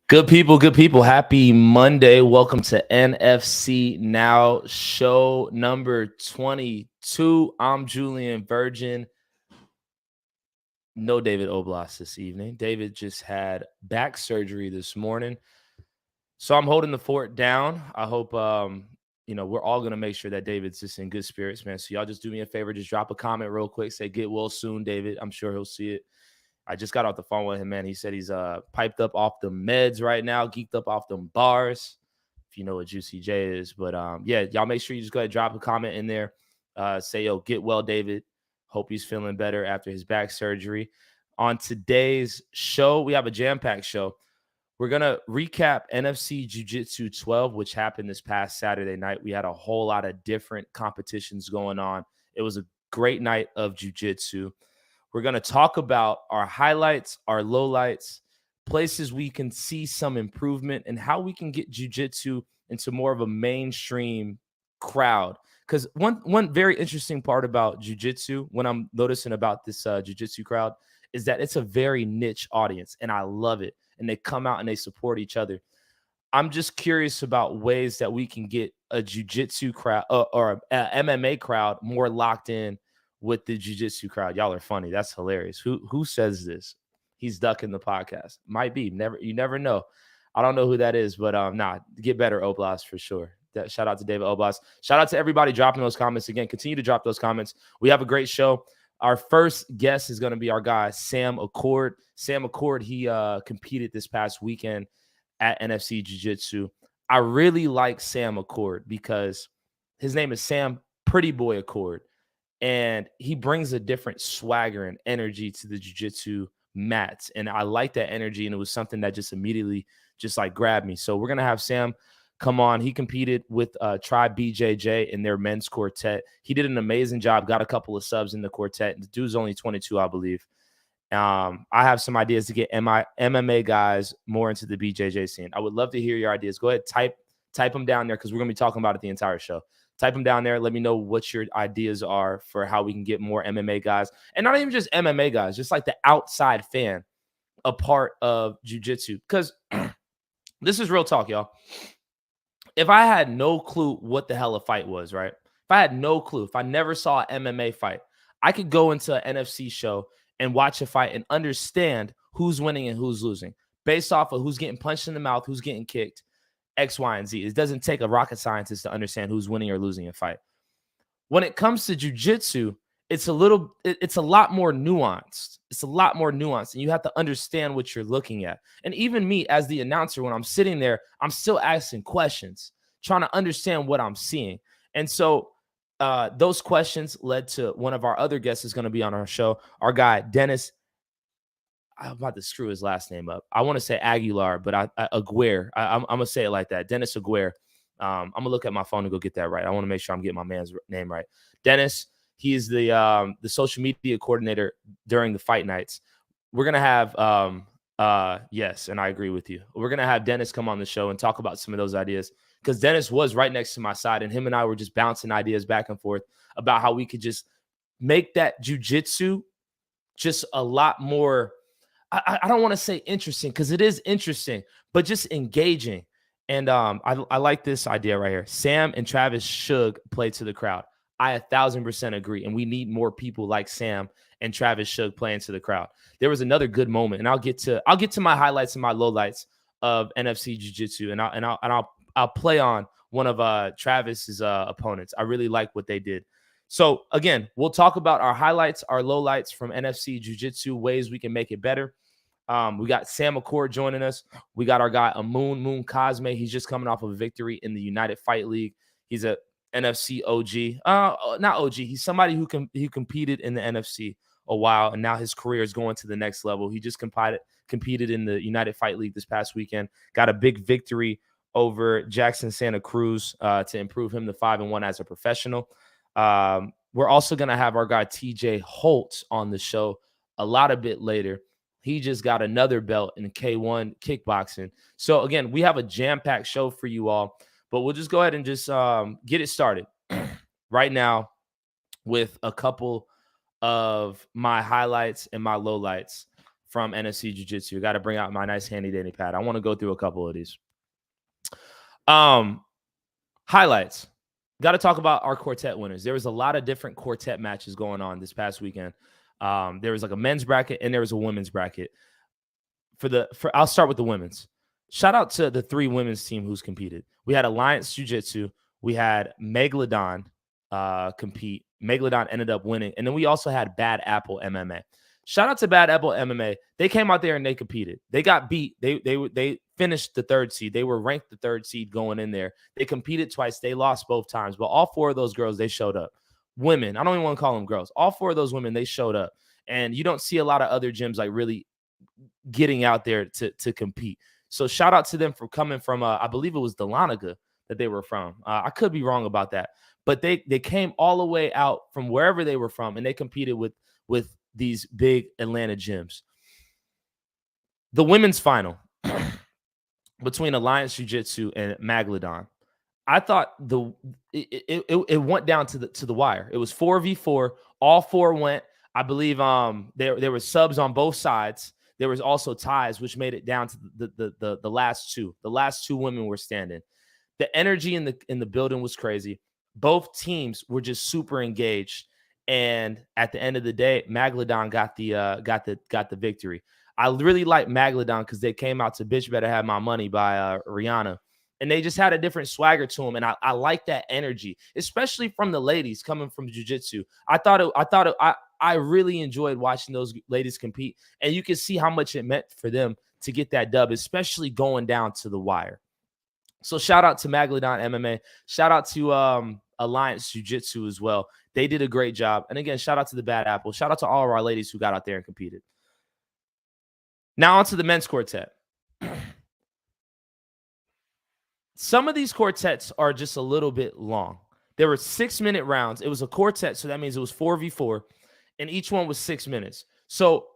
Good people, good people. Happy Monday. Welcome to NFC Now, show number 22. I'm Julian Virgin. No David Oblas this evening. David just had back surgery this morning. So I'm holding the fort down. I hope we're all gonna make sure that David's just in good spirits, man. So y'all just do me a favor, just drop a comment real quick. Say get well soon, David. I'm sure he'll see it. I just got off the phone with him, man. He said he's piped up off the meds right now, geeked up off them bars, if you know what Juicy J is. But yeah, y'all make sure you just go ahead and drop a comment in there. Say, yo, get well, David. Hope he's feeling better after his back surgery. On today's show, we have a jam-packed show. We're going to recap NFC Jiu-Jitsu 12, which happened this past Saturday night. We had a whole lot of different competitions going on. It was a great night of jiu-jitsu. We're going to talk about our highlights, our lowlights, places we can see some improvement, and how we can get jiu-jitsu into more of a mainstream crowd. Because one very interesting part about jiu-jitsu, when I'm noticing about this jiu-jitsu crowd, is that it's a very niche audience, and I love it. And they come out and they support each other. I'm just curious about ways that we can get a jiu-jitsu crowd or a MMA crowd more locked in with the jiu-jitsu crowd. Y'all are funny. That's hilarious. Who says this? He's ducking the podcast. Might be. You never know. I don't know who that is, but get better, Oblast, for sure. Shout out to David Oblast. Shout out to everybody dropping those comments again. Continue to drop those comments. We have a great show. Our first guest is going to be our guy, Sam Accord. Sam Accord, he competed this past weekend at NFC Jiu-Jitsu. I really like Sam Accord because his name is Sam Pretty Boy Accord, and he brings a different swagger and energy to the jiu-jitsu mats. And I like that energy, and it was something that just immediately just like grabbed me. So we're going to have Sam come on. He competed with Tribe BJJ in their men's quartet. He did an amazing job, got a couple of subs in the quartet. The dude's only 22, I believe. I have some ideas to get MMA guys more into the BJJ scene. I would love to hear your ideas. Go ahead, type them down there because we're going to be talking about it the entire show. Type them down there. Let me know what your ideas are for how we can get more MMA guys. And not even just MMA guys, just like the outside fan a part of jiu-jitsu. Because this is real talk, y'all. If I had no clue what the hell a fight was, right? If I had no clue, if I never saw an MMA fight, I could go into an NFC show and watch a fight and understand who's winning and who's losing based off of who's getting punched in the mouth, who's getting kicked, X, Y, and Z. It doesn't take a rocket scientist to understand who's winning or losing a fight. When it comes to jiu-jitsu, it's a lot more nuanced. It's a lot more nuanced, and you have to understand what you're looking at. And even me as the announcer, when I'm sitting there, I'm still asking questions, trying to understand what I'm seeing. And so those questions led to one of our other guests is going to be on our show, our guy, Dennis. I'm about to screw his last name up. I want to say Aguilar, but Aguirre. I'm going to say it like that. Dennis Aguirre. I'm going to look at my phone and go get that right. I want to make sure I'm getting my man's name right. Dennis, he is the social media coordinator during the fight nights. We're going to have, yes, and I agree with you. We're going to have Dennis come on the show and talk about some of those ideas because Dennis was right next to my side, and him and I were just bouncing ideas back and forth about how we could just make that jiu-jitsu just a lot more, I don't want to say interesting because it is interesting, but just engaging. And I like this idea right here. Sam and Travis Shug play to the crowd. I 1,000% agree. And we need more people like Sam and Travis Shug playing to the crowd. There was another good moment, and I'll get to my highlights and my lowlights of NFC Jiu-Jitsu, and I'll play on one of Travis's opponents. I really like what they did. So again, we'll talk about our highlights, our lowlights from NFC Jiu-Jitsu, ways we can make it better. We got Sam Accord joining us. We got our guy Moon Cosme. He's just coming off of a victory in the United Fight League. He's a NFC OG. Not OG. He's somebody who competed in the NFC a while, and now his career is going to the next level. He just competed in the United Fight League this past weekend. Got a big victory over Jackson Santa Cruz to improve him to 5-1 as a professional. We're also going to have our guy TJ Holt on the show a bit later. He just got another belt in K1 kickboxing. So again, we have a jam-packed show for you all, but we'll just go ahead and just get it started right now with a couple of my highlights and my lowlights from NFC Jiu-Jitsu. Got to bring out my nice handy dandy pad. I want to go through a couple of these. Highlights. Got to talk about our quartet winners. There was a lot of different quartet matches going on this past weekend. There was like a men's bracket and there was a women's bracket. I'll start with the women's. Shout out to the 3 women's team who's competed. We had Alliance Jiu-Jitsu. We had Megalodon compete. Megalodon ended up winning. And then we also had Bad Apple MMA. Shout out to Bad Apple MMA. They came out there and they competed. They got beat. They finished the 3rd seed. They were ranked the 3rd seed going in there. They competed twice. They lost both times. But all 4 of those girls, they showed up. Women. I don't even want to call them girls. All 4 of those women, they showed up. And you don't see a lot of other gyms like really getting out there to compete. So shout out to them for coming from, I believe it was Dahlonega that they were from. I could be wrong about that. But they came all the way out from wherever they were from, and they competed with these big Atlanta gyms. The women's final between Alliance Jiu-Jitsu and Megalodon. I thought it went down to the wire. It was 4v4. All 4 went. I believe there were subs on both sides. There was also ties, which made it down to the last 2. The last 2 women were standing. The energy in the building was crazy. Both teams were just super engaged, and at the end of the day, Megalodon got the victory. I really like Megalodon because they came out to "Bitch Better Have My Money" by Rihanna, and they just had a different swagger to them, and I like that energy, especially from the ladies coming from jiu-jitsu. I really enjoyed watching those ladies compete, and you can see how much it meant for them to get that dub, especially going down to the wire. So shout out to Megalodon MMA. Shout out to Alliance Jiu-Jitsu as well. They did a great job. And again, shout out to the Bad Apple. Shout out to all of our ladies who got out there and competed. Now on to the men's quartet. Some of these quartets are just a little bit long. There were 6-minute rounds. It was a quartet, so that means it was 4v4, and each one was 6 minutes. So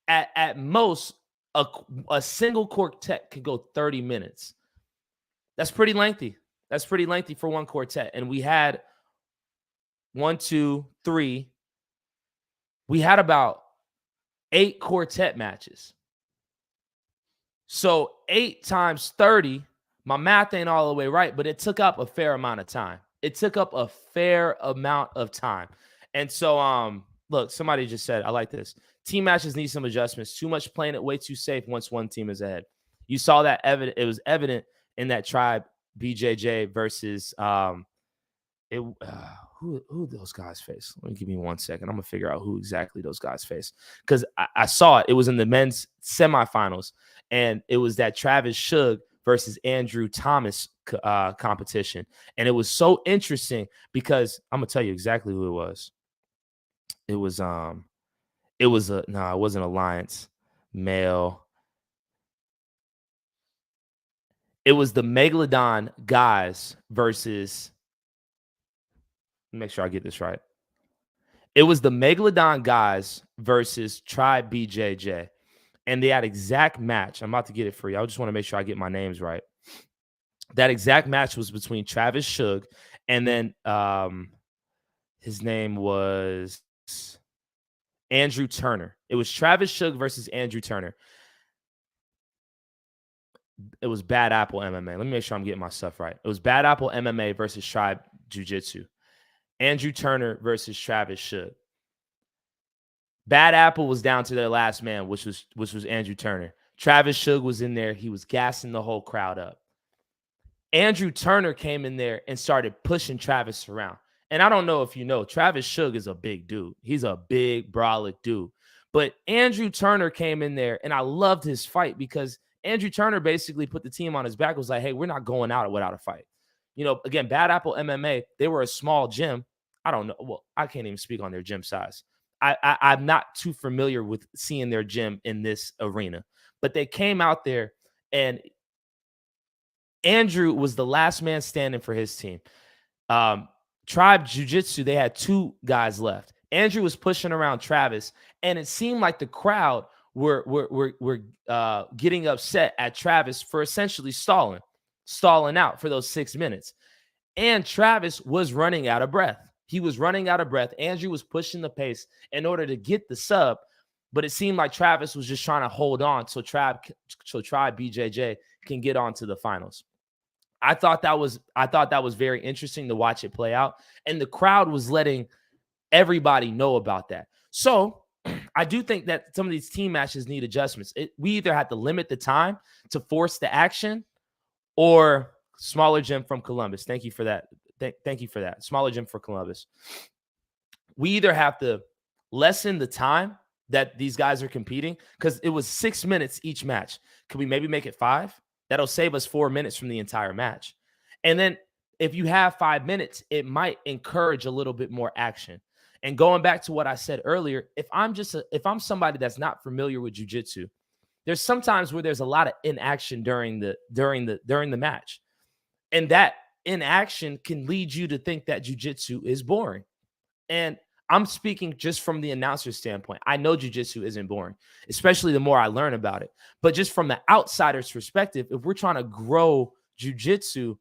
at most, a single quartet could go 30 minutes. That's pretty lengthy. That's pretty lengthy for one quartet. And we had 1, 2, 3. We had about 8 quartet matches. So 8 times 30, my math ain't all the way right, but it took up a fair amount of time. And so, look, somebody just said, I like this. Team matches need some adjustments. Too much playing it way too safe once one team is ahead. You saw that evident. It was evident in that Tribe BJJ versus who those guys face. Let me give me 1 second. I'm gonna figure out who exactly those guys face, because I saw it. It was in the men's semifinals, and it was that Travis Shug versus Andrew Thomas competition, and it was so interesting because I'm gonna tell you exactly who it was. It wasn't Alliance male. It was the Megalodon guys versus, make sure I get this right. It was the Megalodon guys versus Tribe BJJ. And they had exact match. I'm about to get it for you. I just want to make sure I get my names right. That exact match was between Travis Shug and then his name was Andrew Turner. It was Travis Shug versus Andrew Turner. It was Bad Apple MMA. Let me make sure I'm getting my stuff right. It was Bad Apple MMA versus Tribe Jiu-Jitsu. Andrew Turner versus Travis Shug. Bad Apple was down to their last man, which was Andrew Turner. Travis Shug was in there. He was gassing the whole crowd up. Andrew Turner came in there and started pushing Travis around. And I don't know if you know, Travis Shug is a big dude. He's a big, brolic dude. But Andrew Turner came in there, and I loved his fight because Andrew Turner basically put the team on his back, was like, hey, we're not going out without a fight. You know, again, Bad Apple MMA, they were a small gym. I don't know. Well, I can't even speak on their gym size. I'm not too familiar with seeing their gym in this arena. But they came out there, and Andrew was the last man standing for his team. Tribe Jiu-Jitsu, they had 2 guys left. Andrew was pushing around Travis, and it seemed like the crowd were getting upset at Travis for essentially stalling out for those 6 minutes. And Travis was running out of breath. He was running out of breath. Andrew was pushing the pace in order to get the sub. but it seemed like Travis was just trying to hold on so BJJ can get on to the finals. I thought that was very interesting to watch it play out, and the crowd was letting everybody know about that. So I do think that some of these team matches need adjustments. We either have to limit the time to force the action, or smaller gym from Columbus. Thank you for that. Thank you for that. Smaller gym for Columbus. We either have to lessen the time that these guys are competing, because it was 6 minutes each match. Could we maybe make it 5? That'll save us 4 minutes from the entire match. And then if you have 5 minutes, it might encourage a little bit more action. And going back to what I said earlier, if I'm somebody that's not familiar with jiu-jitsu, there's sometimes where there's a lot of inaction during the match. And that inaction can lead you to think that jiu-jitsu is boring. And I'm speaking just from the announcer standpoint. I know jiu-jitsu isn't boring, especially the more I learn about it. But just from the outsider's perspective, if we're trying to grow jiu-jitsu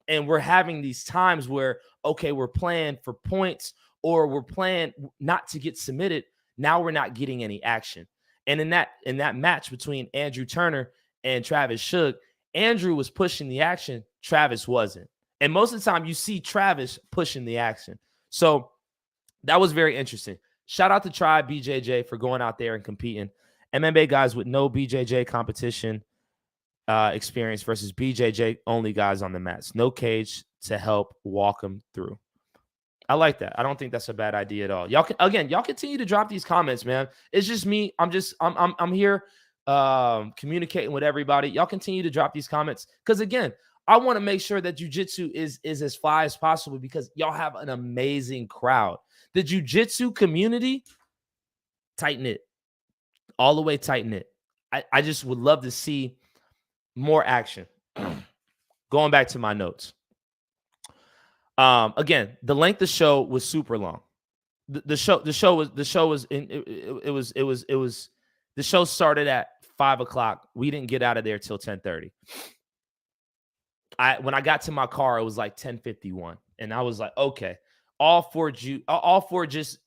and we're having these times where, okay, we're playing for points or we're playing not to get submitted, now we're not getting any action. And in that match between Andrew Turner and Travis Shug, Andrew was pushing the action, Travis wasn't. And most of the time you see Travis pushing the action. So that was very interesting. Shout out to Tribe BJJ for going out there and competing. MMA guys with no BJJ competition experience versus BJJ only guys on the mats. No cage to help walk them through. I like that. I don't think that's a bad idea at all. Y'all continue to drop these comments, man. It's just me. I'm here communicating with everybody. Y'all continue to drop these comments, because again, I want to make sure that jiu-jitsu is as fly as possible, because y'all have an amazing crowd. The jiu-jitsu community, tight knit, all the way tight knit. I just would love to see more action. Going back to my notes. Again, the length of the show was super long. The show started at 5:00. We didn't get out of there till 10:30. When I got to my car, it was like 10:51, and I was like, okay, all for just,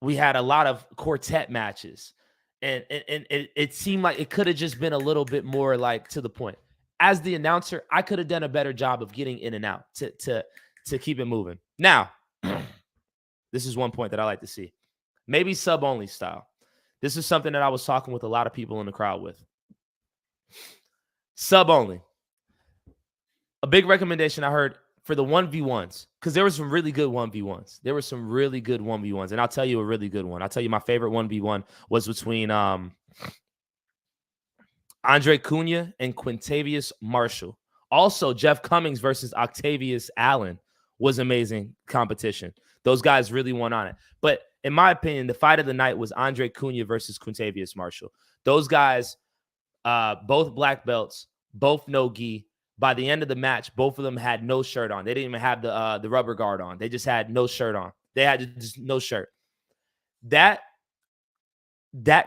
we had a lot of quartet matches, and it seemed like it could have just been a little bit more like to the point. As the announcer, I could have done a better job of getting in and out to keep it moving. Now, this is one point that I like to see. Maybe sub-only style. This is something that I was talking with a lot of people in the crowd with. Sub-only. A big recommendation I heard for the 1v1s, because there were some really good 1v1s. And I'll tell you a really good one. I'll tell you my favorite 1v1 was between Andre Cunha and Quintavious Marshall. Also, Jeff Cummings versus Octavius Allen was amazing competition. Those guys really won on it. But in my opinion, the fight of the night was Andre Cunha versus Quintavious Marshall. Those guys, both black belts, both no gi. By the end of the match, both of them had no shirt on. They didn't even have the rubber guard on. They just had no shirt on. They had just no shirt. That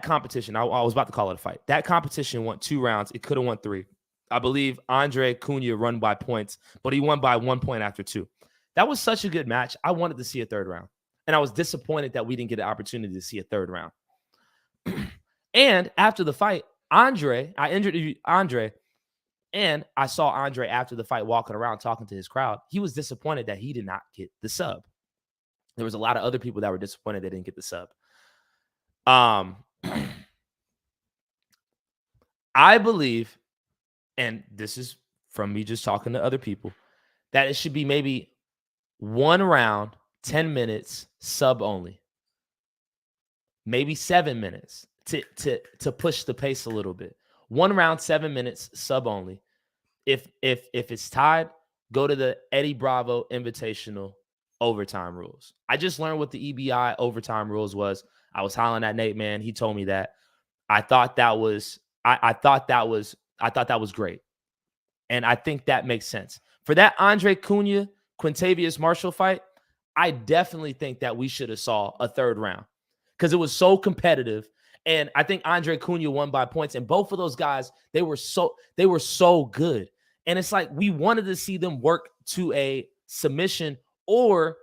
competition, I was about to call it a fight. That competition went 2 rounds. It could have won 3. I believe Andre Cunha won by points, but he won by 1 point after 2. That was such a good match. I wanted to see a 3rd round. And I was disappointed that we didn't get an opportunity to see a 3rd round. And after the fight, I interviewed Andre, and I saw Andre after the fight walking around talking to his crowd. He was disappointed that he did not get the sub. There was a lot of other people that were disappointed they didn't get the sub. I believe, and this is from me just talking to other people, that it should be maybe 1 round, 10 minutes, sub only. Maybe 7 minutes to push the pace a little bit. 1 round, 7 minutes, sub only. If it's tied, go to the Eddie Bravo Invitational overtime rules. I just learned what the EBI overtime rules was. I was hollering at Nate, man. He told me that. I thought that was great. And I think that makes sense. For that Andre Cunha, Quintavious Marshall fight, I definitely think that we should have saw a 3rd round, because it was so competitive. And I think Andre Cunha won by points. And both of those guys, they were so good. And it's like we wanted to see them work to a submission, or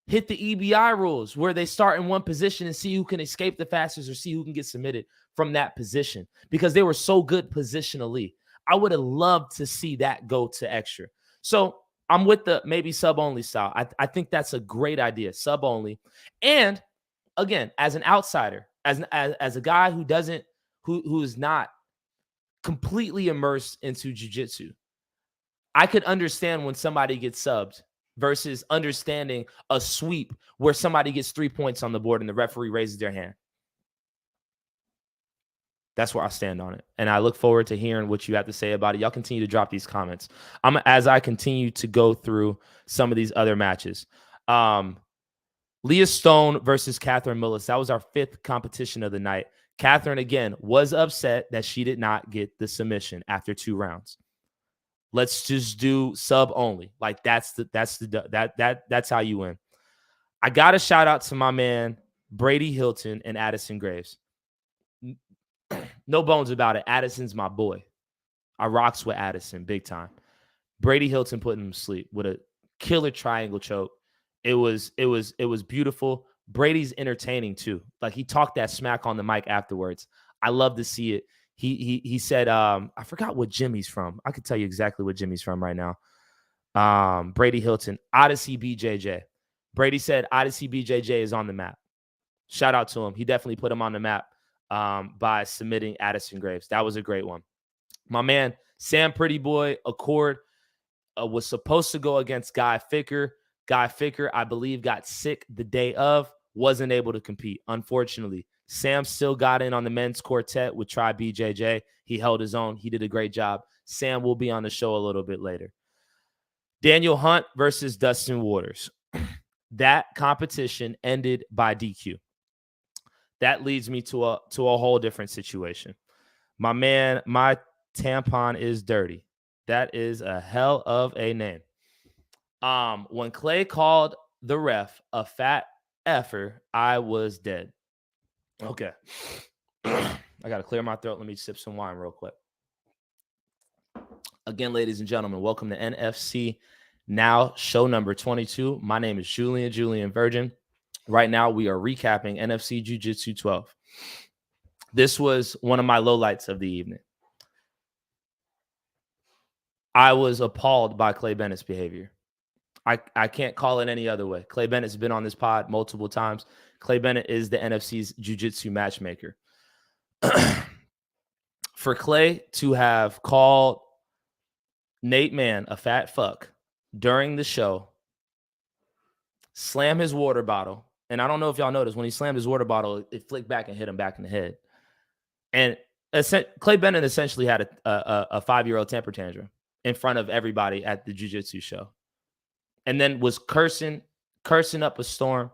hit the EBI rules where they start in one position and see who can escape the fastest or see who can get submitted from that position because they were so good positionally. I would have loved to see that go to extra. So I'm with the maybe sub only style. I think that's a great idea, sub only. And again, as an outsider, as a guy who doesn't who is not completely immersed into jiu-jitsu, I could understand when somebody gets subbed versus understanding a sweep where somebody gets 3 points on the board and the referee raises their hand. That's where I stand on it. And I look forward to hearing what you have to say about it. Y'all continue to drop these comments. As I continue to go through some of these other matches. Leah Stone versus Catherine Millis. That was our 5th competition of the night. Catherine, again, was upset that she did not get the submission after 2 rounds. Let's just do sub only. Like that's how you win. I got a shout out to my man Brady Hilton and Addison Graves. No bones about it. Addison's my boy. I rocks with Addison big time. Brady Hilton put him to sleep with a killer triangle choke. It was beautiful. Brady's entertaining too. Like he talked that smack on the mic afterwards. I love to see it. He said, I forgot what gym he's from. I could tell you exactly what gym he's from right now. Brady Hilton, Odyssey BJJ. Brady said Odyssey BJJ is on the map. Shout out to him. He definitely put him on the map by submitting Addison Graves. That was a great one. My man, Sam Pretty Boy Accord was supposed to go against Guy Ficker. Guy Ficker, I believe, got sick the day of, wasn't able to compete. Unfortunately, Sam still got in on the men's quartet with Try BJJ. He held his own. He did a great job. Sam will be on the show a little bit later. Daniel Hunt versus Dustin Waters. That competition ended by DQ. That leads me to a whole different situation. My man, my tampon is dirty. That is a hell of a name. When Clay called the ref a fat effer, I was dead. Okay. I got to clear my throat. Let me sip some wine real quick. Again, ladies and gentlemen, welcome to NFC Now, show number 22. My name is Julian Virgin. Right now, we are recapping NFC Jiu-Jitsu 12. This was one of my lowlights of the evening. I was appalled by Clay Bennett's behavior. I can't call it any other way. Clay Bennett's been on this pod multiple times. Clay Bennett is the NFC's jiu-jitsu matchmaker. For Clay to have called Nate Mann a fat fuck during the show, slam his water bottle, and I don't know if y'all noticed, when he slammed his water bottle, it flicked back and hit him back in the head. And Clay Bennett essentially had a 5-year-old temper tantrum in front of everybody at the jiu-jitsu show. And then was cursing up a storm,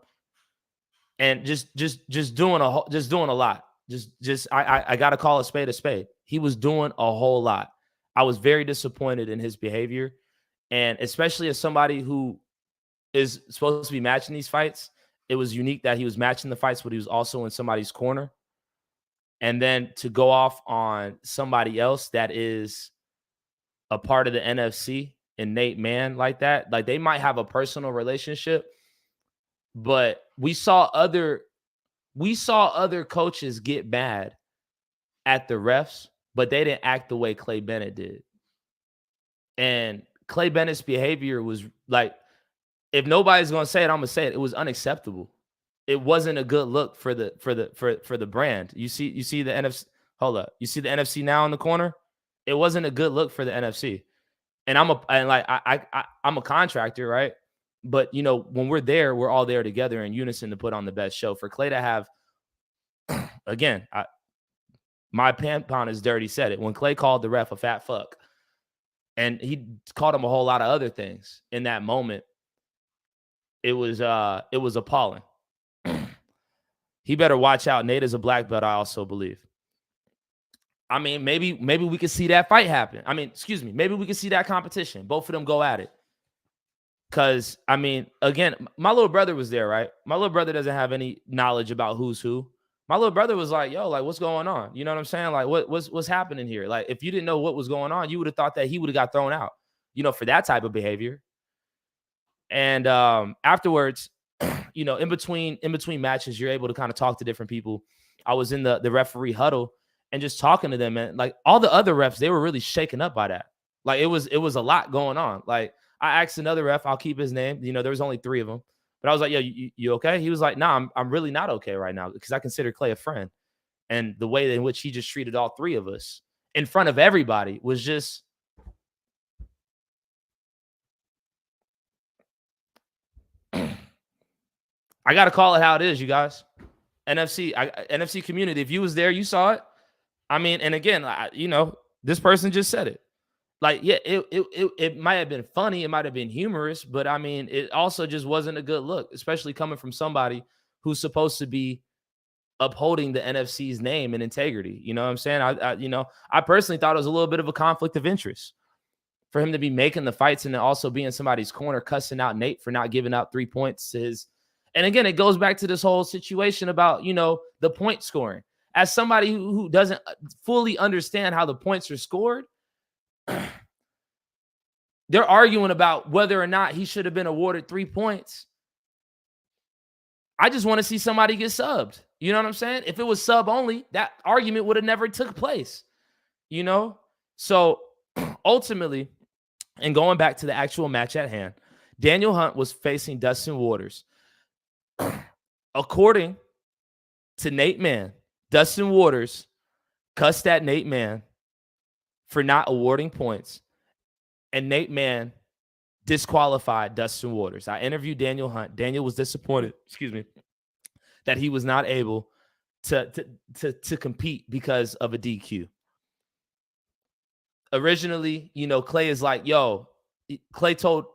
and just doing a lot. I gotta call a spade a spade. He was doing a whole lot. I was very disappointed in his behavior, and especially as somebody who is supposed to be matching these fights, it was unique that he was matching the fights, but he was also in somebody's corner. And then to go off on somebody else that is a part of the NFC and Nate Mann like that, like they might have a personal relationship, but we saw other coaches get mad at the refs, but they didn't act the way Clay Bennett did. And Clay Bennett's behavior was like, if nobody's gonna say it, I'm gonna say it. It was unacceptable. It wasn't a good look for the brand. You see the NFC. Hold up. You see the NFC now in the corner? It wasn't a good look for the NFC. And I'm a contractor, right? But you know, when we're there, we're all there together in unison to put on the best show. For Clay to have, again, my tampon is dirty. Said it when Clay called the ref a fat fuck, and he called him a whole lot of other things in that moment. It was appalling. He better watch out. Nate is a black belt, I also believe. I mean, maybe we could see that fight happen. I mean, excuse me. Maybe we could see that competition. Both of them go at it. Because, I mean, again, my little brother was there, right? My little brother doesn't have any knowledge about who's who. My little brother was like, yo, like, what's going on? You know what I'm saying? Like, what's happening here? Like, if you didn't know what was going on, you would have thought that he would have got thrown out, you know, for that type of behavior. And afterwards, in between matches, you're able to kind of talk to different people. I was in the referee huddle and just talking to them, and like all the other refs, they were really shaken up by that. Like it was a lot going on. Like I asked another ref, I'll keep his name. There was only 3 of them, but I was like, "Yo, you okay?" He was like, "Nah, I'm really not okay right now because I consider Clay a friend." And the way in which he just treated all 3 of us in front of everybody was just I got to call it how it is, you guys. NFC community, if you was there, you saw it. I mean, and again, this person just said it. Like, yeah, it might have been funny, it might have been humorous, but I mean, it also just wasn't a good look, especially coming from somebody who's supposed to be upholding the NFC's name and integrity. You know what I'm saying? I personally thought it was a little bit of a conflict of interest for him to be making the fights and then also be in somebody's corner cussing out Nate for not giving out 3 points to his. And again, it goes back to this whole situation about, the point scoring. As somebody who doesn't fully understand how the points are scored, they're arguing about whether or not he should have been awarded 3 points. I just want to see somebody get subbed. You know what I'm saying? If it was sub only, that argument would have never took place. So ultimately, and going back to the actual match at hand, Daniel Hunt was facing Dustin Waters. According to Nate Mann, Dustin Waters cussed at Nate Mann for not awarding points, and Nate Mann disqualified Dustin Waters. I interviewed Daniel Hunt. Daniel was disappointed, that he was not able to compete because of a DQ. Originally, Clay is like, yo, Clay told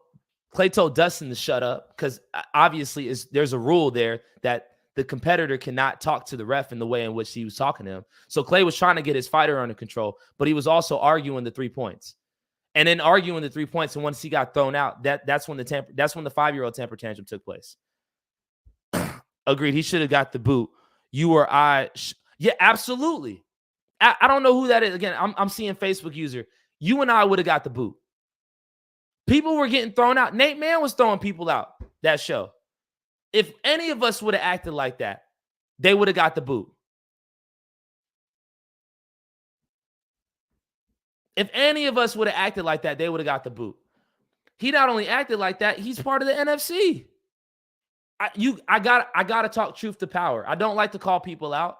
Dustin to shut up because obviously there's a rule there that the competitor cannot talk to the ref in the way in which he was talking to him. So Clay was trying to get his fighter under control, but he was also arguing the 3 points. And then arguing the 3 points, and once he got thrown out, that's when the 5-year-old temper tantrum took place. Agreed. He should have got the boot. You or I. Yeah, absolutely. I don't know who that is. Again, I'm seeing Facebook user. You and I would have got the boot. People were getting thrown out. Nate Mann was throwing people out that show. If any of us would have acted like that, they would have got the boot. If any of us would have acted like that, they would have got the boot. He not only acted like that, he's part of the NFC. I gotta talk truth to power. I don't like to call people out.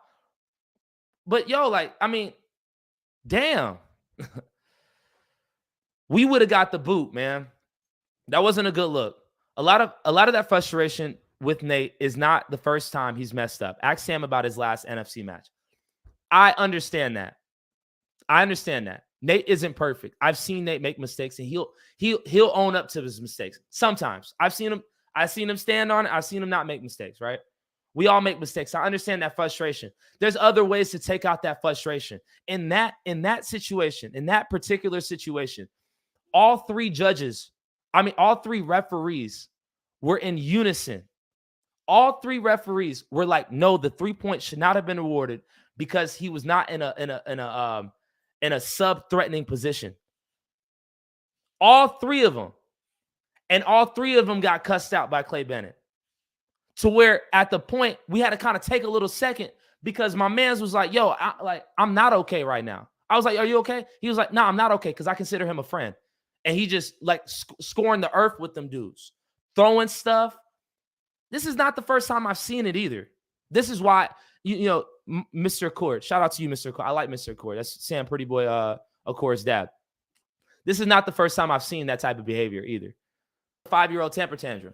But damn. We would have got the boot, man. That wasn't a good look. A lot of that frustration with Nate is not the first time he's messed up. Ask Sam about his last NFC match. I understand that. Nate isn't perfect. I've seen Nate make mistakes, and he'll own up to his mistakes. Sometimes I've seen him stand on it. I've seen him not make mistakes, right? We all make mistakes. I understand that frustration. There's other ways to take out that frustration. In that situation, in that particular situation, all 3 referees were in unison. All 3 referees were like, no, the 3 points should not have been awarded because he was not in a sub-threatening position. All 3 of them. And all 3 of them got cussed out by Clay Bennett. To where at the point we had to kind of take a little second because my man's was like, yo, I'm not okay right now. I was like, are you okay? He was like, no, I'm not okay because I consider him a friend. And he just like scoring the earth with them dudes, throwing stuff. This is not the first time I've seen it either. This is why, Mr. Cord, shout out to you, Mr. Cord. I like Mr. Cord. That's Sam Pretty Boy, Accord's dad. This is not the first time I've seen that type of behavior either. 5-year-old temper tantrum.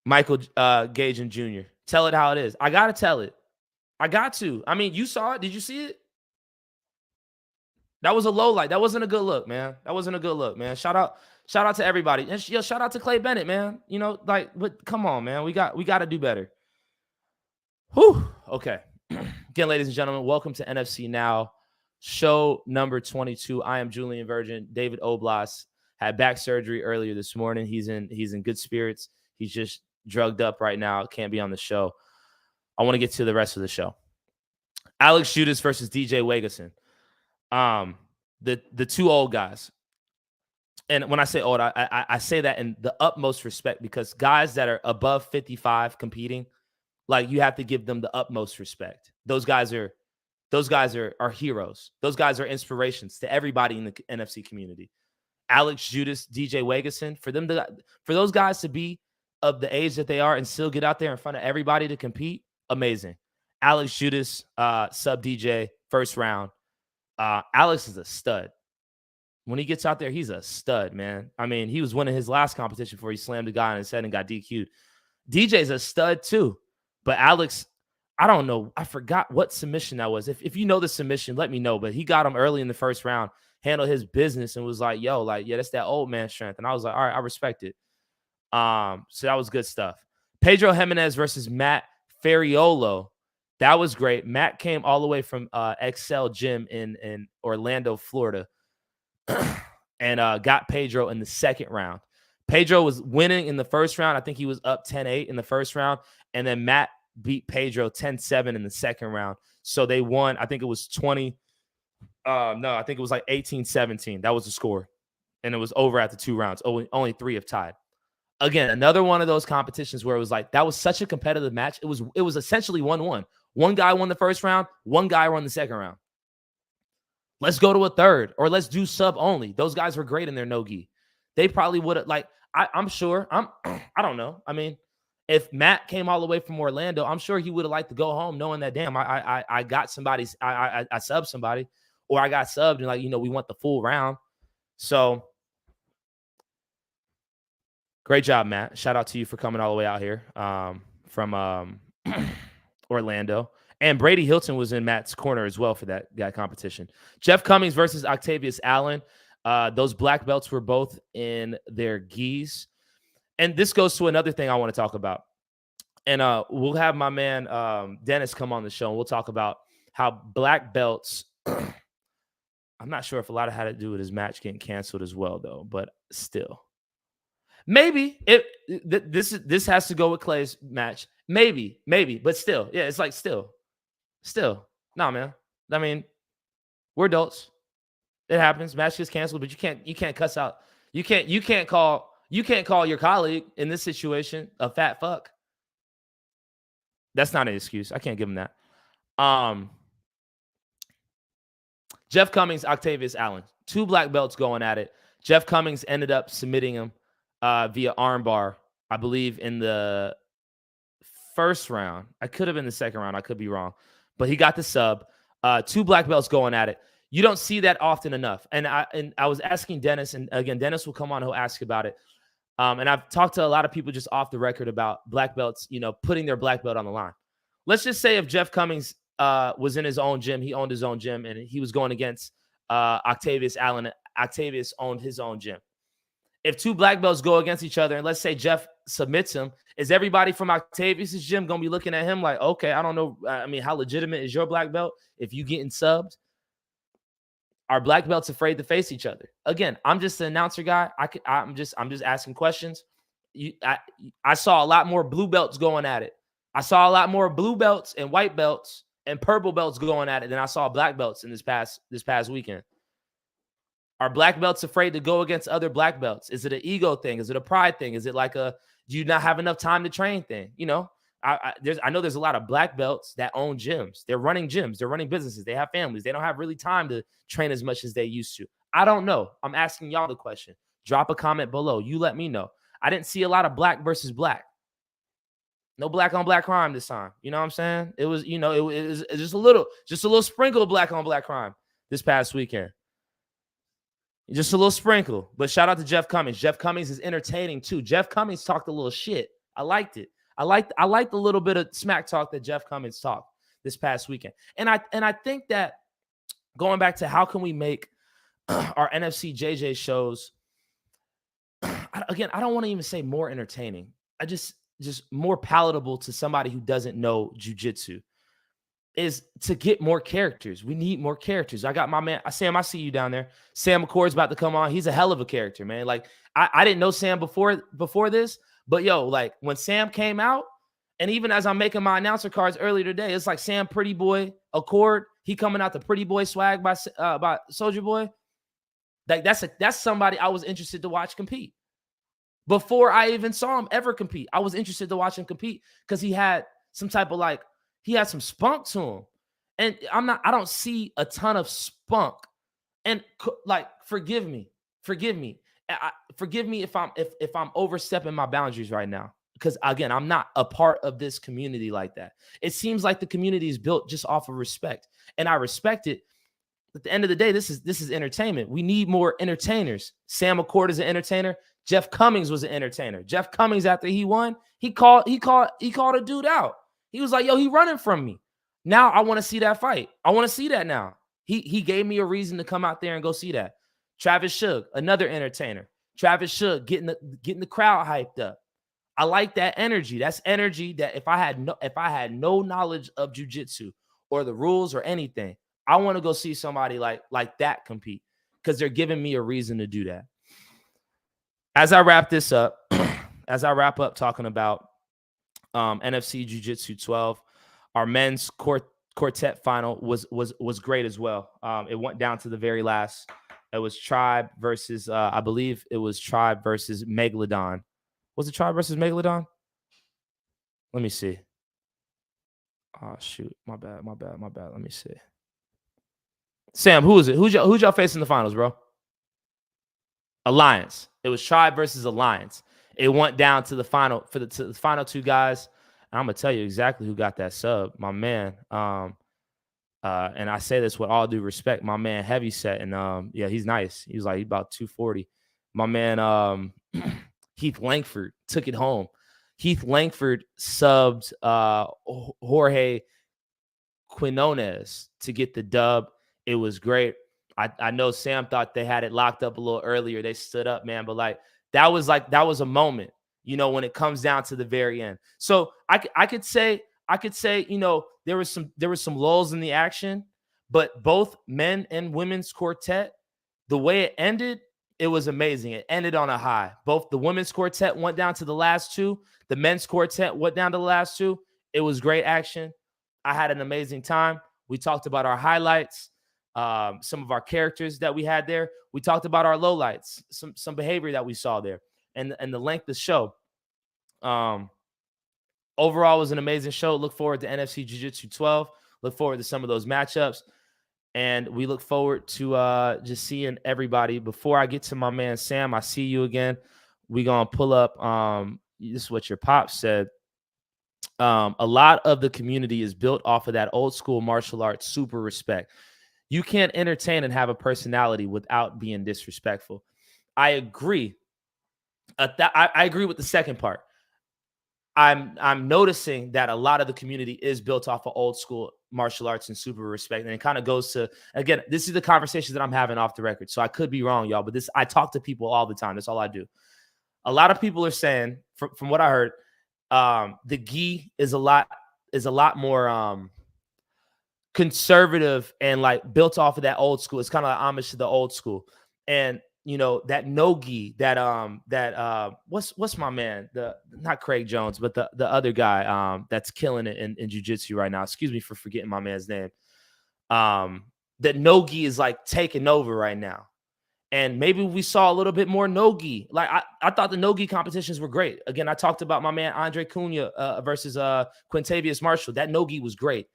Michael Gajan Jr. Tell it how it is. I got to tell it. I got to. I mean, you saw it. Did you see it? That was a low light. That wasn't a good look, man. Shout out to everybody. And shout out to Clay Bennett, man. But come on, man. We got to do better. Whew. Okay. Again, ladies and gentlemen, welcome to NFC Now, show number 22. I am Julian Virgin. David Oblas had back surgery earlier this morning. He's in good spirits. He's just drugged up right now. Can't be on the show. I want to get to the rest of the show. Alex Judas versus DJ Wegason. The 2 old guys. and when I say old, I say that in the utmost respect, because guys that are above 55 competing, like, you have to give them the utmost respect. Those guys are heroes. Those guys are inspirations to everybody in the NFC community. Alex Judas, DJ Wegeson, for those guys to be of the age that they are and still get out there in front of everybody to compete, amazing. Alex Judas, sub DJ, first round. Alex is a stud. When he gets out there, he's a stud, man. I mean, he was winning his last competition before he slammed a guy on his head and got DQ'd. DJ's a stud too. But Alex, I don't know. I forgot what submission that was. If you know the submission, let me know. But he got him early in the first round, handled his business, and was like, yo, like, yeah, that's that old man strength. And I was like, all right, I respect it. So that was good stuff. Pedro Jimenez versus Matt Ferriolo. That was great. Matt came all the way from Excel Gym in Orlando, Florida, and got Pedro in the second round. Pedro was winning in the first round. I think he was up 10-8 in the first round. And then Matt beat Pedro 10-7 in the second round. So they won. I think it was 20. No, I think it was like 18-17. That was the score. And it was over after 2 rounds. Only 3 have tied. Again, another one of those competitions where it was like, that was such a competitive match. It was essentially 1-1. One guy won the first round. One guy won the second round. Let's go to a third, or let's do sub only. Those guys were great in their no-gi. They probably would have, like, I'm sure. I don't know. I mean, if Matt came all the way from Orlando, I'm sure he would have liked to go home knowing that, damn, I got somebody, I subbed somebody, or I got subbed, and, like, you know, we want the full round. So great job, Matt. Shout out to you for coming all the way out here from Orlando. And Brady Hilton was in Matt's corner as well for that competition. Jeff Cummings versus Octavius Allen. Those black belts were both in their gis. And this goes to another thing I want to talk about. And we'll have my man Dennis come on the show, and we'll talk about how black belts, I'm not sure if a lot of had to do with his match getting canceled as well, though, but still. Maybe this has to go with Clay's match. Maybe, but still. Yeah, it's like still. Nah, man. I mean, we're adults. It happens. Match gets canceled, but you can't cuss out. You can't call your colleague in this situation a fat fuck. That's not an excuse. I can't give him that. Jeff Cummings, Octavius Allen. 2 black belts going at it. Jeff Cummings ended up submitting him via armbar, I believe, in the first round. I could have been the second round. I could be wrong. But he got the sub. 2 black belts going at it. You don't see that often enough. And I was asking Dennis, and again, Dennis will come on, he'll ask about it. And I've talked to a lot of people just off the record about black belts, you know, putting their black belt on the line. Let's just say if Jeff Cummings was in his own gym, he owned his own gym, and he was going against Octavius Allen. Octavius owned his own gym. If 2 black belts go against each other, and let's say Jeff submits him, is everybody from Octavius's gym going to be looking at him like, okay, I don't know. I mean, how legitimate is your black belt if you getting subbed? Are black belts afraid to face each other? Again, I'm just an announcer guy. I'm just asking questions. I saw a lot more blue belts going at it. I saw a lot more blue belts and white belts and purple belts going at it than I saw black belts in this past weekend. Are black belts afraid to go against other black belts? Is it an ego thing? Is it a pride thing? Is it like do you not have enough time to train thing? You know, I know there's a lot of black belts that own gyms. They're running gyms. They're running businesses. They have families. They don't have really time to train as much as they used to. I don't know. I'm asking y'all the question. Drop a comment below. You let me know. I didn't see a lot of black versus black. No black on black crime this time. You know what I'm saying? It was, you know, it was just a little sprinkle of black on black crime this past weekend. Just a little sprinkle. But shout out to Jeff Cummings. Jeff Cummings is entertaining too. Jeff Cummings talked a little shit. I liked it. I liked the little bit of smack talk that Jeff Cummings talked this past weekend. And I think that going back to how can we make our NFC JJ shows, again, I don't want to even say more entertaining. I just more palatable to somebody who doesn't know jiu-jitsu, is to get more characters. We need more characters. I got my man, Sam, I see you down there. Sam McCord's about to come on. He's a hell of a character, man. Like, I didn't know Sam before this, but yo, like when Sam came out, and even as I'm making my announcer cards earlier today, it's like Sam Pretty Boy Accord. He coming out the Pretty Boy swag by Soulja Boy. Like that's somebody I was interested to watch compete. Before I even saw him ever compete, I was interested to watch him compete because he had some type of like, he had some spunk to him. And I don't see a ton of spunk. And like, forgive me, forgive me. Forgive me if I'm overstepping my boundaries right now. Because again, I'm not a part of this community like that. It seems like the community is built just off of respect. And I respect it. At the end of the day, this is entertainment. We need more entertainers. Sam McCord is an entertainer. Jeff Cummings was an entertainer. Jeff Cummings, after he won, he called a dude out. He was like, "Yo, he running from me." Now I want to see that fight. I want to see that now. He gave me a reason to come out there and go see that. Travis Shug, another entertainer. Travis Shug getting the crowd hyped up. I like that energy. That's energy that if I had no knowledge of jiu-jitsu or the rules or anything, I want to go see somebody like that compete because they're giving me a reason to do that. As I wrap this up, as I wrap up talking about NFC Jiu-Jitsu 12, our men's quartet final was great as well. It went down to the very last. It was Tribe versus I believe it was Tribe versus Megalodon. Was it Tribe versus Megalodon? Let me see. Oh shoot, my bad. Let me see. Sam, who is it? Who's y'all facing in the finals, bro? Alliance. It was Tribe versus Alliance. It went down to the final for the final two guys. And I'm gonna tell you exactly who got that sub, my man. And I say this with all due respect, my man Heavyset, and yeah, he's nice. He's about 240. My man Heath Langford took it home. Heath Langford subbed Jorge Quinones to get the dub. It was great. I know Sam thought they had it locked up a little earlier. They stood up, man, but that was a moment, when it comes down to the very end. So I could say, there was some lulls in the action, but both men and women's quartet, the way it ended, it was amazing. It ended on a high. Both the women's quartet went down to the last two. The men's quartet went down to the last two. It was great action. I had an amazing time. We talked about our highlights, some of our characters that we had there. We talked about our lowlights, some behavior that we saw there, and the length of the show. Overall, it was an amazing show. Look forward to NFC Jiu-Jitsu 12. Look forward to some of those matchups. And we look forward to just seeing everybody. Before I get to my man Sam, I see you again. We're going to pull up. This is what your pop said. A lot of the community is built off of that old school martial arts super respect. You can't entertain and have a personality without being disrespectful. I agree. I agree with the second part. I'm noticing that a lot of the community is built off of old school martial arts and super respect. And it kind of goes to, again, this is the conversation that I'm having off the record. So I could be wrong, y'all, but I talk to people all the time. That's all I do. A lot of people are saying, from what I heard, the gi is a lot more conservative and built off of that old school. It's kind of like homage to the old school. And that no-gi, what's my man? Not Craig Jones, but the other guy that's killing it in jiu-jitsu right now. Excuse me for forgetting my man's name. That no-gi is taking over right now. And maybe we saw a little bit more no-gi. I thought the no-gi competitions were great. Again, I talked about my man Andre Cunha versus Quintavious Marshall. That no-gi was great.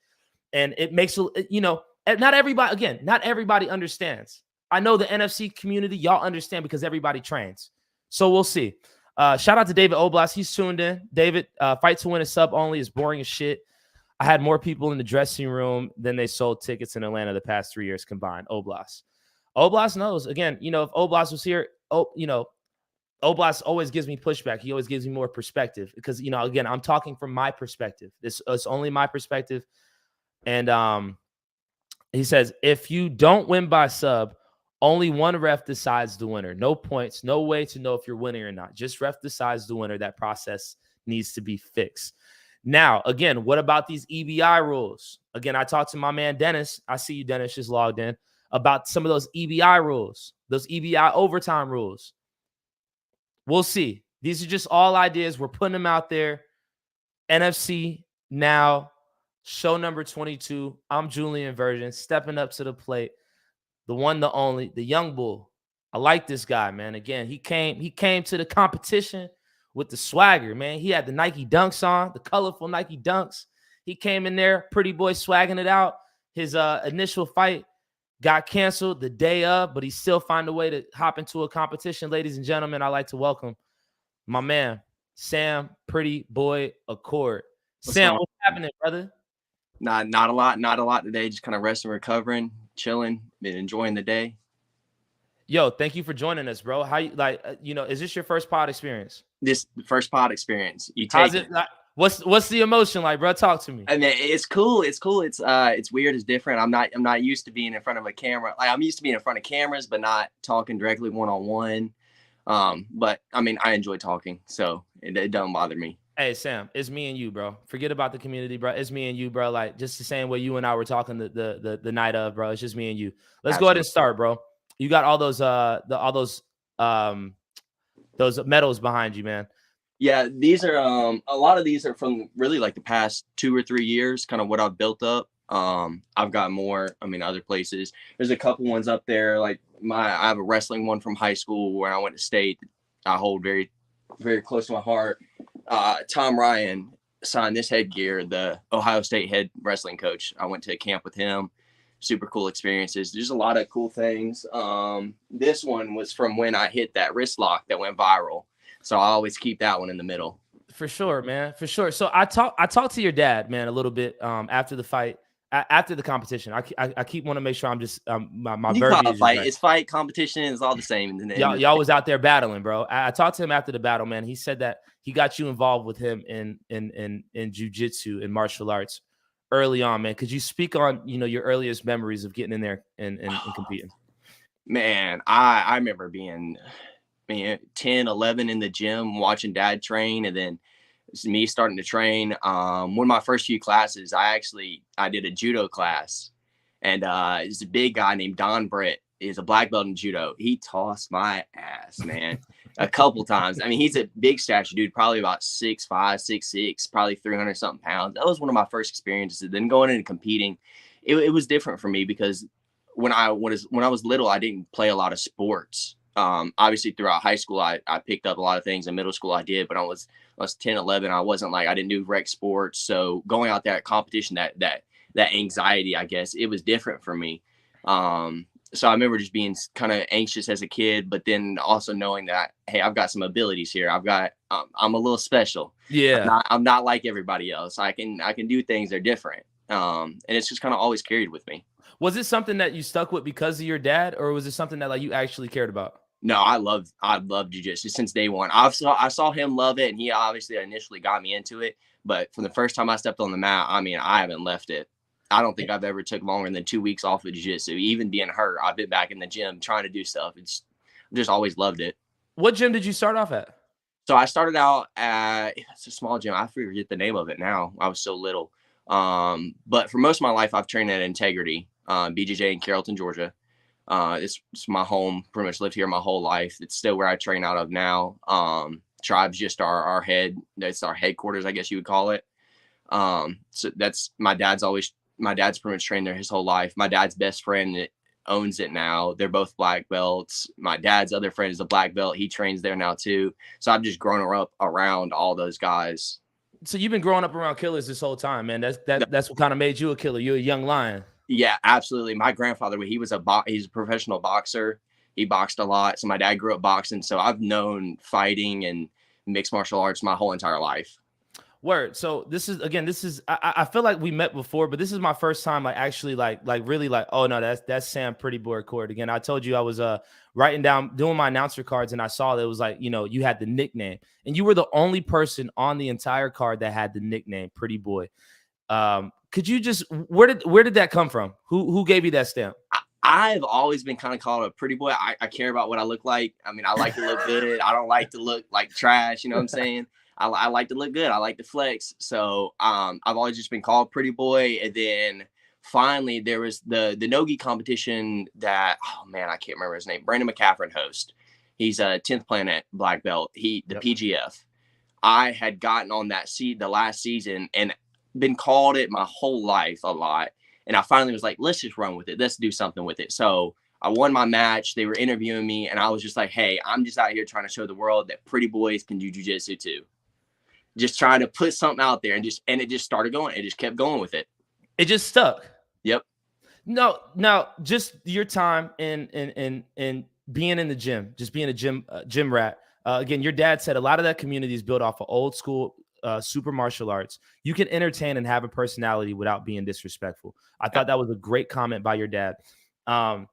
And it makes, not everybody understands. I know the NFC community, y'all understand because everybody trains. So we'll see. Shout out to David Oblast. He's tuned in. David, fight to win is sub only is boring as shit. I had more people in the dressing room than they sold tickets in Atlanta the past 3 years combined. Oblast knows. Again, if Oblast was here, Oblast always gives me pushback. He always gives me more perspective because, again, I'm talking from my perspective. It's only my perspective. And he says, if you don't win by sub, only one ref decides the winner. No points, no way to know if you're winning or not. Just ref decides the winner. That process needs to be fixed. Now, again, what about these EBI rules? Again, I talked to my man Dennis. I see you, Dennis, just logged in, about some of those EBI rules, those EBI overtime rules. We'll see. These are just all ideas. We're putting them out there. NFC now, show number 22. I'm Julian Virgin, stepping up to the plate. The one, the only, the young bull, I like this guy, man. Again, he came to the competition with the swagger, man. He had the Nike Dunks on, the colorful Nike Dunks. He came in there, pretty boy, swagging it out. His initial fight got canceled the day of, but he still found a way to hop into a competition. Ladies and gentlemen, I'd like to welcome my man, Sam Pretty Boy Accord. Sam, what's happening, brother? Not a lot today. Just kind of resting, recovering, chilling, been enjoying the day. Yo, thank you for joining us, bro. How you like? Is this your first pod experience? This first pod experience. You How's take it? Like, what's the emotion like, bro? Talk to me. I mean, it's cool. It's cool. It's weird. It's different. I'm not used to being in front of a camera. Like I'm used to being in front of cameras, but not talking directly one on one. But I mean, I enjoy talking, so it doesn't bother me. Hey, Sam, it's me and you, bro. Forget about the community, bro. It's me and you, bro. Like just the same way you and I were talking the night of, bro. It's just me and you. Let's Absolutely. go ahead and start, bro. You got all those those medals behind you, man. Yeah, these are a lot of these are from really like the past 2 or 3 years, kind of what I've built up. I've got more, I mean, other places. There's a couple ones up there, like I have a wrestling one from high school where I went to state. I hold very, very close to my heart. Tom Ryan signed this headgear, the Ohio State head wrestling coach. I went to a camp with him. Super cool experiences. There's a lot of cool things. This one was from when I hit that wrist lock that went viral. So I always keep that one in the middle. For sure, man. For sure. So I talked to your dad, man, a little bit after the fight, after the competition. I keep want to make sure I'm just my verbiage is fight. right. It's fight competition. It's all the same. Y'all was out there battling, bro. I talked to him after the battle, man. He said that he got you involved with him in jiu-jitsu and martial arts early on, man. Could you speak on your earliest memories of getting in there and competing? Man, I remember being 10, 11 in the gym watching dad train, and then me starting to train. One of my first few classes, I did a judo class, and it's a big guy named Don Britt. He's a black belt in judo. He tossed my ass, man, a couple times. I mean, he's a big stature dude, probably about 6'5", 6'6", probably 300 something pounds. That was one of my first experiences. Then going in and competing, it was different for me because when I was little, I didn't play a lot of sports. Obviously throughout high school, I picked up a lot of things. In middle school I did, but I was 10, 11. I wasn't I didn't do rec sports. So going out there at competition, that anxiety, I guess it was different for me. So I remember just being kind of anxious as a kid, but then also knowing that, hey, I've got some abilities here. I'm a little special. Yeah. I'm not like everybody else. I can do things that are different. And it's just kind of always carried with me. Was it something that you stuck with because of your dad, or was it something that you actually cared about? No, I loved jiu-jitsu since day one. I saw him love it, and he obviously initially got me into it. But from the first time I stepped on the mat, I mean, I haven't left it. I don't think I've ever took longer than 2 weeks off of jiu-jitsu. Even being hurt, I've been back in the gym trying to do stuff. I've just always loved it. What gym did you start off at? So I started out at, it's a small gym. I forget the name of it now. I was so little. But for most of my life, I've trained at Integrity, BJJ in Carrollton, Georgia. It's my home. Pretty much lived here my whole life. It's still where I train out of now. Tribe's just our that's our headquarters, I guess you would call it. So that's my dad's pretty much trained there his whole life. My dad's best friend that owns it now. They're both black belts. My dad's other friend is a black belt. He trains there now too. So I've just grown up around all those guys. So you've been growing up around killers this whole time, man. That's what kind of made you a killer. You're a young lion. Yeah, absolutely. My grandfather, he's a professional boxer. He boxed a lot. So my dad grew up boxing. So I've known fighting and mixed martial arts my whole entire life. Word. So this is I feel like we met before, but this is my first time actually really oh no, that's Sam Pretty Boy Accord. Again, I told you I was writing down, doing my announcer cards, and I saw that it was you had the nickname, and you were the only person on the entire card that had the nickname Pretty Boy. Could you just where did that come from? Who gave you that stamp? I've always been kind of called a pretty boy. I care about what I look like. I mean, I like to look good. I don't like to look like trash. You know what I'm saying? I like to look good. I like to flex. So I've always just been called Pretty Boy. And then finally there was the Nogi competition that, oh man, I can't remember his name. Brandon McCaffrey host. He's a 10th planet black belt. PGF. I had gotten on that the last season and been called it my whole life a lot. And I finally was like, let's just run with it. Let's do something with it. So I won my match. They were interviewing me, and I was just like, hey, I'm just out here trying to show the world that pretty boys can do jiu-jitsu too. Just trying to put something out there, and it just started going. It just kept going with it. It just stuck. Yep. No, now just your time in being in the gym, just being a gym rat. Again, your dad said a lot of that community is built off of old school super martial arts. You can entertain and have a personality without being disrespectful. I thought that was a great comment by your dad. I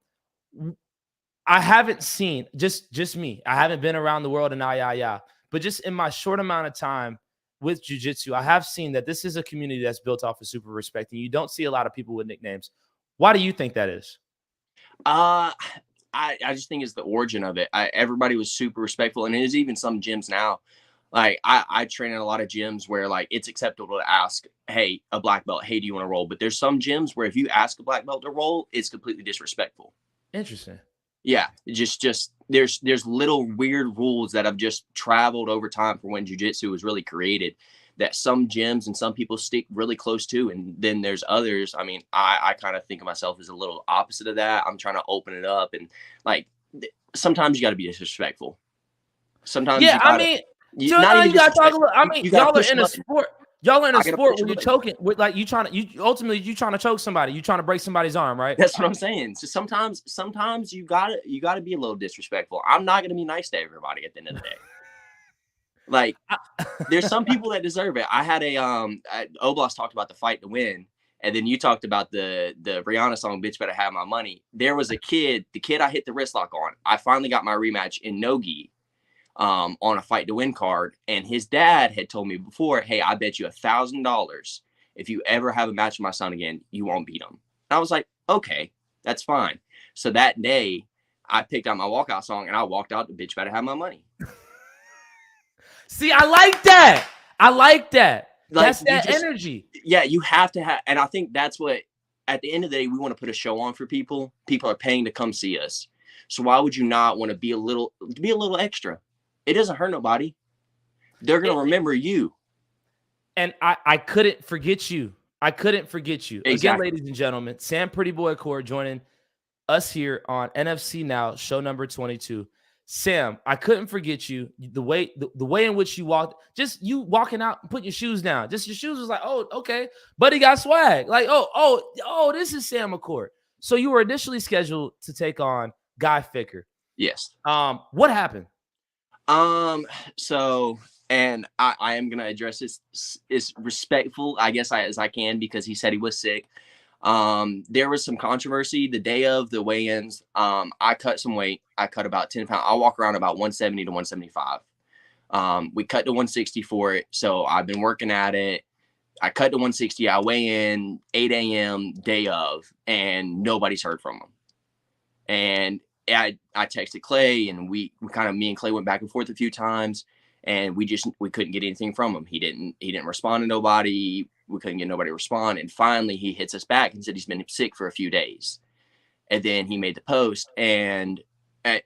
haven't seen just me. I haven't been around the world and but just in my short amount of time with jiu-jitsu, I have seen that this is a community that's built off of super respect, and you don't see a lot of people with nicknames. Why do you think that is? I just think it's the origin of it. Everybody was super respectful, and there's even some gyms now. Like I train in a lot of gyms where like it's acceptable to ask, hey, a black belt, hey, do you want to roll? But there's some gyms where if you ask a black belt to roll, it's completely disrespectful. Interesting. Yeah, just there's little weird rules that have just traveled over time from when jiu-jitsu was really created that some gyms and some people stick really close to. And then there's others. I mean, I kind of think of myself as a little opposite of that. I'm trying to open it up, and like sometimes you got to be disrespectful. Sometimes yeah, you gotta, I mean, you got to talk a little. I mean, y'all are in a sport. Y'all are in a sport where you're choking with like you trying to choke somebody. You trying to break somebody's arm, right? That's what I'm saying. So sometimes you gotta be a little disrespectful. I'm not gonna be nice to everybody at the end of the day. Like there's some people that deserve it. I had Oblast talked about the fight to win, and then you talked about the Rihanna song "Bitch Better Have My Money." There was the kid I hit the wrist lock on. I finally got my rematch in no-gi. On a fight to win card, and his dad had told me before, hey, I bet you $1,000 if you ever have a match with my son again, you won't beat him. And I was like, okay, that's fine. So that day I picked out my walkout song and I walked out, the bitch better have my money. See, I like that. Like, that's that energy. Yeah, you have to have, and I think that's what at the end of the day we want to put a show on for people. People are paying to come see us. So why would you not want to be a little extra? It doesn't hurt nobody. They're going to remember you. And I couldn't forget you. Exactly. Again, ladies and gentlemen, Sam Pretty Boy Core joining us here on NFC Now, show number 22. Sam, I couldn't forget you. The way in which you walked, just you walking out and putting your shoes down. Just your shoes was like, oh, okay. Buddy got swag. Like, oh, this is Sam McCourt. So you were initially scheduled to take on Guy Ficker. Yes. What happened? So, and I am going to address this as respectful, I guess, as I can, because he said he was sick. There was some controversy the day of the weigh-ins. I cut some weight. I cut about 10 pounds. I walk around about 170 to 175. We cut to 160 for it. So I've been working at it. I cut to 160. I weigh in 8 a.m. day of, and nobody's heard from him. And I texted Clay, and me and Clay went back and forth a few times, and we couldn't get anything from him. He didn't respond to nobody. We couldn't get nobody to respond. And finally he hits us back and said he's been sick for a few days. And then he made the post, and I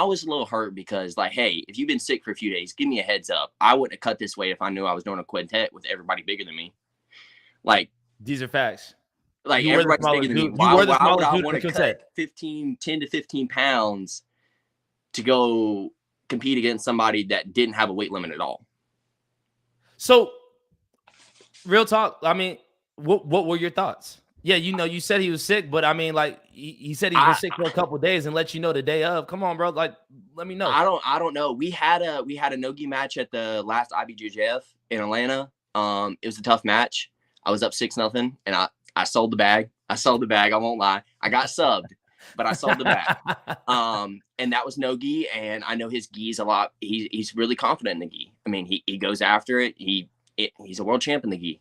was a little hurt because, like, hey, if you've been sick for a few days, give me a heads up. I wouldn't have cut this weight if I knew I was doing a quintet with everybody bigger than me. Like, these are facts. Like, everybody's bigger than me. Why would I want to cut 10 to 15 pounds to go compete against somebody that didn't have a weight limit at all? So, real talk, I mean, what were your thoughts? Yeah, you said he was sick, but I mean, like, he said he was sick for a couple of days and let you know the day of. Come on, bro. Like, let me know. I don't know. We had a no-gi match at the last IBJJF in Atlanta. It was a tough match. I was up 6-0, and I sold the bag. I won't lie. I got subbed, but I sold the bag. And that was no gi. And I know his gi's a lot. He's really confident in the gi. I mean, he goes after it. He's a world champ in the gi.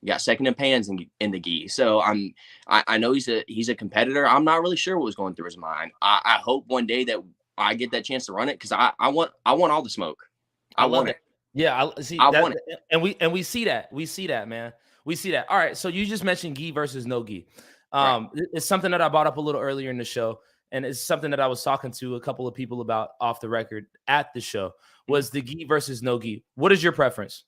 He got second in pans in the gi. So I know he's a competitor. I'm not really sure what was going through his mind. I hope one day that I get that chance to run it, because I want all the smoke. I want it. Yeah, I want it. And we see that. We see that, man. We see that. All right. So you just mentioned gi versus no gi. Right. It's something that I brought up a little earlier in the show, and it's something that I was talking to a couple of people about off the record at the show, was the gi versus no gi. What is your preference?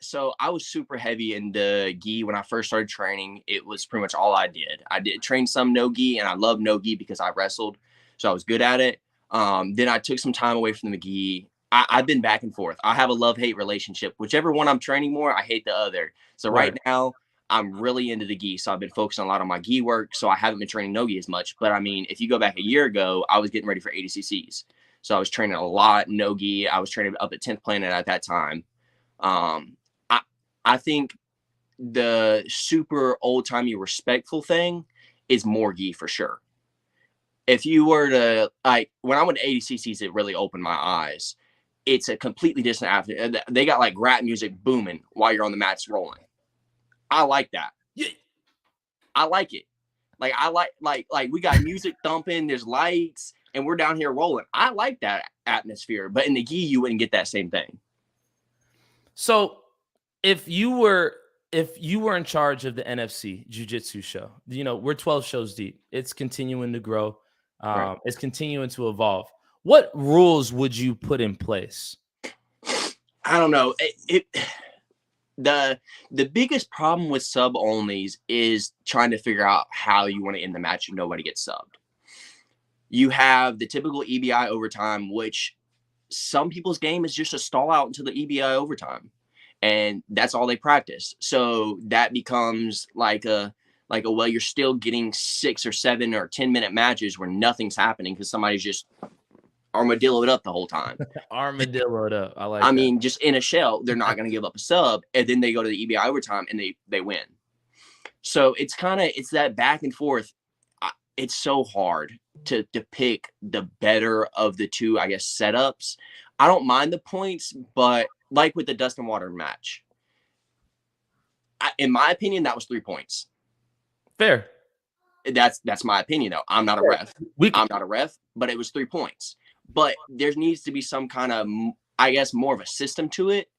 So I was super heavy in the gi when I first started training. It was pretty much all I did. I did train some no gi, and I love no gi because I wrestled, so I was good at it. Then I took some time away from the gi. I've been back and forth. I have a love-hate relationship. Whichever one I'm training more, I hate the other. So right Right. now, I'm really into the gi. So I've been focusing a lot on my gi work. So I haven't been training no gi as much. But I mean, if you go back a year ago, I was getting ready for 80cc's. So I was training a lot no gi. I was training up at 10th Planet at that time. Um, I I think the super old timey respectful thing is more gi for sure. If you were to like when I went to 80cc's, it really opened my eyes. It's a completely different atmosphere. They got like rap music booming while you're on the mats rolling. I like that. Yeah. I like it. Like I like we got music thumping, there's lights, and we're down here rolling. I like that atmosphere, but in the gi you wouldn't get that same thing. So if you were in charge of the NFC Jiu-Jitsu show, we're 12 shows deep. It's continuing to grow. Right. It's continuing to evolve. What rules would you put in place? I don't know. The biggest problem with sub onlys is trying to figure out how you want to end the match and nobody gets subbed. You have the typical EBI overtime, which some people's game is just a stall out until the EBI overtime, and that's all they practice. So that becomes like a well, you're still getting 6 or 7 or 10-minute matches where nothing's happening because somebody's just armadilloed up the whole time. Armadillo it up. I like I that. mean, just in a shell, they're not going to give up a sub, and then they go to the EBI overtime and they win. So it's that back and forth. It's so hard to pick the better of the two, I guess, setups. I don't mind the points, but like with the Dust and Water match, in my opinion, that was 3 points. Fair. That's my opinion, though. I'm not a ref. I'm not a ref, but it was 3 points. But there needs to be some kind of, I guess, more of a system to it.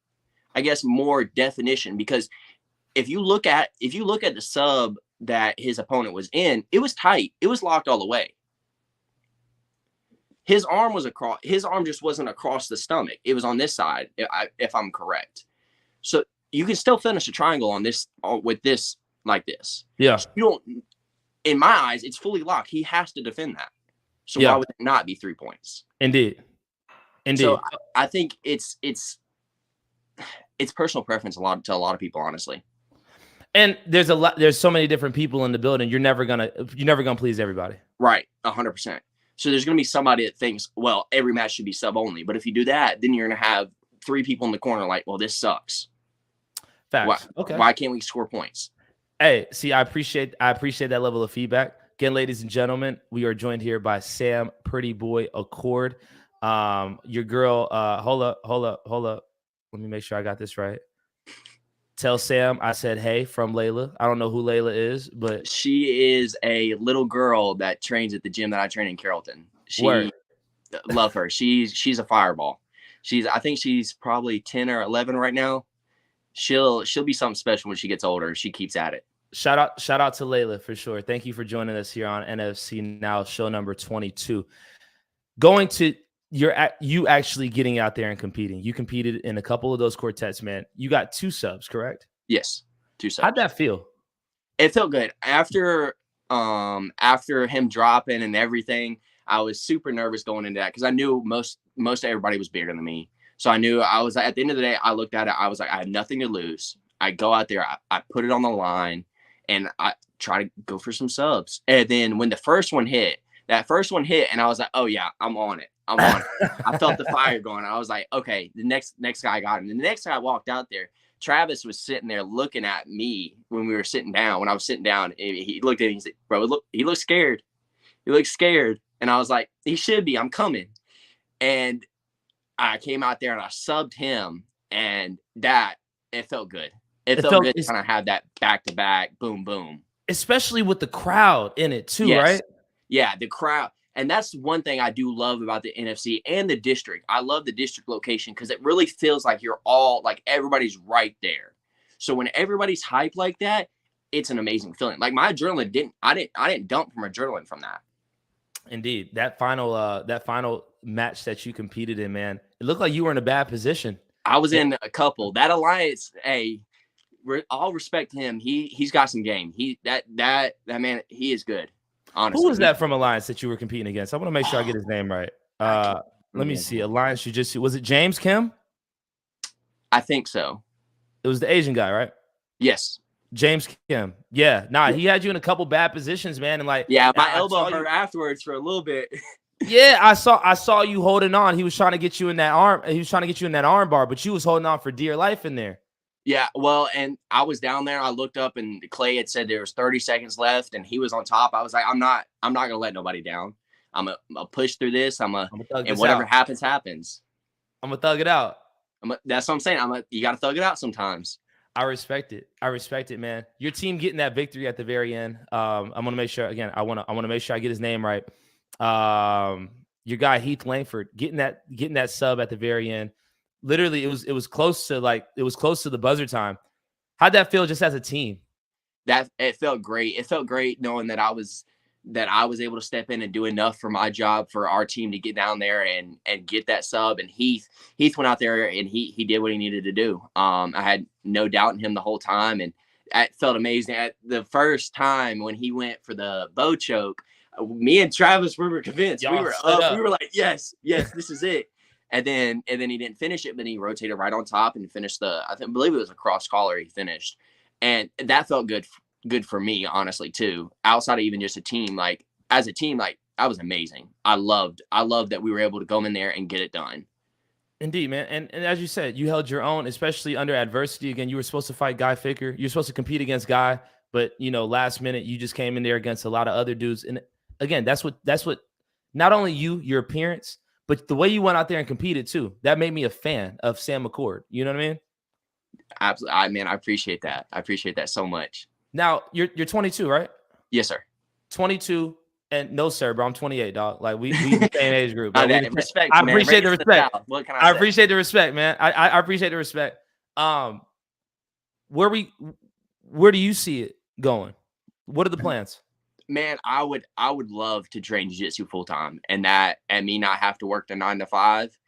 I guess more definition, because if you look at the sub that his opponent was in, it was tight. It was locked all the way. His arm was across. His arm just wasn't across the stomach. It was on this side, if I'm correct. So you can still finish a triangle on this with this like this. Yeah. So you don't. In my eyes, it's fully locked. He has to defend that. So Yeah. why would it not be 3 points? Indeed. So I think it's personal preference to a lot of people, honestly. And there's so many different people in the building. You're never gonna please everybody. Right. 100%. So there's going to be somebody that thinks, well, every match should be sub only. But if you do that, then you're going to have 3 people in the corner like, well, this sucks. Facts. Okay. Why can't we score points? Hey, see, I appreciate that level of feedback. Again, ladies and gentlemen, we are joined here by Sam Pretty Boy Accord. Your girl, hold up. Let me make sure I got this right. Tell Sam I said hey from Layla. I don't know who Layla is, but she is a little girl that trains at the gym that I train in Carrollton. Love her. She's a fireball. I think she's probably 10 or 11 right now. She'll be something special when she gets older. She keeps at it. Shout out to Layla for sure. Thank you for joining us here on NFC Now, show number 22. Going to you actually getting out there and competing. You competed in a couple of those quartets, man. You got 2 subs, correct? Yes, 2 subs. How'd that feel? It felt good. After him dropping and everything, I was super nervous going into that because I knew most everybody was bigger than me. So I knew I was at the end of the day, I looked at it, I was like, I have nothing to lose. I go out there, I put it on the line, and I try to go for some subs. And then when that first one hit, and I was like, oh yeah, I'm on it. I felt the fire going. I was like, okay, the next guy got him. And the next guy walked out there. Travis was sitting there looking at me when we were sitting down. When I was sitting down, and he looked at me. He said, "Bro, he looks scared. He looks scared." And I was like, "He should be. I'm coming." And I came out there and I subbed him, and it felt good. It felt good to kind of have that back to back, boom, boom. Especially with the crowd in it too, Yes. right? Yeah, the crowd. And that's one thing I do love about the NFC and the district. I love the district location because it really feels like you're all like everybody's right there. So when everybody's hyped like that, it's an amazing feeling. Like my adrenaline I didn't dump from adrenaline from that. Indeed. That final match that you competed in, man, it looked like you were in a bad position. I was in a couple. That alliance, hey, I'll respect him. He's got some game. That man, he is good. Honestly. Who was that from Alliance that you were competing against? I want to make sure I get his name right. Let me see. Alliance Jiu-Jitsu. Was it James Kim? I think so. It was the Asian guy, right? Yes. James Kim. Yeah. Nah, he had you in a couple bad positions, man. And like, yeah, my elbow hurt afterwards for a little bit. Yeah, I saw you holding on. He was trying to get you in that arm. He was trying to get you in that arm bar, but you was holding on for dear life in there. Yeah, well, and I was down there. I looked up, and Clay had said there was 30 seconds left, and he was on top. I was like, I'm not gonna let nobody down. I'm gonna push through this. And whatever happens, happens. I'm gonna thug it out. That's what I'm saying. You gotta thug it out sometimes. I respect it, man. Your team getting that victory at the very end. I'm gonna make sure again. I wanna make sure I get his name right. Your guy Heath Langford getting that sub at the very end. Literally, it was close to the buzzer time. How'd that feel just as a team? That it felt great. It felt great knowing that I was able to step in and do enough for my job for our team to get down there and get that sub. And Heath went out there and he did what he needed to do. I had no doubt in him the whole time, and it felt amazing. At the first time when he went for the bow choke, me and Travis, we were convinced. We were up. We were like, yes, this is it. And then he didn't finish it, but he rotated right on top and finished I believe it was a cross collar he finished. And that felt good for me, honestly, too. Outside of even just a team, like as a team, like that was amazing. I loved that we were able to go in there and get it done. Indeed, man. And as you said, you held your own, especially under adversity. Again, you were supposed to fight Guy Ficker. You're supposed to compete against Guy, but last minute you just came in there against a lot of other dudes. And again, that's what not only your appearance, but the way you went out there and competed too, that made me a fan of Sam McCord. You know what I mean? Absolutely. I appreciate that. I appreciate that so much. Now you're 22, right? Yes, sir. 22, and no, sir, bro. I'm 28, dog. Like we the same age group. I appreciate the respect. What can I say? Appreciate the respect, man. I appreciate the respect. Where do you see it going? What are the plans? Man, I would love to train jiu-jitsu full time, and me not have to work the 9 to 5.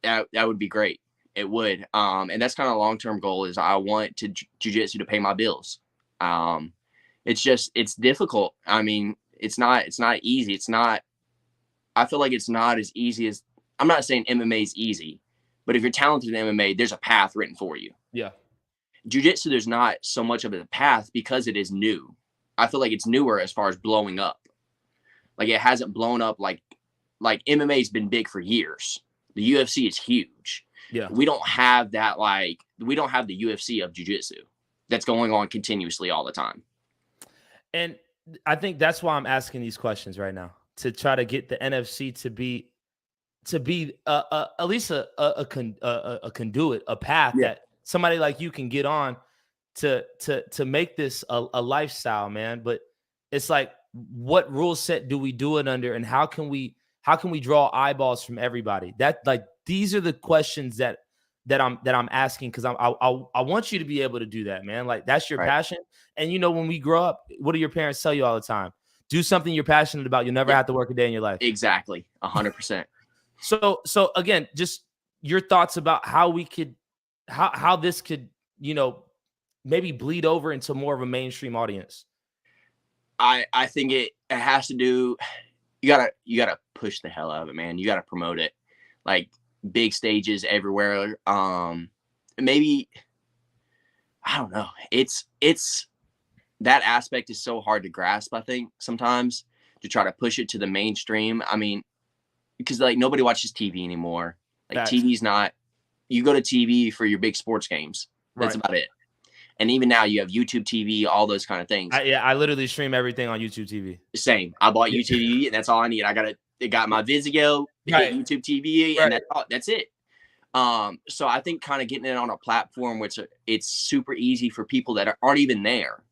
That would be great. It would. And that's kind of a long-term goal is I want jiu-jitsu to pay my bills. It's difficult. I mean, it's not easy. I feel like it's not as easy as, I'm not saying MMA is easy, but if you're talented in MMA, there's a path written for you. Yeah. Jiu-jitsu, there's not so much of a path because it is new. I feel like it's newer as far as blowing up. Like it hasn't blown up like MMA has been big for years. The UFC is huge. Yeah. We don't have that, we don't have the UFC of jiu-jitsu that's going on continuously all the time. And I think that's why I'm asking these questions right now, to try to get the NFC to be at least a conduit, a path that somebody like you can get on to make this a lifestyle, man. But it's like, what rule set do we do it under, and how can we draw eyeballs from everybody? These are the questions that I'm asking, because I want you to be able to do that, man. Like that's your passion. And when we grow up, what do your parents tell you all the time? Do something you're passionate about. You'll never have to work a day in your life. Exactly. 100%. So again, just your thoughts about how we could, how this could, maybe bleed over into more of a mainstream audience. I think it has to do, you gotta push the hell out of it, man. You gotta promote it, like big stages everywhere. Maybe, I don't know. It's that aspect is so hard to grasp, I think, sometimes, to try to push it to the mainstream. I mean, because like nobody watches TV anymore. Like TV's not, you go to TV for your big sports games. That's about it. And even now you have YouTube TV, all those kind of things. I literally stream everything on YouTube TV. Same. I bought YouTube TV and that's all I need. It got my Vizio, YouTube TV, and that's it. So I think kind of getting it on a platform which it's super easy for people that aren't even there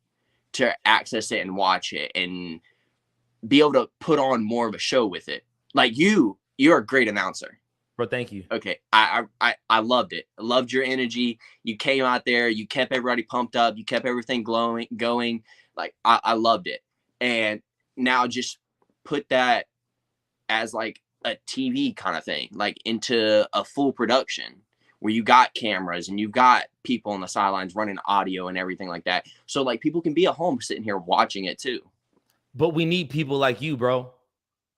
to access it and watch it and be able to put on more of a show with it. Like you're a great announcer. Bro, thank you. Okay. I loved it. I loved your energy. You came out there, you kept everybody pumped up, you kept everything going. Like I loved it. And now just put that as like a TV kind of thing, like into a full production where you got cameras and you've got people on the sidelines running audio and everything like that. So like people can be at home sitting here watching it too. But we need people like you, bro.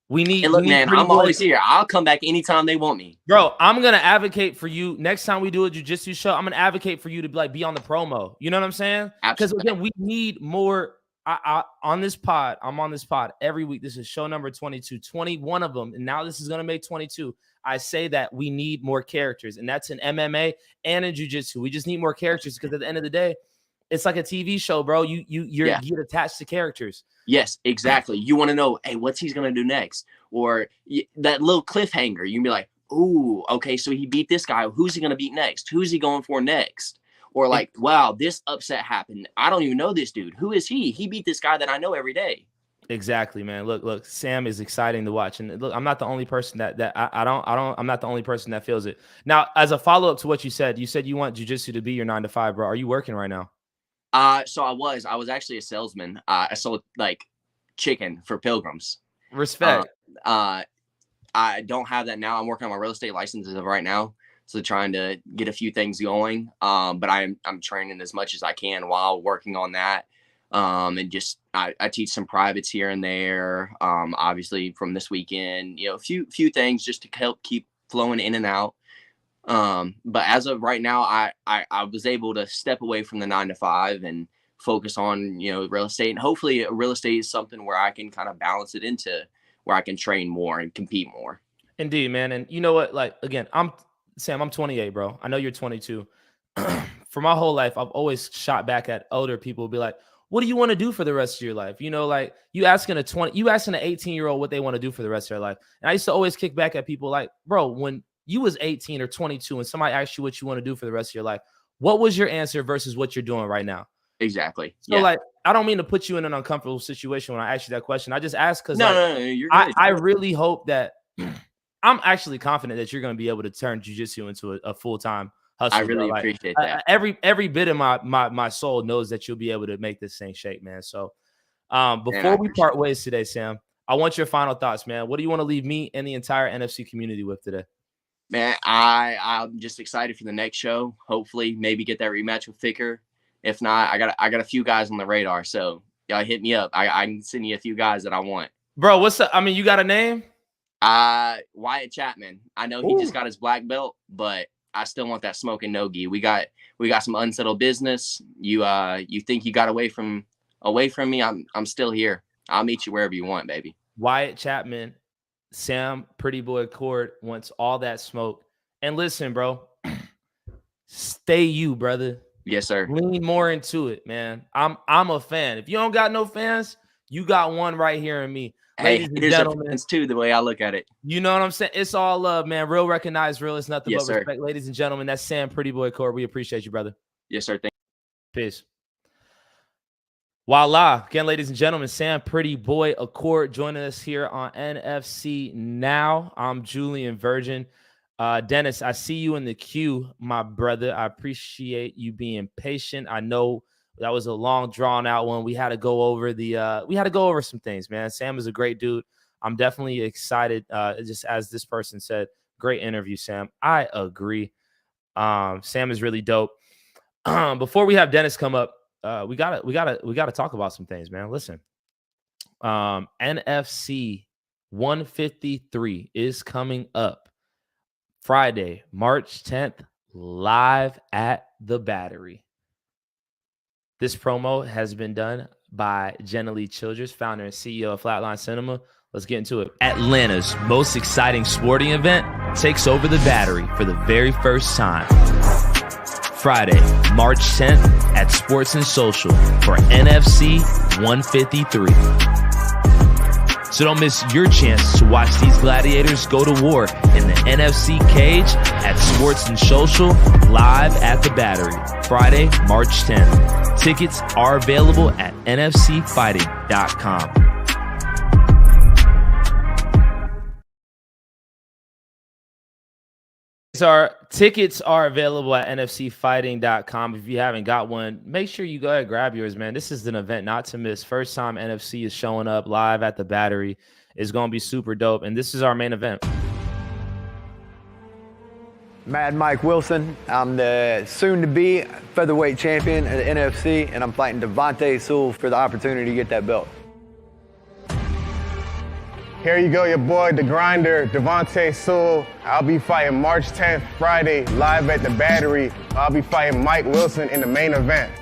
We need, And look, man, Pretty I'm Boy. always here. I'll come back anytime they want me. Bro, I'm going to advocate for you. Next time we do a jiu-jitsu show, I'm going to advocate for you to be on the promo. You know what I'm saying? Because again, we need more. On this pod, I'm on this pod every week. This is show number 22, 21 of them. And now this is going to make 22. I say that we need more characters, and that's in MMA and in jiu-jitsu. We just need more characters because at the end of the day, it's like a TV show, bro. You get attached to characters. Yes, exactly. You want to know, hey, what's he's going to do next? Or that little cliffhanger. You can be like, ooh, okay, so he beat this guy. Who's he going to beat next? Who's he going for next? Or like, wow, this upset happened. I don't even know this dude. Who is he? He beat this guy that I know every day. Exactly, man. Look, Sam is exciting to watch. And look, I'm not the only person I'm not the only person that feels it. Now, as a follow-up to what you said you want jiu-jitsu to be your 9 to 5, bro. Are you working right now? So I was actually a salesman. I sold like chicken for pilgrims. Respect. I don't have that now. I'm working on my real estate license as of right now. So trying to get a few things going. But I'm training as much as I can while working on that. And just, I teach some privates here and there. Obviously from this weekend, a few things just to help keep flowing in and out. But as of right now, I was able to step away from the 9 to 5 and focus on, real estate. And hopefully real estate is something where I can kind of balance it into where I can train more and compete more. Indeed, man. And you know what? Like, again, Sam, I'm 28, bro. I know you're 22. For my whole life, I've always shot back at older people, be like, what do you want to do for the rest of your life? Like you asking an 18-year-old what they want to do for the rest of their life. And I used to always kick back at people like, bro, when you was 18 or 22 and somebody asked you what you want to do for the rest of your life, what was your answer versus what you're doing right now? Exactly. So like, I don't mean to put you in an uncomfortable situation when I ask you that question. I just ask because no, you're good. I really hope that I'm actually confident that you're going to be able to turn jiu-jitsu into a full-time hustle. I really appreciate that. Every bit of my soul knows that you'll be able to make this thing shake, man. So before we part ways today, Sam, I want your final thoughts, man. What do you want to leave me and the entire NFC community with today? Man, I'm just excited for the next show. Hopefully, maybe get that rematch with Ficker. If not, I got a few guys on the radar. So y'all hit me up. I can send you a few guys that I want. Bro, what's up? I mean, you got a name? Wyatt Chapman. I know he just got his black belt, but I still want that smoking no-gi. We got some unsettled business. You think you got away from me? I'm still here. I'll meet you wherever you want, baby. Wyatt Chapman, Sam Pretty Boy Court wants all that smoke. And listen, bro, stay you, brother. Yes, sir. Lean more into it, man. I'm a fan. If you don't got no fans, you got one right here in me. Hey, there's fans too, the way I look at it. You know what I'm saying? It's all love, man. Real recognized, real. It's nothing but respect, sir. Ladies and gentlemen. That's Sam Pretty Boy Court. We appreciate you, brother. Yes, sir. Thank you. Peace. Voila. Again, ladies and gentlemen, Sam Pretty Boy Accord joining us here on NFC Now. I'm Julian Virgin. Dennis, I see you in the queue, my brother. I appreciate you being patient. I know that was a long, drawn out one. We had to go over some things, man. Sam is a great dude. I'm definitely excited. Just as this person said, great interview, Sam. I agree. Sam is really dope. Before we have Dennis come up, we gotta talk about some things, man. Listen, NFC 153 is coming up Friday, March 10th, live at the Battery. This promo has been done by Jenna Lee Childress, founder and CEO of Flatline Cinema. Let's get into it. Atlanta's most exciting sporting event takes over the Battery for the very first time. Friday, March 10th at Sports and Social for NFC 153. So don't miss your chance to watch these gladiators go to war in the NFC cage at Sports and Social live at the Battery. Friday, March 10th. Tickets are available at nfcfighting.com. Tickets are available at nfcfighting.com. If you haven't got one, make sure you go ahead and grab yours, man. This is an event not to miss. First time NFC is showing up live at the Battery. It's going to be super dope, and this is our main event. Mad Mike Wilson. I'm the soon-to-be featherweight champion at the NFC, and I'm fighting Devontae Sewell for the opportunity to get that belt. Here you go, your boy, the grinder, Devontae Sewell. I'll be fighting March 10th, Friday, live at the Battery. I'll be fighting Mike Wilson in the main event.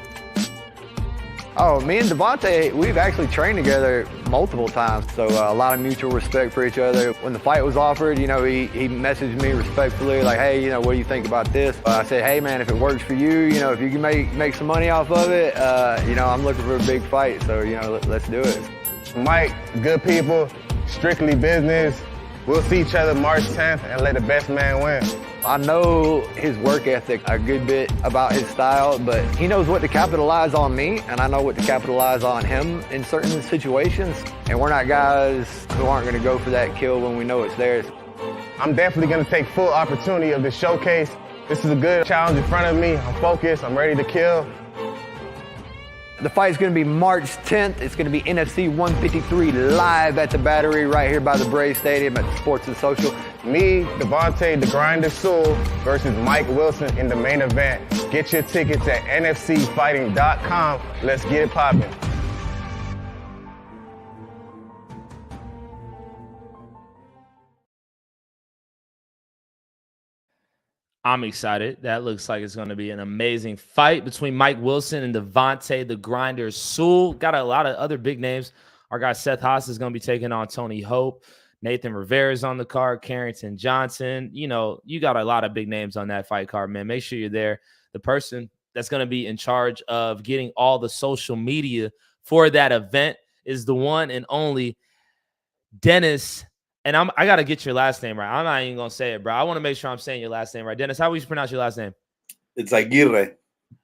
Oh, me and Devontae, we've actually trained together multiple times, so a lot of mutual respect for each other. When the fight was offered, he messaged me respectfully, like, hey, what do you think about this? I said, hey, man, if it works for you, if you can make some money off of it, I'm looking for a big fight, so, let's do it. Mike, good people, strictly business. We'll see each other March 10th and let the best man win. I know his work ethic a good bit about his style, but he knows what to capitalize on me, and I know what to capitalize on him in certain situations. And we're not guys who aren't going to go for that kill when we know it's theirs. I'm definitely going to take full opportunity of this showcase. This is a good challenge in front of me. I'm focused. I'm ready to kill. The fight's going to be March 10th. It's going to be NFC 153 live at the Battery right here by the Braves Stadium at the Sports and Social. Me, Devontae, the Grinder Sewell versus Mike Wilson in the main event. Get your tickets at nfcfighting.com. Let's get it popping. I'm excited. That looks like it's going to be an amazing fight between Mike Wilson and Devontae, the Grinder Sewell. Got a lot of other big names. Our guy Seth Haas is going to be taking on Tony Hope. Nathan Rivera is on the card. Carrington Johnson. You got a lot of big names on that fight card, man. Make sure you're there. The person that's going to be in charge of getting all the social media for that event is the one and only Dennis. And I got to get your last name right. I'm not even going to say it, bro. I want to make sure I'm saying your last name right. Dennis, how would you pronounce your last name? It's Aguirre.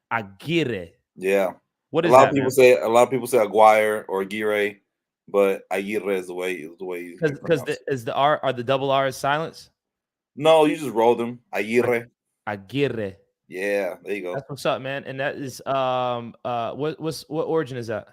Aguirre. Yeah. What is a lot that, of people say Aguirre or Aguirre, but Aguirre is the way because the R are the double R's silenced? No, you just roll them. Aguirre. Aguirre. Yeah, there you go. That's what's up, man. And that is what origin is that?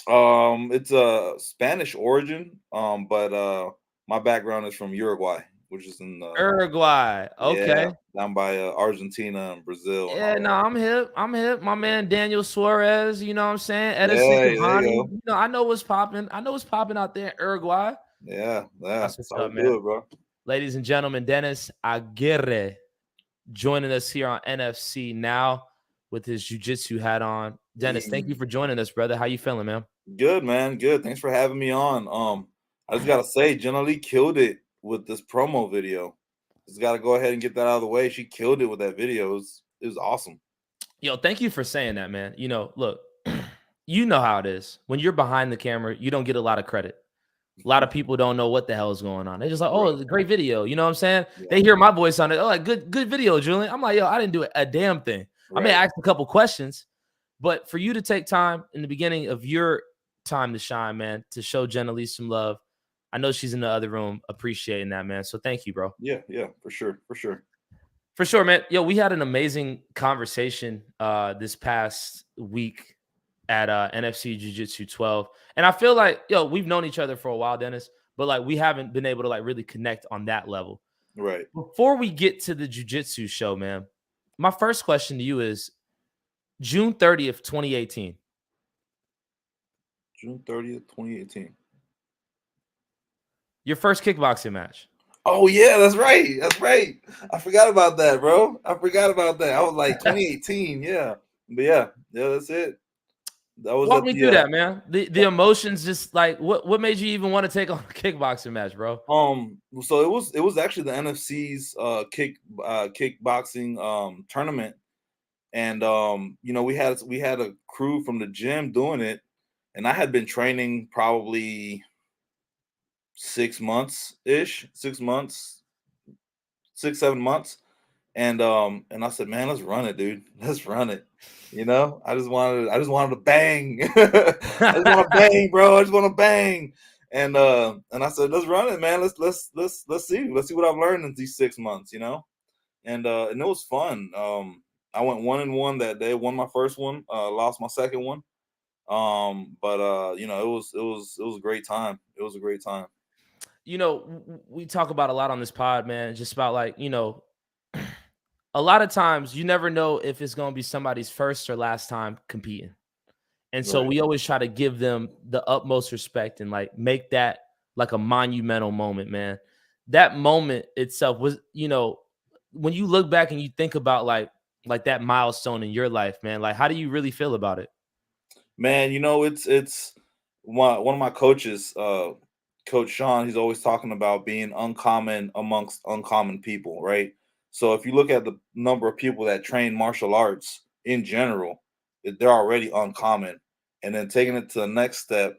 It's a Spanish origin, but my background is from Uruguay, which is in Uruguay. Okay, yeah, down by Argentina and Brazil. Yeah, no, I'm hip. My man Daniel Suarez. You know what I'm saying? Edison Cavani. I know what's popping. Out there in Uruguay. Yeah, that's what's up, man. Do it, bro. Ladies and gentlemen, Dennis Aguirre joining us here on NFC Now with his jiu-jitsu hat on. Dennis, thank you for joining us, brother. How you feeling, man? Good, man. Good. Thanks for having me on. I just gotta say, Jenna Lee killed it with this promo video. Just gotta go ahead and get that out of the way. She killed it with that video. It was awesome. Yo, thank you for saying that, man. Look, you know how it is. When you're behind the camera, you don't get a lot of credit. A lot of people don't know what the hell is going on. They're just like, oh, it's a great video. You know what I'm saying? Yeah. They hear my voice on it. Oh, like, good video, Julian. I'm like, yo, I didn't do a damn thing. Right. I may ask a couple questions, but for you to take time in the beginning of your time to shine, man, to show Jenna Lee some love. I know she's in the other room appreciating that, man. So thank you, bro. Yeah, for sure. For sure, man. Yo, we had an amazing conversation this past week at NFC Jiu-Jitsu 12. And I feel like, we've known each other for a while, Dennis, but like we haven't been able to like really connect on that level. Right. Before we get to the Jiu-Jitsu show, man, my first question to you is June 30th, 2018. June 30th, 2018. Your first kickboxing match. Oh, yeah, that's right. I forgot about that, bro. I was like 2018, yeah. But yeah, that's it. That was walk me through that, man. The emotions, just like what made you even want to take on a kickboxing match, bro? So it was actually the NFC's kickboxing tournament, and we had a crew from the gym doing it, and I had been training probably 6 months, 7 months. And I said, man, let's run it, dude. Let's run it. I just wanted to bang. I just want to bang, bro. I just want to bang. And I said, let's run it, man. Let's see. Let's see what I've learned in these 6 months, And it was fun. I went 1-1 that day, won my first one, lost my second one. But it was a great time. It was a great time. We talk about a lot on this pod, man, just about like, a lot of times you never know if it's going to be somebody's first or last time competing. And so Right. we always try to give them the utmost respect and like make that like a monumental moment, man. That moment itself was, when you look back and you think about like that milestone in your life, man, like how do you really feel about it? Man, it's one of my coaches, Coach Sean. He's always talking about being uncommon amongst uncommon people, right? So if you look at the number of people that train martial arts in general, they're already uncommon, and then taking it to the next step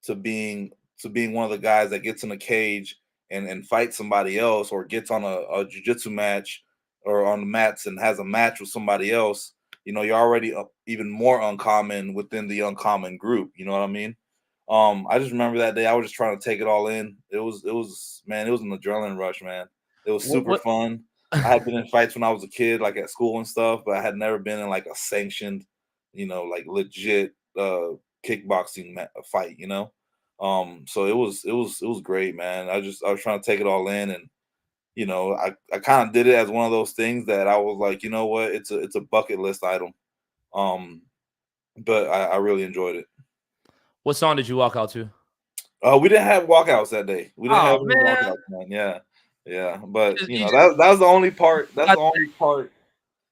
to being one of the guys that gets in a cage and fights somebody else, or gets on a jiu-jitsu match or on the mats and has a match with somebody else. You're already even more uncommon within the uncommon group. You know what I mean? I just remember that day. I was just trying to take it all in. Man, it was an adrenaline rush, man. It was super What fun. I had been in fights when I was a kid, like at school and stuff, but I had never been in like a sanctioned, like legit kickboxing fight. So it was great, man. I was trying to take it all in, and I kind of did it as one of those things that I was like, you know what, it's a bucket list item. Um, but I really enjoyed it. what song did you walk out to? We didn't have walkouts that day. We didn't Oh have any man, walkouts, man. Yeah, yeah. But you just that was the only part. That's got the only part.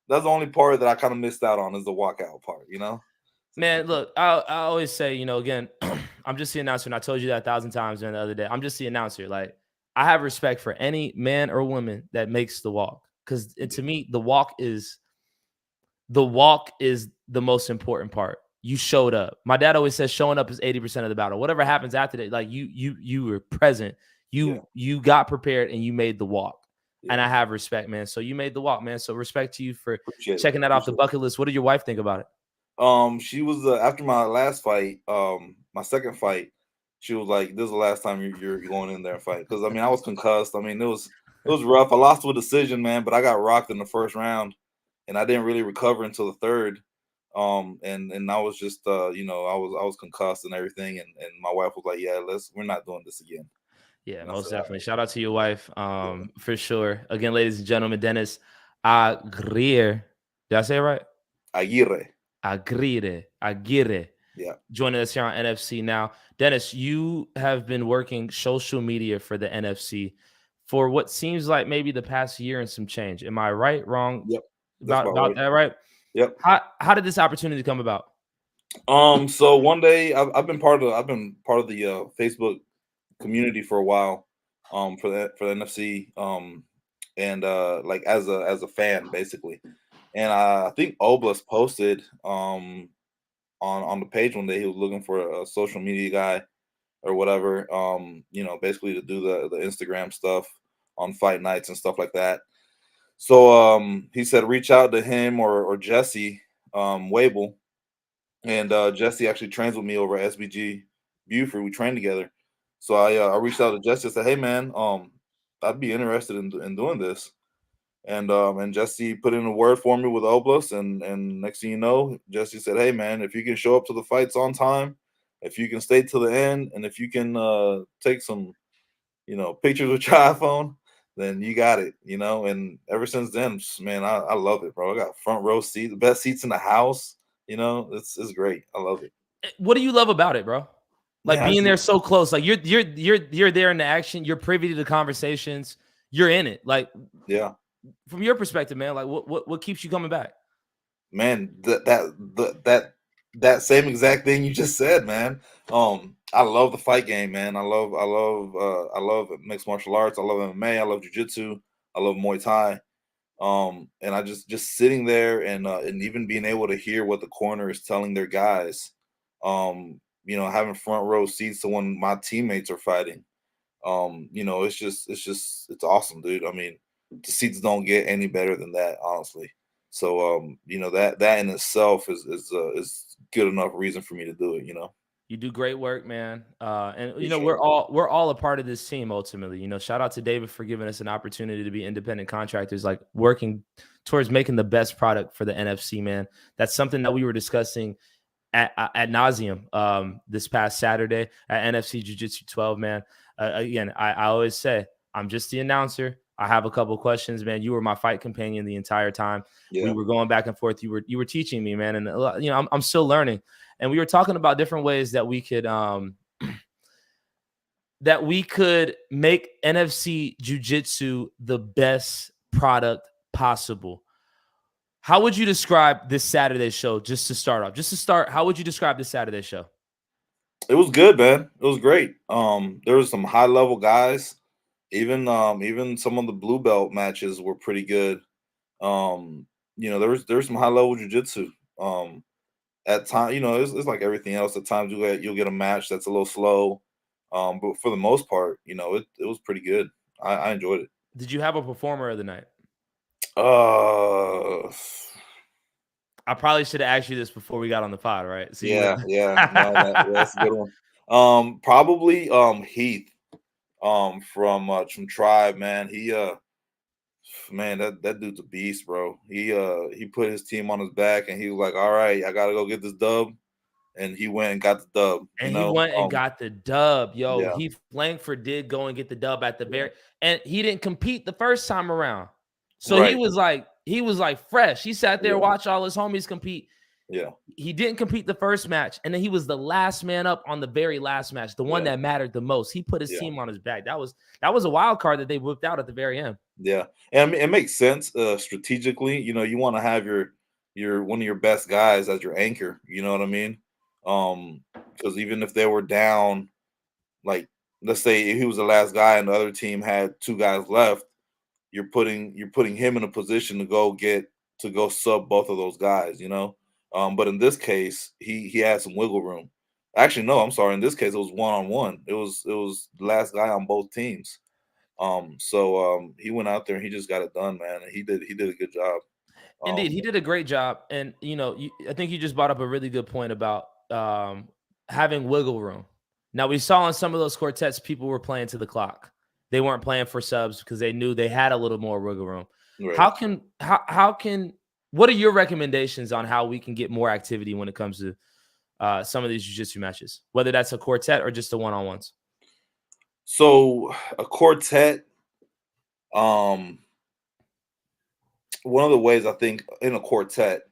That's the only part that I kind of missed out on, is the walkout part. Man, look, I always say, again, I'm just the announcer, and I told you that 1,000 times during the other day. I'm just the announcer. Like, I have respect for any man or woman that makes the walk, because to me, the walk is the most important part. You showed up. My dad always says showing up is 80% of the battle. Whatever happens after that, like you were present. Yeah, You got prepared and you made the walk. And yeah. I have respect, man. So you made the walk, man. So respect to you for Appreciate it. checking that off the Appreciate it. bucket list. What did your wife think about it? She was after my last fight, my second fight. She was like, "This is the last time you're going in there and fight." Because I mean, I was concussed. I mean, it was rough. I lost with decision, man, but I got rocked in the first round, and I didn't really recover until the third. And I was just, I was concussed and everything, and my wife was like, "Yeah, we're not doing this again." Yeah, And I most said, "All definitely. Shout out to your wife, right, for sure. Again, ladies and gentlemen, Dennis Agrier. Did I say it right? yeah, Aguirre, Aguirre. yeah, Joining us here on NFC now. Dennis, you have been working social media for the NFC for what seems like maybe the past year and some change. Am I right, wrong yep, that's about about about right. that, right? Yep. How did this opportunity come about? So one day I've been part of the Facebook community for a while, for the NFC, and like as a fan basically. And I think Oblast posted on the page one day, he was looking for a social media guy or whatever, basically to do the Instagram stuff on fight nights and stuff like that. So he said reach out to him or Jesse Wable, and Jesse actually trains with me over at SBG Buford. We train together. So I reached out to Jesse and said, "Hey man, I'd be interested in doing this." And Jesse put in a word for me with Oblast, and next thing you know, Jesse said, "Hey man, if you can show up to the fights on time, if you can stay till the end, and if you can take some pictures with your iPhone, then you got it." And ever since then, man, I love it, bro. I got front row seats, the best seats in the house. It's great. I love it. What do you love about it, bro? Like Man, being there so close. Like you're there in the action. You're privy to the conversations. You're in it. Like yeah, from your perspective, man. Like what keeps you coming back? man, that same exact thing you just said, man. I love the fight game, man. I love mixed martial arts. I love MMA. I love jiu-jitsu. I love Muay Thai. And I just sitting there and even being able to hear what the corner is telling their guys. Having front row seats to when my teammates are fighting. It's awesome, dude. I mean, the seats don't get any better than that, honestly. So that in itself is good enough reason for me to do it. You do great work, man. And Appreciate we're all a part of this team ultimately. Shout out to David for giving us an opportunity to be independent contractors, like working towards making the best product for the NFC, man. That's something that we were discussing at nauseum this past Saturday at NFC Jiu Jitsu 12, man. Again, I always say I'm just the announcer. I have a couple questions, man. You were my fight companion the entire time. We were going back and forth. You were teaching me, man, and you know, I'm still learning. And we were talking about different ways that we could make NFC Jiu-Jitsu the best product possible. How would you describe this Saturday show? Just to start, how would you describe this Saturday show? It was good, man. It was great. There was some high level guys. Even some of the blue belt matches were pretty good. You know, there's some high level jiu-jitsu. At time, you know, it's like everything else. At times you'll get a match that's a little slow. But for the most part, you know, it was pretty good. I enjoyed it. Did you have a performer of the night? I probably should have asked you this before we got on the pod, right? So yeah. No, that's a good one. Probably Heath from Tribe, man. He man, that dude's a beast, bro. He put his team on his back and he was like, all right, I gotta go get this dub. And he went and got the dub. And he went and got the dub. Yo, yeah. Heath Langford did go and get the dub at the very, and he didn't compete the first time around. So he was like fresh. He sat there, watched all his homies compete. Yeah. He didn't compete the first match, and then he was the last man up on the very last match, the one that mattered the most. He put his team on his back. That was a wild card that they whipped out at the very end. Yeah, and it makes sense strategically. You know, you want to have your one of your best guys as your anchor. You know what I mean? Because even if they were down, like let's say if he was the last guy and the other team had two guys left, you're putting him in a position to go sub both of those guys. You know. But in this case, he had some wiggle room. Actually, no, I'm sorry. In this case, it was 1-on-1. It was the last guy on both teams. So he went out there and he just got it done, man. And he did a good job. Indeed, he did a great job. And you know, I think you just brought up a really good point about having wiggle room. Now we saw in some of those quartets, people were playing to the clock. They weren't playing for subs because they knew they had a little more wiggle room. Right. How can what are your recommendations on how we can get more activity when it comes to some of these jiu-jitsu matches, whether that's a quartet or just the one-on-ones? So a quartet, one of the ways I think in a quartet,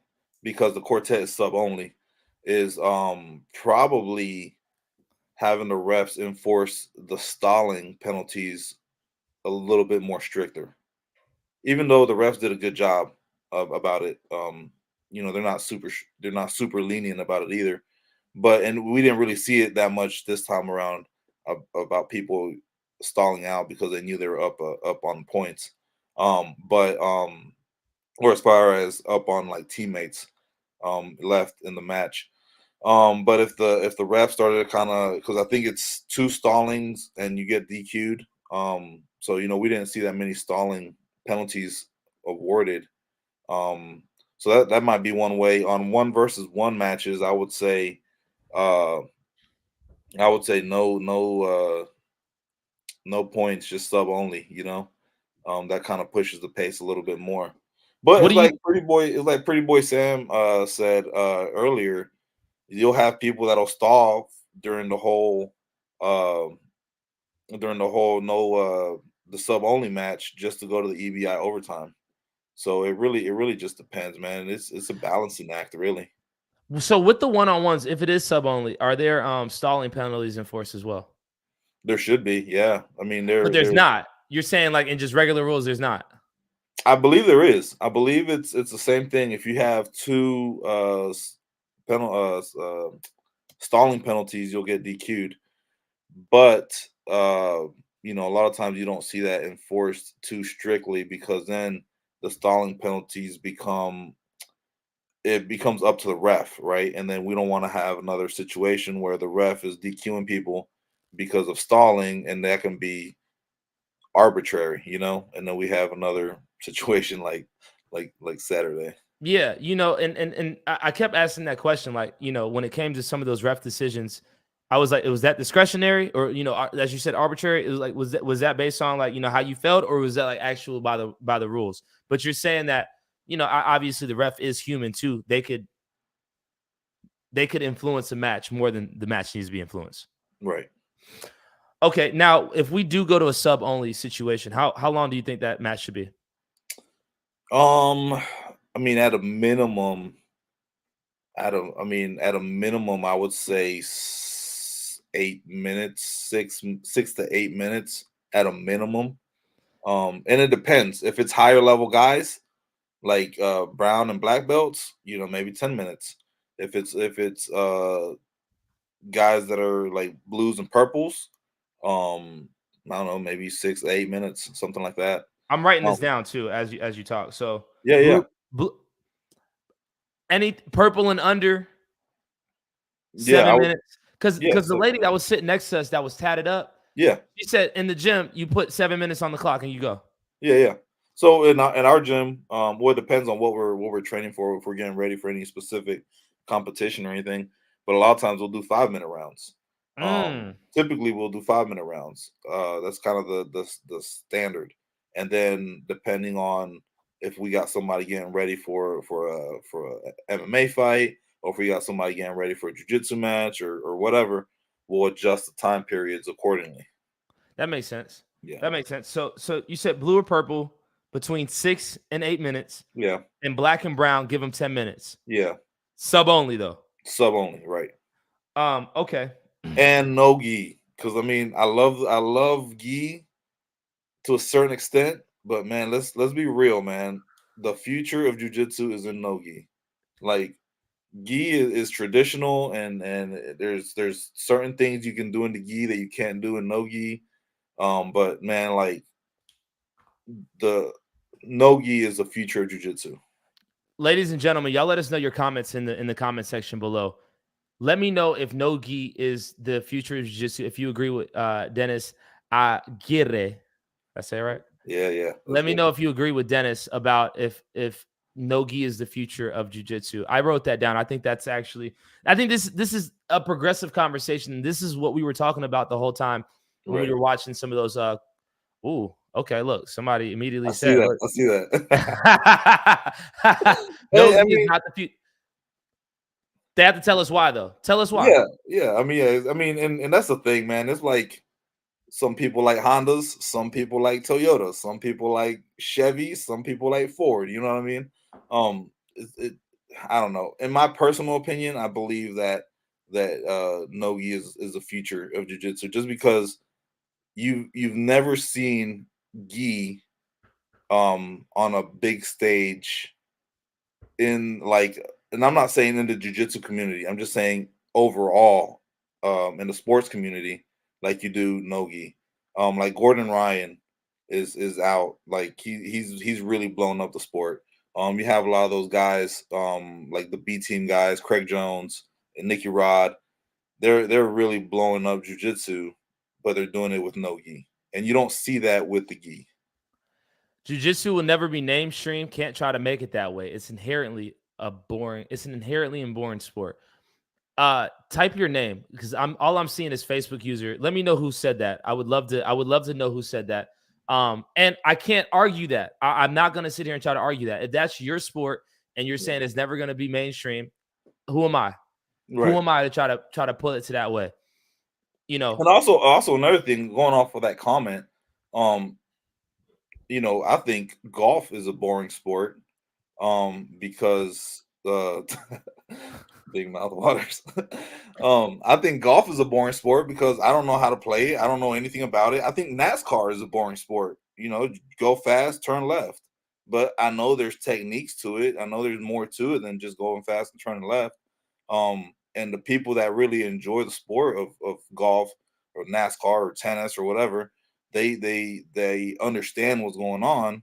because the quartet is sub only, is probably having the refs enforce the stalling penalties a little bit more stricter. Even though the refs did a good job about it, you know, they're not super lenient about it either. And we didn't really see it that much this time around about people stalling out because they knew they were up on points. Or as far as up on like teammates left in the match. But if the ref started to kind of, because I think it's 2 stallings and you get DQ'd. So you know, we didn't see that many stalling penalties awarded. So that might be one way. On 1-versus-1 matches, I would say no points, just sub only, you know. That kind of pushes the pace a little bit more. But it's like Pretty Boy Sam said earlier, you'll have people that'll stall during the whole the sub only match just to go to the EBI overtime. So it really just depends, man. It's a balancing act, really. So with the one-on-ones, if it is sub only, are there stalling penalties enforced as well? There should be, yeah. I mean, but there's not. You're saying like in just regular rules, there's not. I believe there is. I believe it's the same thing. If you have 2 stalling penalties, you'll get DQ'd. But you know, a lot of times you don't see that enforced too strictly because then the stalling penalties becomes up to the ref, right? And then we don't want to have another situation where the ref is DQing people because of stalling, and that can be arbitrary, you know. And then we have another situation like Saturday. Yeah, you know, and I kept asking that question, like, you know, when it came to some of those ref decisions, I was like, was that discretionary, or, you know, as you said, arbitrary? It was like, was that based on like, you know, how you felt, or was that like actual by the rules? But you're saying that, you know, obviously the ref is human too. They could influence a match more than the match needs to be influenced. Right. Okay, now if we do go to a sub only situation, how long do you think that match should be? I mean, at a minimum, at a minimum, I would say 8 minutes, 6 to 8 minutes at a minimum. And it depends. If it's higher level guys like brown and black belts, maybe 10 minutes. If it's guys that are like blues and purples, I don't know, maybe 6 to 8 minutes, something like that. I'm writing this Um, down too as you talk. So yeah. blue, any purple and under Yeah, 7 minutes. Because yeah, the lady that was sitting next to us that was tatted up, yeah. she said in the gym you put 7 minutes on the clock and you go. Yeah. So in our gym, well, it depends on what we're training for. If we're getting ready for any specific competition or anything, but a lot of times we'll do 5 minute rounds. Typically we'll do 5 minute rounds. That's kind of the standard. And then depending on if we got somebody getting ready for a MMA fight, or if we got somebody getting ready for a jiu-jitsu match or whatever, we'll adjust the time periods accordingly. That makes sense. Yeah. That makes sense. So you said blue or purple between 6 and 8 minutes, Yeah. and black and brown give them 10 minutes. Yeah. Sub only though. Sub only, right? Okay. And no gi, because I mean, I love gi to a certain extent, but man, let's be real, man. The future of jiu-jitsu is in no gi. Like, gi is traditional, and there's certain things you can do in the gi that you can't do in no gi. But man, like, the no gi is the future of jiu-jitsu. Ladies and gentlemen, y'all let us know your comments in the comment section below. Let me know if no gi is the future of jiu-jitsu. If you agree with Dennis Aguirre. I say it right? Yeah. Let me know if you agree with Dennis about if no gi is the future of jiu-jitsu. I wrote that down. I think this is a progressive conversation. This is what we were talking about the whole time when we were watching some of those okay, look, somebody immediately said I see that. no gi is not the future. They have to tell us why, though. Tell us why. Yeah. I mean, and that's the thing, man. It's like, some people like Hondas, some people like Toyota, some people like Chevy, some people like Ford. You know what I mean? I don't know. In my personal opinion, I believe that no gi is the future of jiu-jitsu, just because you've never seen gi on a big stage in, like, and I'm not saying in the jiu-jitsu community, I'm just saying overall in the sports community, like you do no gi. Like Gordon Ryan is out. Like he's really blown up the sport. You have a lot of those guys, like the B team guys, Craig Jones and Nicky Rod. They're really blowing up jiu-jitsu, but they're doing it with no gi. And you don't see that with the gi. Jiu-jitsu will never be mainstream. Can't try to make it that way. It's inherently an inherently boring sport. Type your name, because all I'm seeing is Facebook user. Let me know who said that. I would love to know who said that. And I can't argue that. I'm not going to sit here and try to argue that. If that's your sport and you're saying it's never going to be mainstream, who am I? Right. Who am I to try to pull it to that way? And also another thing, going off of that comment, I think golf is a boring sport, because big mouth waters. I think golf is a boring sport because I don't know how to play it. I don't know anything about it. I think NASCAR is a boring sport. Go fast, turn left. But I know there's techniques to it. I know there's more to it than just going fast and turning left. And the people that really enjoy the sport of golf or NASCAR or tennis or whatever, they understand what's going on.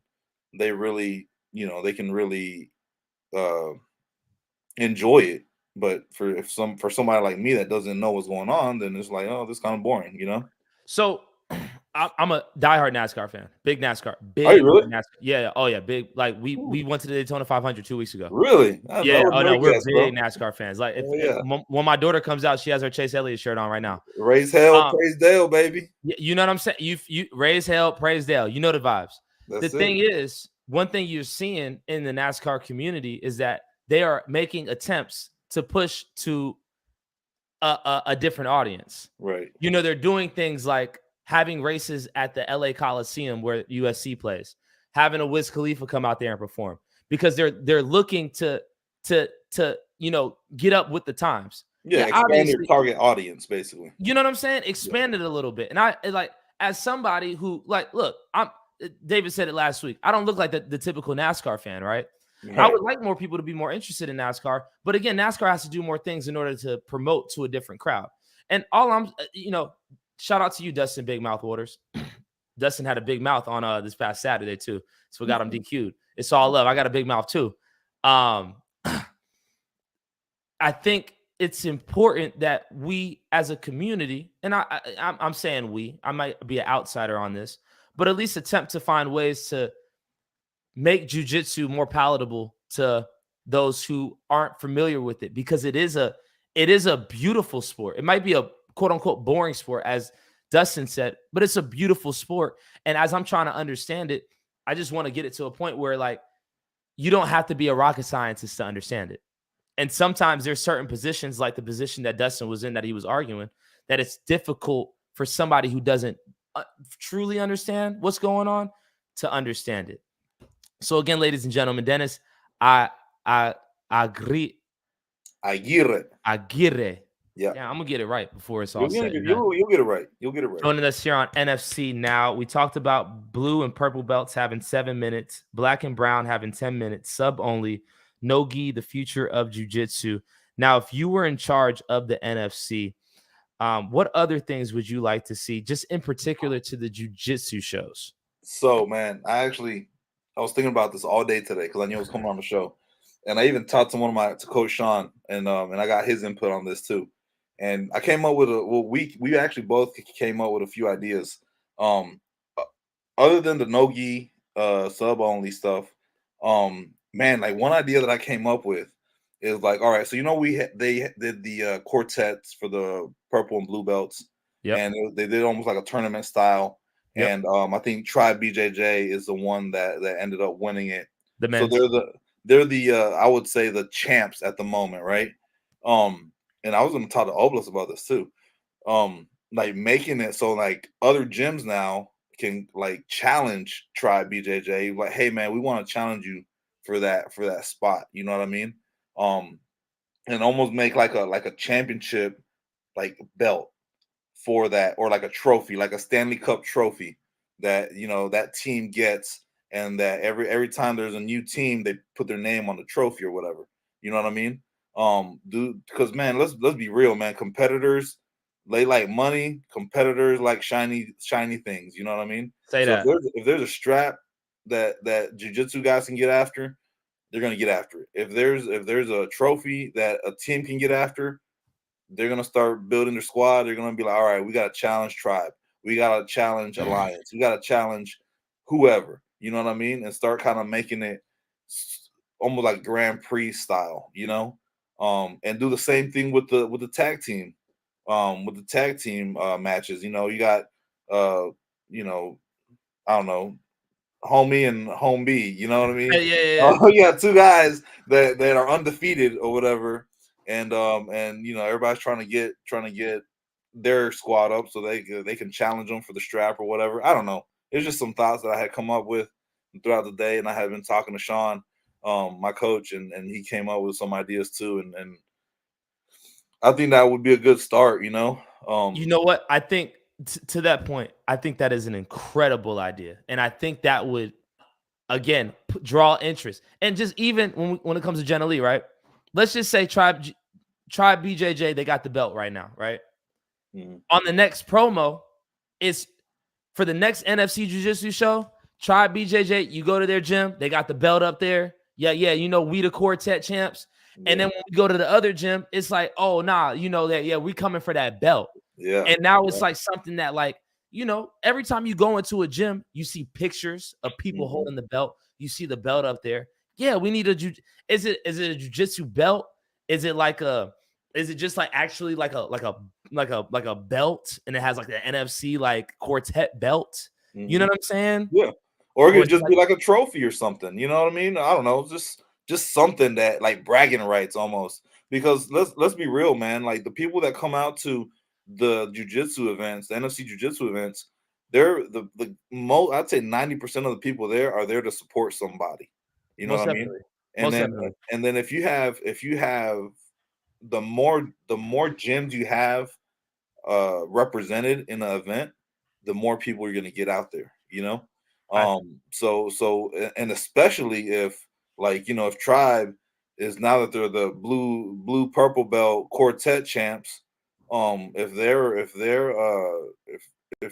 They really, they can really enjoy it. But for somebody like me that doesn't know what's going on, then it's like, oh, this is kind of boring, So I'm a diehard NASCAR fan. Big NASCAR. Big. Are you really? NASCAR. Yeah. Oh yeah. Big. Like we went to the Daytona 500 2 weeks ago. Really? Yeah. Oh no, we're big NASCAR fans. Like when my daughter comes out, she has her Chase Elliott shirt on right now. Raise hell, praise Dale, baby. You know what I'm saying? You raise hell, praise Dale. You know the vibes. The thing is, one thing you're seeing in the NASCAR community is that they are making attempts to push to a different audience. Right. They're doing things like having races at the LA Coliseum where USC plays, having a Wiz Khalifa come out there and perform, because they're looking to get up with the times. Yeah, expand their target audience, basically. You know what I'm saying? Expand it a little bit. And I like, as somebody who, like, look, David said it last week, I don't look like the typical NASCAR fan, right? I would like more people to be more interested in NASCAR, but again, NASCAR has to do more things in order to promote to a different crowd. And shout out to you, Dustin Big Mouth Waters. Dustin had a big mouth on this past Saturday too, so we got him DQ'd. It's all love. I got a big mouth too. I think it's important that we as a community, and I'm saying we, I might be an outsider on this, but at least attempt to find ways to make jiu-jitsu more palatable to those who aren't familiar with it, because it is a beautiful sport. It might be a quote unquote boring sport, as Dustin said, but it's a beautiful sport. And as I'm trying to understand it, I just want to get it to a point where, like, you don't have to be a rocket scientist to understand it. And sometimes there's certain positions, like the position that Dustin was in, that he was arguing, that it's difficult for somebody who doesn't truly understand what's going on to understand it. So again, ladies and gentlemen, Dennis, Aguirre. Yeah, I'm gonna get it right before it's all said. You'll get it right. You'll get it right. Joining us here on NFC Now, we talked about blue and purple belts having 7 minutes, black and brown having 10 minutes, sub only, no gi, the future of jiu-jitsu. Now, if you were in charge of the NFC, what other things would you like to see, just in particular to the jiu-jitsu shows? So, man, I was thinking about this all day today because I knew it was coming on the show. And I even talked to Coach Sean, and I got his input on this too. And I came up with we actually both came up with a few ideas. Other than the no-gi sub only stuff, man, like one idea that I came up with is like, all right, so they did the quartets for the purple and blue belts, and they did almost like a tournament style. Yep. And I think Tribe BJJ is the one that ended up winning it. So they're the I would say the champs at the moment, right? And I was going to talk to Oblas about this too. Like making it so like other gyms now can like challenge Tribe BJJ, like, hey man, we want to challenge you for that spot. You know what I mean? And almost make like a championship like belt for that, or like a trophy, like a Stanley Cup trophy that that team gets, and that every time there's a new team, they put their name on the trophy or whatever. You know what I mean? Because man, let's be real, man. Competitors, they like money. Competitors like shiny things. You know what I mean? If there's a strap that jiu-jitsu guys can get after, they're gonna get after it. If there's a trophy that a team can get after, they're gonna start building their squad. They're gonna be like, all right, we gotta challenge Tribe, we gotta challenge Alliance, we gotta challenge whoever. You know what I mean? And start kind of making it almost like Grand Prix style, and do the same thing with the tag team, matches. You got, I don't know, Homie and Home B. You know what I mean? Yeah. You got two guys that are undefeated or whatever, and everybody's trying to get their squad up so they can challenge them for the strap or whatever. I don't know. It's just some thoughts that I had come up with throughout the day, and I had been talking to Sean, my coach, and he came up with some ideas too, and I think that would be a good start. You know what? I think to that point, I think that is an incredible idea, and I think that would again draw interest. And just even when it comes to Jenna Lee, right? Let's just say Tribe BJJ, they got the belt right now, right? Mm-hmm. On the next promo, it's for the next NFC Jiu-Jitsu show. Tribe BJJ, you go to their gym, they got the belt up there. Yeah, we the quartet champs. Yeah. And then when we go to the other gym, it's like, oh, nah, we coming for that belt. Yeah. And now it's like something that, like, every time you go into a gym, you see pictures of people holding the belt. You see the belt up there. Yeah, we need is it a jiu-jitsu belt? Is it just like actually like a belt, and it has like the NFC like quartet belt? Mm-hmm. You know what I'm saying? Yeah. Or it could just be like a trophy or something. You know what I mean? I don't know. Just something that like bragging rights almost. Because let's be real, man. Like the people that come out to the jiu-jitsu events, the NFC jiu-jitsu events, they're the most. I'd say 90% of the people there are there to support somebody. You know Most what I mean? definitely. And Most then definitely. if you have the more gyms you have represented in an event, the more people you're going to get out there, you know? I And especially if, like, you know, if Tribe is, now that they're the blue purple belt quartet champs, if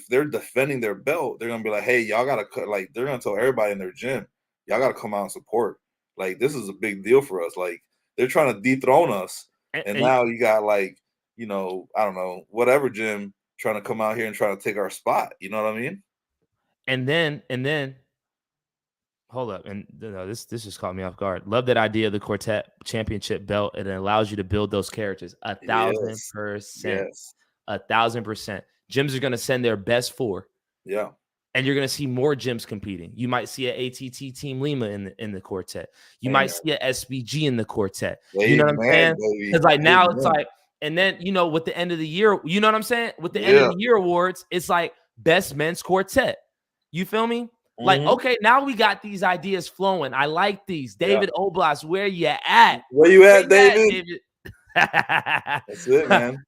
they're defending their belt, they're gonna be like, hey, y'all gotta cut, like, they're gonna tell everybody in their gym, y'all gotta come out and support. Like, this is a big deal for us. Like, they're trying to dethrone us, and and, now you got, like, you know, I don't know, whatever gym trying to come out here and try to take our spot. You know what I mean? and then hold up, and this just caught me off guard. Love that idea of the quartet championship belt. It allows you to build those characters. Yes. 1,000%. Yes. 1,000%. Gyms are going to send their best 4. Yeah. And you're going to see more gyms competing. You might see an ATT Team Lima in the quartet. You Amen. might see an SBG in the quartet. Amen, you know what I'm saying? baby. Because like now it's Amen. like, and then with the end of the year, you know what I'm saying? With the end Yeah. of the year awards, it's like best men's quartet. You feel me? Like, Mhm. okay, now we got these ideas flowing. I like these. Yeah. David Oblas, where you at? Where you at, Where David? you That's it, man.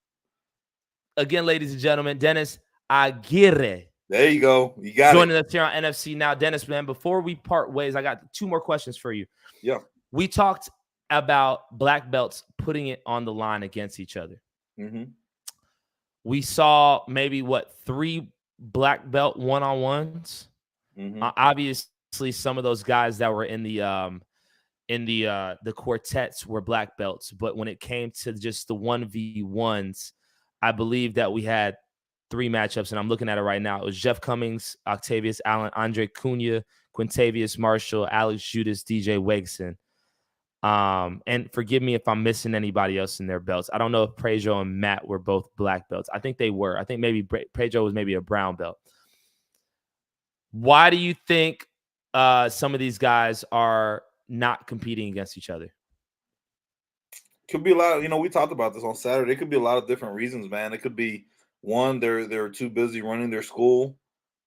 Again, ladies and gentlemen, Dennis Aguirre There you go. You got joining it. us here on NFC Now. Dennis, man, before we part ways, I got 2 more questions for you. Yeah. We talked about black belts putting it on the line against each other. Mm-hmm. We saw maybe 3 black belt one-on-ones. Mm-hmm. Obviously, some of those guys that were in the quartets were black belts, but when it came to just the 1v1s, I believe that we had 3 matchups, and I'm looking at it right now. It was Jeff Cummings, Octavius Allen, Andre Cunha, Quintavious Marshall, Alex Judas, DJ Wegson. And forgive me if I'm missing anybody else in their belts. I don't know if Pedro and Matt were both black belts. I think they were. I think maybe Pedro was maybe a brown belt. Why do you think some of these guys are not competing against each other? Could be a lot of, we talked about this on Saturday. It could be a lot of different reasons, man. It could be, one, they're too busy running their school.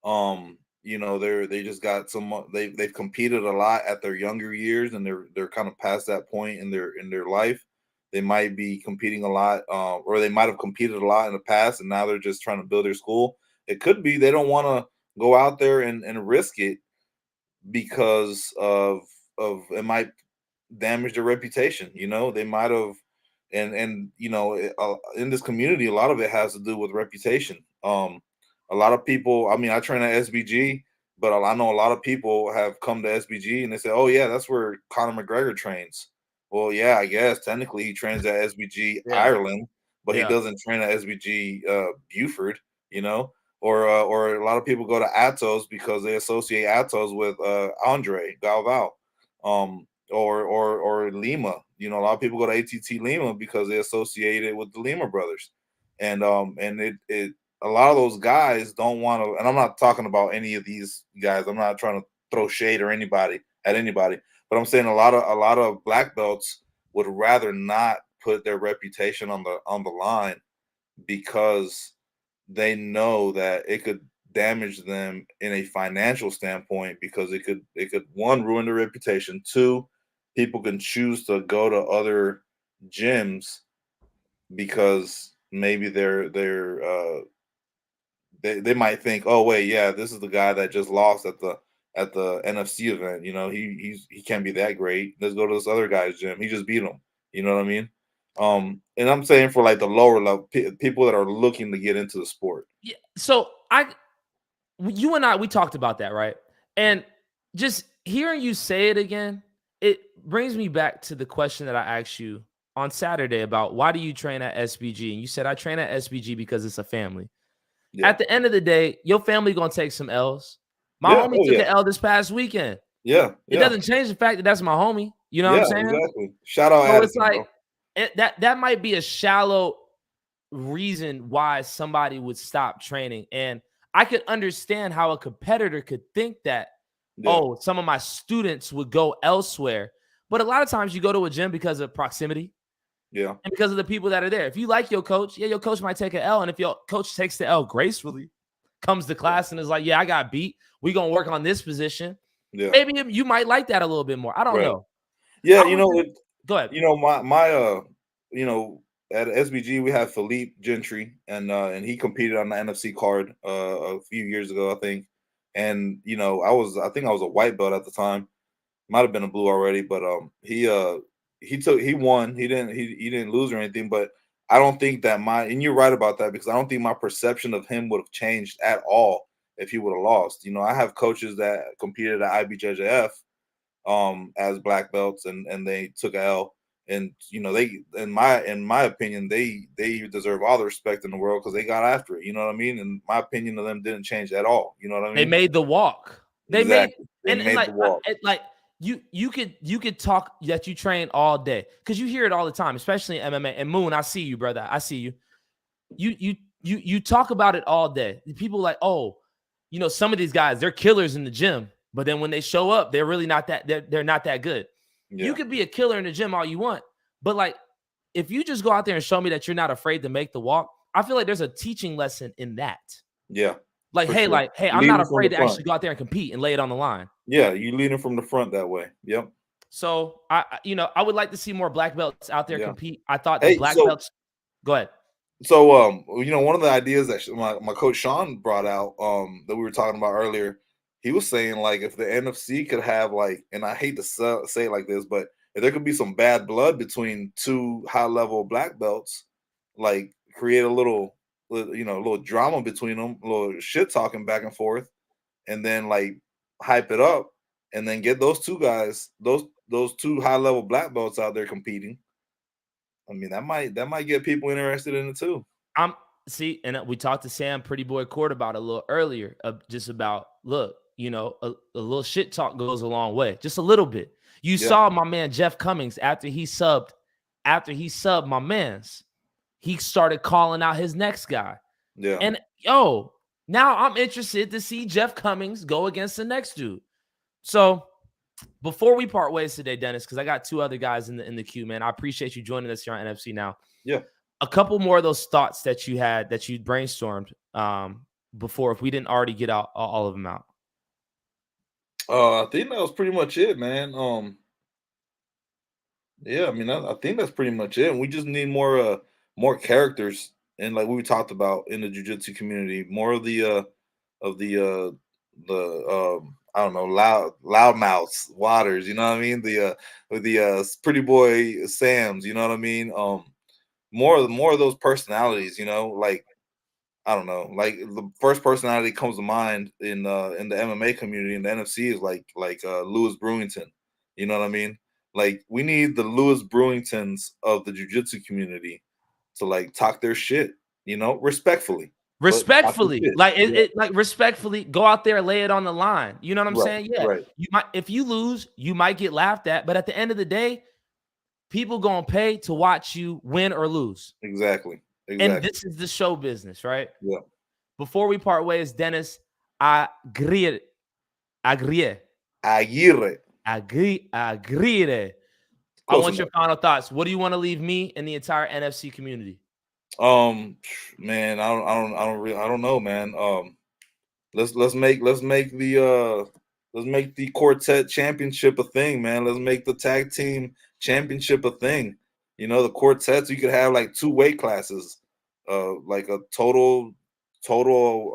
They just got they've competed a lot at their younger years, and they're kind of past that point in their life. They might be competing a lot, or they might have competed a lot in the past, and now they're just trying to build their school. It could be they don't want to go out there and risk it because of it might damage their reputation. They might have, and in this community, a lot of it has to do with reputation. A lot of people, I mean, I train at SBG, but I know a lot of people have come to SBG and they say, oh yeah, that's where Conor McGregor trains. Well, yeah, I guess technically he trains at SBG Ireland, but he doesn't train at SBG Buford, or a lot of people go to Atos because they associate Atos with Andre Galvao, or Lima. A lot of people go to ATT Lima because they associate it with the Lima brothers, and a lot of those guys don't want to. And I'm not talking about any of these guys. I'm not trying to throw shade or anybody, but I'm saying a lot of black belts would rather not put their reputation on the line because they know that it could damage them in a financial standpoint, because it could, one, ruin their reputation. 2, people can choose to go to other gyms because maybe they might think, oh wait, yeah, this is the guy that just lost at the NFC event. He can't be that great. Let's go to this other guy's gym. He just beat him. You know what I mean? And I'm saying for like the lower level people that are looking to get into the sport. Yeah. So you and I, we talked about that, right? And just hearing you say it again, it brings me back to the question that I asked you on Saturday about why do you train at SBG? And you said, I train at SBG because it's a family. Yeah. At the end of the day, your family going to take some L's. My homie took an L this past weekend. Yeah. It doesn't change the fact that that's my homie. You know what I'm saying? Exactly. Shout out. So it's like, that might be a shallow reason why somebody would stop training. And I could understand how a competitor could think that, some of my students would go elsewhere. But a lot of times you go to a gym because of proximity. Yeah. And because of the people that are there. If you like your coach, your coach might take an L. And if your coach takes the L gracefully, comes to class and is like, yeah, I got beat. We're going to work on this position. Yeah. Maybe you might like that a little bit more. I don't know. Yeah, Go ahead. My at SBG we have Philippe Gentry, and he competed on the NFC card a few years ago, I think. And I think I was a white belt at the time. Might have been a blue already, but he won. He didn't lose or anything, but I don't think that and you're right about that, because I don't think my perception of him would have changed at all if he would have lost. I have coaches that competed at IBJJF as black belts, and they took a L, and they, in my opinion, they deserve all the respect in the world because they got after it. You know what I mean? And my opinion of them didn't change at all. You know what I mean? They made the walk. They made the walk. You could talk that you train all day, because you hear it all the time, especially in MMA. And Moon, I see you, brother. I see you. You talk about it all day. People like, oh, some of these guys, they're killers in the gym, but then when they show up, they're really not that. They're not that good. Yeah. You could be a killer in the gym all you want, but like, if you just go out there and show me that you're not afraid to make the walk, I feel like there's a teaching lesson in that. Yeah. Like, hey, sure. I'm not afraid to actually go out there and compete and lay it on the line. Yeah, you leading from the front that way. Yep. So I would like to see more black belts out there compete. I thought the black belts. Go ahead. So one of the ideas that my coach Sean brought out that we were talking about earlier, he was saying, like, if the NFC could have, like, and I hate to say it like this, but if there could be some bad blood between two high-level black belts, like, create a little drama between them, a little shit talking back and forth, and then, like, hype it up, and then get those two guys, those two high-level black belts out there competing. I mean, that might get people interested in it too. And we talked to Sam Pretty Boy Court about it a little earlier, just about, look, a little shit talk goes a long way, just a little bit. You saw my man Jeff Cummings after he subbed my man's, he started calling out his next guy. Yeah. And now I'm interested to see Jeff Cummings go against the next dude. So before we part ways today, Dennis, because I got two other guys in the queue, man. I appreciate you joining us here on NFC Now. Yeah. A couple more of those thoughts that you had, that you brainstormed before, if we didn't already get out all of them out. I think that was pretty much it, man. Yeah, I mean, I think that's pretty much it. And we just need more characters, and like we talked about in the jiu-jitsu community, more of the I don't know, loudmouths, Waters, you know what I mean? The Pretty Boy Sams, you know what I mean? More of those personalities, like, I don't know, like the first personality comes to mind in the MMA community in the NFC is like Louis Brewington, you know what I mean? Like, we need the Louis Brewingtons of the jiu-jitsu community to, like, talk their shit, respectfully. Respectfully, respectfully go out there, lay it on the line. You know what I'm saying? Yeah. Right. You might, if you lose, you might get laughed at, but at the end of the day, people gonna pay to watch you win or lose. Exactly. And this is the show business, right? Yeah. Before we part ways, Dennis, Aguirre. I want your final thoughts. What do you want to leave me and the entire NFC community? Man, I don't know, man. Let's make the quartet championship a thing, man. Let's make the tag team championship a thing. The quartets, you could have like 2 weight classes, like a total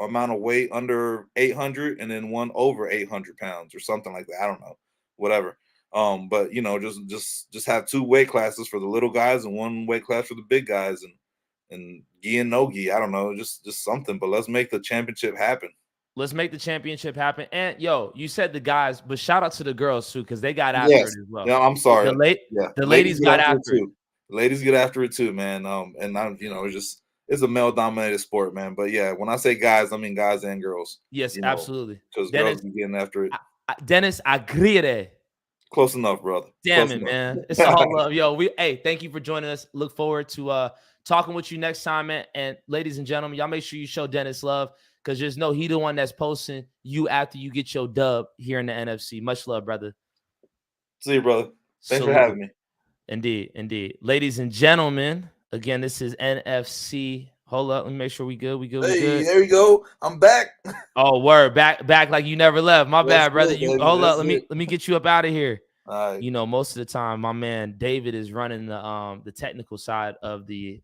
amount of weight under 800 and then one over 800 pounds or something like that. I don't know, whatever. But just have 2 weight classes for the little guys and 1 weight class for the big guys, and gi and no gi. I don't know, just something. But let's make the championship happen. Let's make the championship happen. And you said the guys, but shout out to the girls too, because they got after it as well. Yeah, I'm sorry. The ladies got after it. Ladies get after it too, man. And I'm, it's a male-dominated sport, man. But yeah, when I say guys, I mean guys and girls. Yes, absolutely. Because girls be getting after it. Dennis Aguirre. Close enough, brother. Damn it, man. It's all love. Thank you for joining us. Look forward to talking with you next time, man. And ladies and gentlemen, y'all make sure you show Dennis love, because there's no he the one that's posting you after you get your dub here in the NFC. Much love, brother. See you, brother. Thanks for having me. Indeed. Ladies and gentlemen, again, this is NFC Hold up. Let me make sure we good. We good. We Hey, good. there you go. I'm back. Oh, word. Back like you never left. My That's bad, brother. it, You baby. hold up. That's Let me get you up out of here. All right. You know, most of the time, my man David is running the technical side of the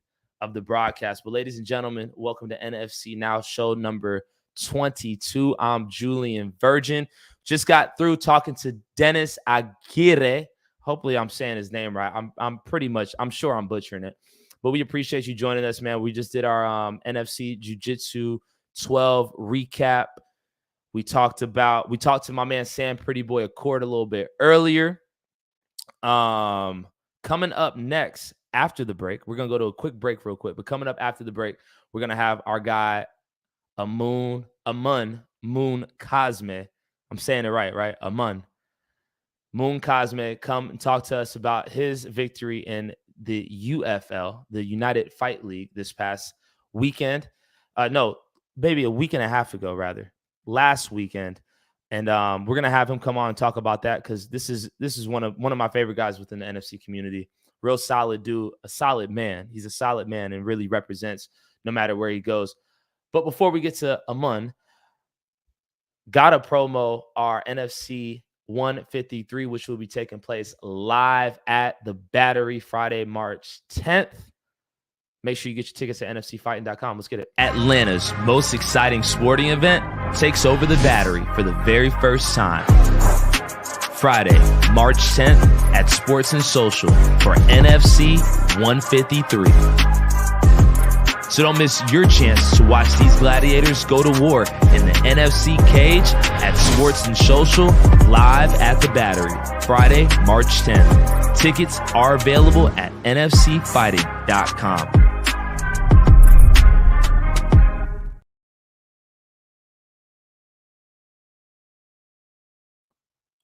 broadcast. But ladies and gentlemen, welcome to NFC Now, show number 22. I'm Julian Virgin. Just got through talking to Dennis Aguirre. Hopefully, I'm saying his name right. I'm sure I'm butchering it. But we appreciate you joining us, man. We just did our NFC Jiu-Jitsu 12 recap. We talked to my man Sam Pretty Boy Accord a little bit earlier. Coming up next after the break, we're gonna go to a quick break real quick. But coming up after the break, we're gonna have our guy Moon Cosme. I'm saying it right? Moon Cosme come and talk to us about his victory in the UFL, the United Fight League, this past weekend. No, maybe a week and a half ago, rather, last weekend. And we're gonna have him come on and talk about that because this is one of my favorite guys within the NFC community. Real solid dude, a solid man. He's a solid man and really represents no matter where he goes. But before we get to Amun, gotta promo our NFC 153, which will be taking place live at the Battery Friday, March 10th. Make sure you get your tickets at NFCfighting.com. Let's get it. Atlanta's most exciting sporting event takes over the Battery for the very first time. Friday, March 10th at Sports and Social for NFC 153. So don't miss your chance to watch these gladiators go to war in the NFC cage at Sports and Social live at the Battery. Friday, March 10th. Tickets are available at NFCfighting.com.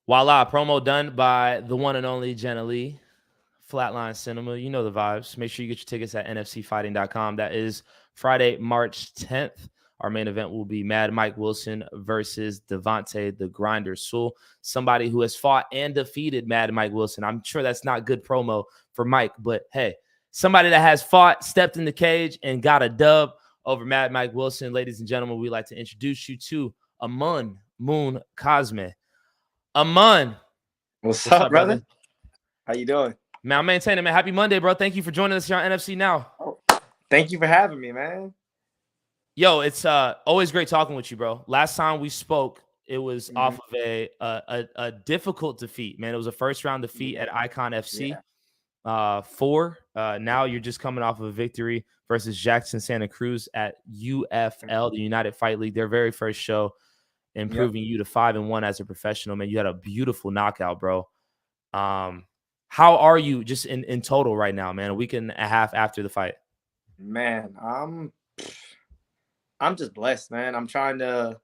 Voila, promo done by the one and only Jenna Lee. Flatline Cinema, you know the vibes. Make sure you get your tickets at NFCfighting.com. That is Friday, March 10th. Our main event will be Mad Mike Wilson versus Devontae the Grinder Sewell, somebody who has fought and defeated Mad Mike Wilson. I'm sure that's not good promo for Mike, but hey, somebody that has fought, stepped in the cage, and got a dub over Mad Mike Wilson. Ladies and gentlemen, we'd like to introduce you to Amun Moon Cosme. Amun. What's up, brother? How you doing? Man, I'm maintaining, man. Happy Monday, bro. Thank you for joining us here on NFC Now. Oh, thank you for having me, man. Yo, it's always great talking with you, bro. Last time we spoke, it was off of a difficult defeat, man. It was a first-round defeat at Icon FC. Yeah. 4. Now you're just coming off of a victory versus Jackson Santa Cruz at UFL, the United Fight League, their very first show, improving you to 5-1 as a professional, man. You had a beautiful knockout, bro. How are you just in total right now, man? A week and a half after the fight. Man, I'm just blessed, man. I'm trying to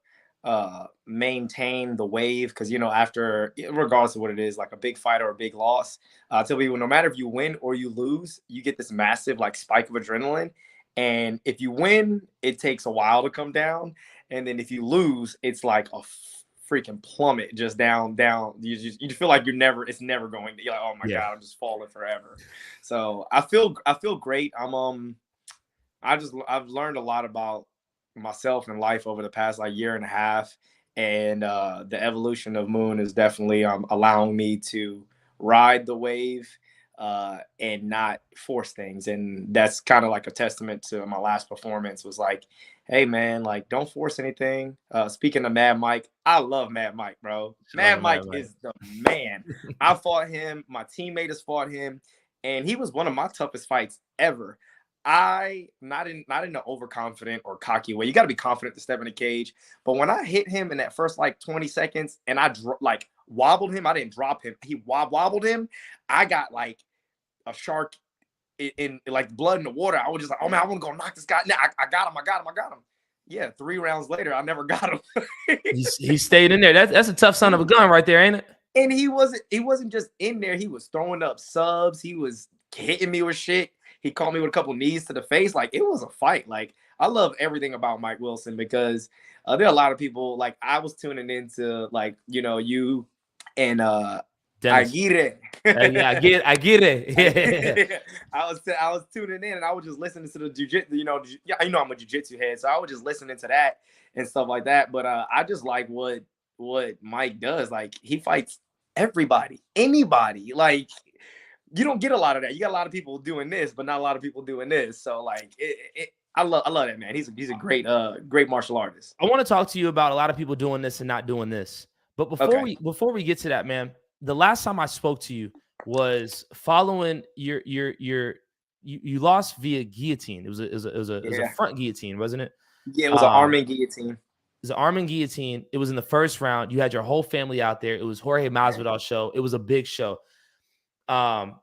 maintain the wave because, after, regardless of what it is, like a big fight or a big loss, I tell people, no matter if you win or you lose, you get this massive like spike of adrenaline. And if you win, it takes a while to come down. And then if you lose, it's like a freaking plummet just down. You feel like it's never going to. You're like, oh my God, I'm just falling forever. So I feel great. I've learned a lot about myself and life over the past like year and a half, and the evolution of Moon is definitely allowing me to ride the wave and not force things. And that's kind of like a testament to my last performance. Was like, hey man, like don't force anything. Speaking of Mad Mike, I love Mad Mike, bro. Mad Mike is the man. I fought him. My teammate has fought him, and he was one of my toughest fights ever. Not in the overconfident or cocky way. You got to be confident to step in the cage. But when I hit him in that first like 20 seconds and I wobbled him, I didn't drop him. He wobbled him. I got like a shark in like blood in the water. I was just like, oh man, I want to go knock this guy. Now I got him. Yeah, 3 rounds later, I never got him. he stayed in there. That's a tough son of a gun right there, ain't it? And he wasn't just in there. He was throwing up subs. He was hitting me with shit. He caught me with a couple knees to the face. Like, it was a fight. Like, I love everything about Mike Wilson because there are a lot of people, like, I was tuning into, like, you and Dennis. Aguirre. Yeah, I get it. I was tuning in and I was just listening to the jiu-jitsu, yeah, I'm a jiu-jitsu head, so I was just listening to that and stuff like that. But I just like what Mike does. Like, he fights everybody, anybody. Like, you don't get a lot of that. You got a lot of people doing this, but not a lot of people doing this. So like, I love that man. He's a great martial artist. I want to talk to you about a lot of people doing this and not doing this. But before we get to that, man, the last time I spoke to you was following you lost via guillotine. It was a front guillotine, wasn't it? Yeah, it was an arm and guillotine. It was an arm and guillotine. It was in the first round. You had your whole family out there. It was Jorge Masvidal's show. It was a big show.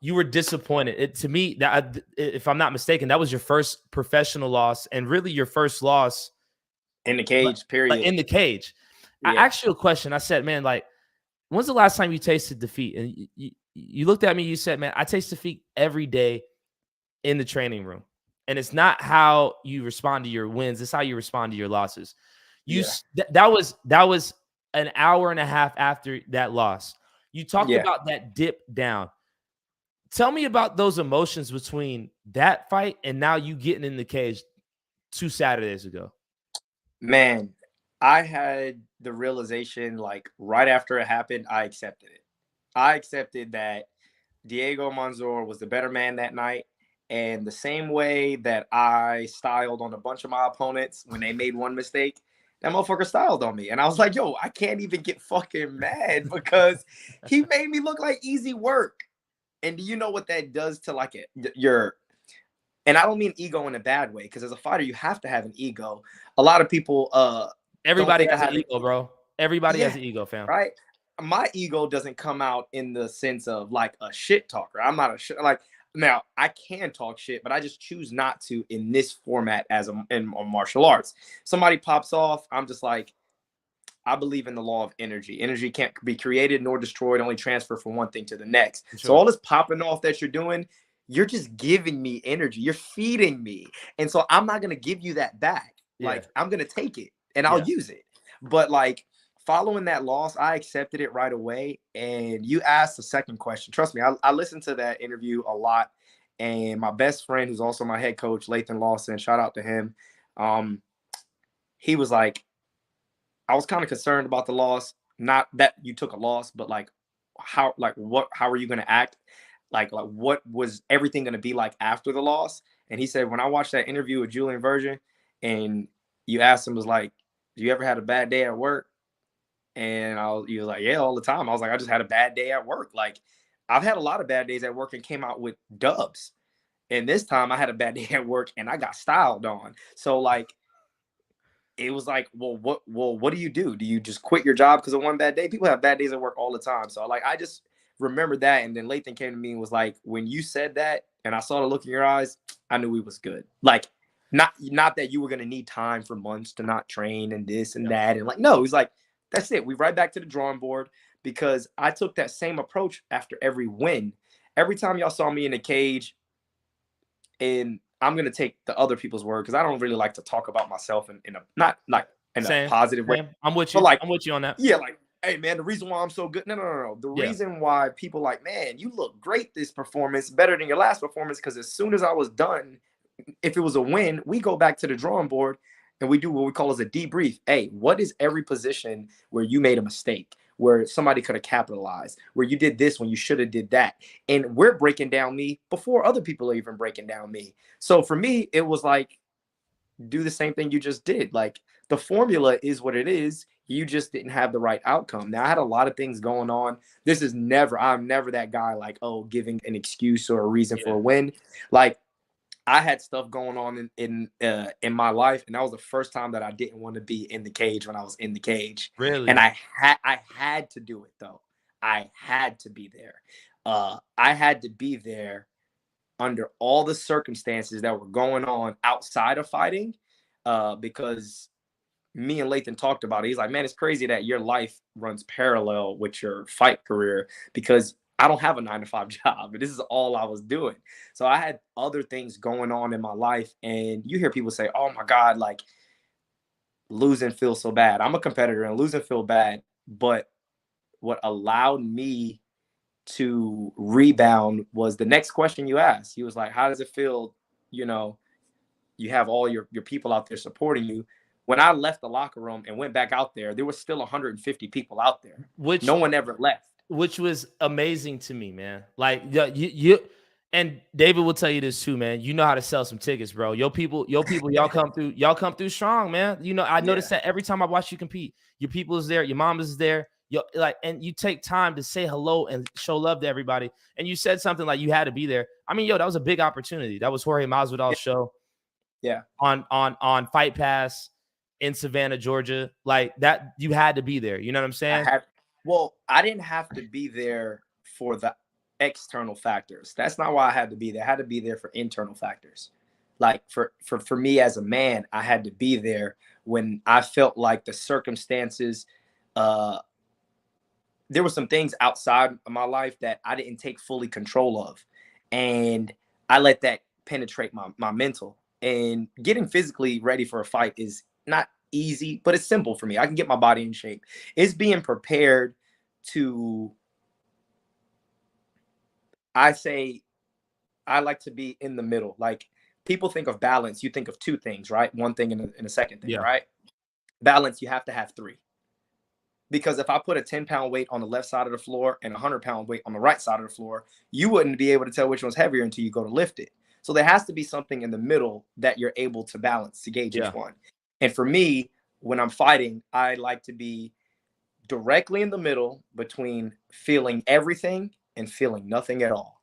You were disappointed. To me, that, if I'm not mistaken, that was your first professional loss and really your first loss in the cage, period. In the cage. Yeah. I asked you a question. I said, man, like, when's the last time you tasted defeat? And you looked at me, you said, man, I taste defeat every day in the training room. And it's not how you respond to your wins, it's how you respond to your losses. That was an hour and a half after that loss. You talked about that dip down. Tell me about those emotions between that fight and now you getting in the cage 2 Saturdays ago. Man, I had the realization, like, right after it happened, I accepted it. I accepted that Diego Manzor was the better man that night. And the same way that I styled on a bunch of my opponents when they made one mistake, that motherfucker styled on me. And I was like, yo, I can't even get fucking mad because he made me look like easy work. And do you know what that does to, like, and I don't mean ego in a bad way, because as a fighter, you have to have an ego. A lot of people, everybody has an ego, bro. Everybody has an ego, fam. Right? My ego doesn't come out in the sense of like a shit talker. I'm not a shit, like, now I can talk shit, but I just choose not to in this format in martial arts. Somebody pops off, I'm just like, I believe in the law of energy. Energy can't be created nor destroyed, only transfer from one thing to the next. Sure. So all this popping off that you're doing, you're just giving me energy. You're feeding me. And so I'm not going to give you that back. Yeah. Like, I'm going to take it and I'll use it. But like, following that loss, I accepted it right away. And you asked the second question. Trust me, I listened to that interview a lot. And my best friend, who's also my head coach, Lathan Lawson, shout out to him. He was like, I was kind of concerned about the loss. Not that you took a loss, but like, how are you going to act? Like what was everything going to be like after the loss? And he said, when I watched that interview with Julian Virgin and you asked him, was like, do you ever had a bad day at work? And he was like, yeah, all the time. I was like, I just had a bad day at work. Like, I've had a lot of bad days at work and came out with dubs. And this time I had a bad day at work and I got styled on. So like, it was like, well, what do you do? Do you just quit your job because of one bad day? People have bad days at work all the time. So like, I just remembered that. And then Lathan came to me and was like, when you said that and I saw the look in your eyes, I knew we was good. Like, not that you were going to need time for months to not train and this and that. And like, no, he's like, that's it. We right back to the drawing board, because I took that same approach after every win. Every time y'all saw me in the cage, and I'm going to take the other people's word, because I don't really like to talk about myself in a positive way. I'm with you. I'm with you on that. Yeah. Like, hey man, the reason why I'm so good. No. The reason why people like, man, you look great this performance, better than your last performance. Because as soon as I was done, if it was a win, we go back to the drawing board and we do what we call as a debrief. Hey, what is every position where you made a mistake, where somebody could have capitalized, where you did this when you should have did that? And we're breaking down me before other people are even breaking down me. So for me, it was like, do the same thing you just did. Like, the formula is what it is. You just didn't have the right outcome. Now, I had a lot of things going on. I'm never that guy like, oh, giving an excuse or a reason for a win. Like, I had stuff going on in my life, and that was the first time that I didn't want to be in the cage when I was in the cage. Really? And I had to do it though. I had to be there. I had to be there under all the circumstances that were going on outside of fighting, because me and Lathan talked about it. He's like, man, it's crazy that your life runs parallel with your fight career, because I don't have a 9-to-5 job, but this is all I was doing. So I had other things going on in my life. And you hear people say, oh my God, like, losing feels so bad. I'm a competitor and losing feel bad. But what allowed me to rebound was the next question you asked. He was like, how does it feel? You know, you have all your people out there supporting you. When I left the locker room and went back out there, there was still 150 people out there. No one ever left. Which was amazing to me, man. Like you and David will tell you this too, man. You know how to sell some tickets, bro. Your people, y'all come through strong, man. You know, I noticed that every time I watch you compete, your people is there, your mom is there. And you take time to say hello and show love to everybody. And you said something like you had to be there. I mean, that was a big opportunity. That was Jorge Masvidal's show. Yeah. On Fight Pass in Savannah, Georgia. Like that, you had to be there. You know what I'm saying? I didn't have to be there for the external factors. That's not why I had to be there. I had to be there for internal factors. Like for me as a man, I had to be there when I felt like the circumstances, there were some things outside of my life that I didn't take fully control of. And I let that penetrate my mental. And getting physically ready for a fight is not easy, but it's simple for me. I can get my body in shape. It's being prepared to, I say, I like to be in the middle. Like people think of balance, you think of two things, right? One thing and a second thing, right? Balance, you have to have three. Because if I put a 10-pound weight on the left side of the floor and a 100-pound weight on the right side of the floor, you wouldn't be able to tell which one's heavier until you go to lift it. So there has to be something in the middle that you're able to balance to gauge each one. And for me, when I'm fighting, I like to be directly in the middle between feeling everything and feeling nothing at all.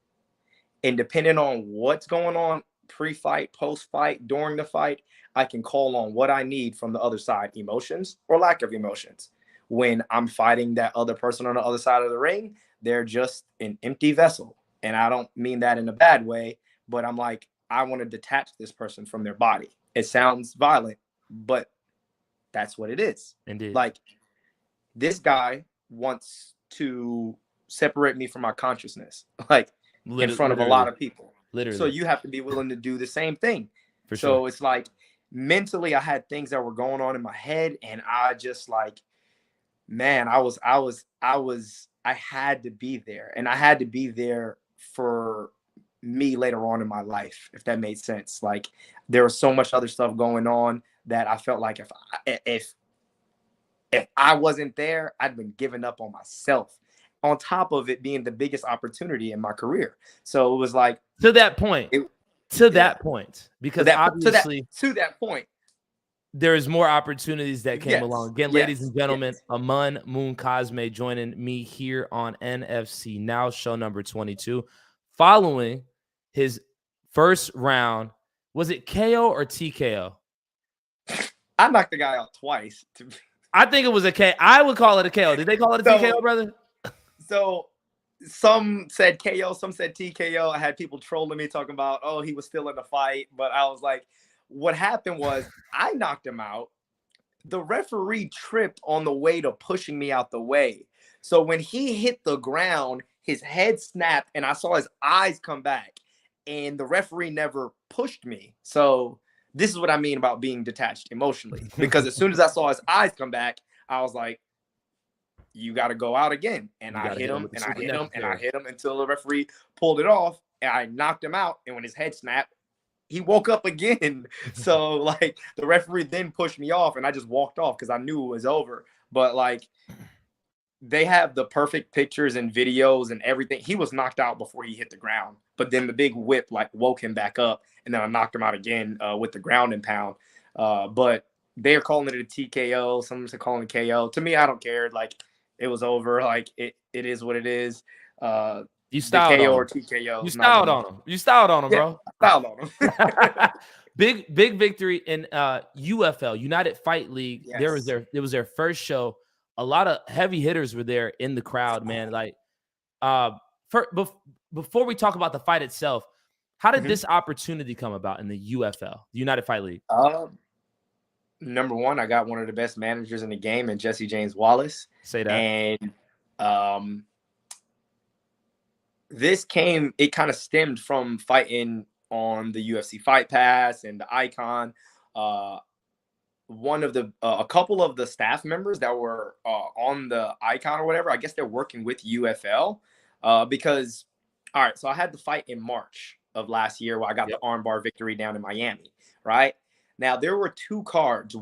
And depending on what's going on pre-fight, post-fight, during the fight, I can call on what I need from the other side, emotions or lack of emotions. When I'm fighting that other person on the other side of the ring, they're just an empty vessel. And I don't mean that in a bad way, but I'm like, I want to detach this person from their body. It sounds violent, but that's what it is. Indeed. Like this guy wants to separate me from my consciousness, like in front of a lot of people. Literally. So you have to be willing to do the same thing. For so sure. It's like mentally I had things that were going on in my head, and I just like, man, I had to be there, and I had to be there for me later on in my life, if that made sense. Like there was so much other stuff going on that I felt like if I wasn't there, I'd been giving up on myself, on top of it being the biggest opportunity in my career. So it was like to that point, because obviously to that point, there's more opportunities that came along. Again, ladies and gentlemen, Aman Moon Cosme joining me here on NFC Now, show number 22. Following his first round, was it KO or TKO? I knocked the guy out twice. I think it was a KO. I would call it a KO. Did they call it a TKO, brother? So some said KO, some said TKO. I had people trolling me talking about, oh, he was still in the fight. But I was like, what happened was I knocked him out. The referee tripped on the way to pushing me out the way. So when he hit the ground, his head snapped and I saw his eyes come back, and the referee never pushed me. So this is what I mean about being detached emotionally, because as soon as I saw his eyes come back, I was like, you got to go out again. And I hit him and I hit him and I hit him until the referee pulled it off, and I knocked him out. And when his head snapped, he woke up again. So like the referee then pushed me off, and I just walked off because I knew it was over. But like they have the perfect pictures and videos and everything. He was knocked out before he hit the ground, but then the big whip like woke him back up, and then I knocked him out again with the ground and pound. But they're calling it a TKO. Some are calling it KO. To me, I don't care. Like it was over. Like it is what it is. You styled KO on or TKO. You styled on him. You styled on him, bro. Styled on him. big victory in UFL, United Fight League. Yes. It was their first show. A lot of heavy hitters were there in the crowd, man. Like, before we talk about the fight itself, how did this opportunity come about in the UFL, the United Fight League? Number one, I got one of the best managers in the game, and Jesse James Wallace. Say that. And it kind of stemmed from fighting on the UFC Fight Pass and the Icon. A couple of the staff members that were on the Icon or whatever, I guess they're working with UFL. Because, all right, so I had the fight in March of last year where I got the armbar victory down in Miami, right? Now, there were 2 cards.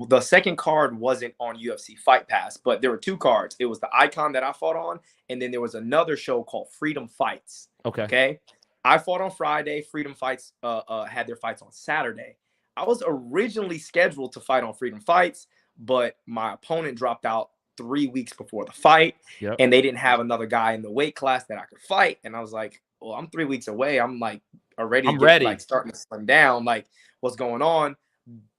The second card wasn't on UFC Fight Pass, but there were 2 cards. It was the Icon that I fought on, and then there was another show called Freedom Fights. Okay. I fought on Friday. Freedom Fights had their fights on Saturday. I was originally scheduled to fight on Freedom Fights, but my opponent dropped out 3 weeks before the fight, and they didn't have another guy in the weight class that I could fight. And I was like, well, I'm 3 weeks away. I'm like already like starting to slim down. Like, what's going on?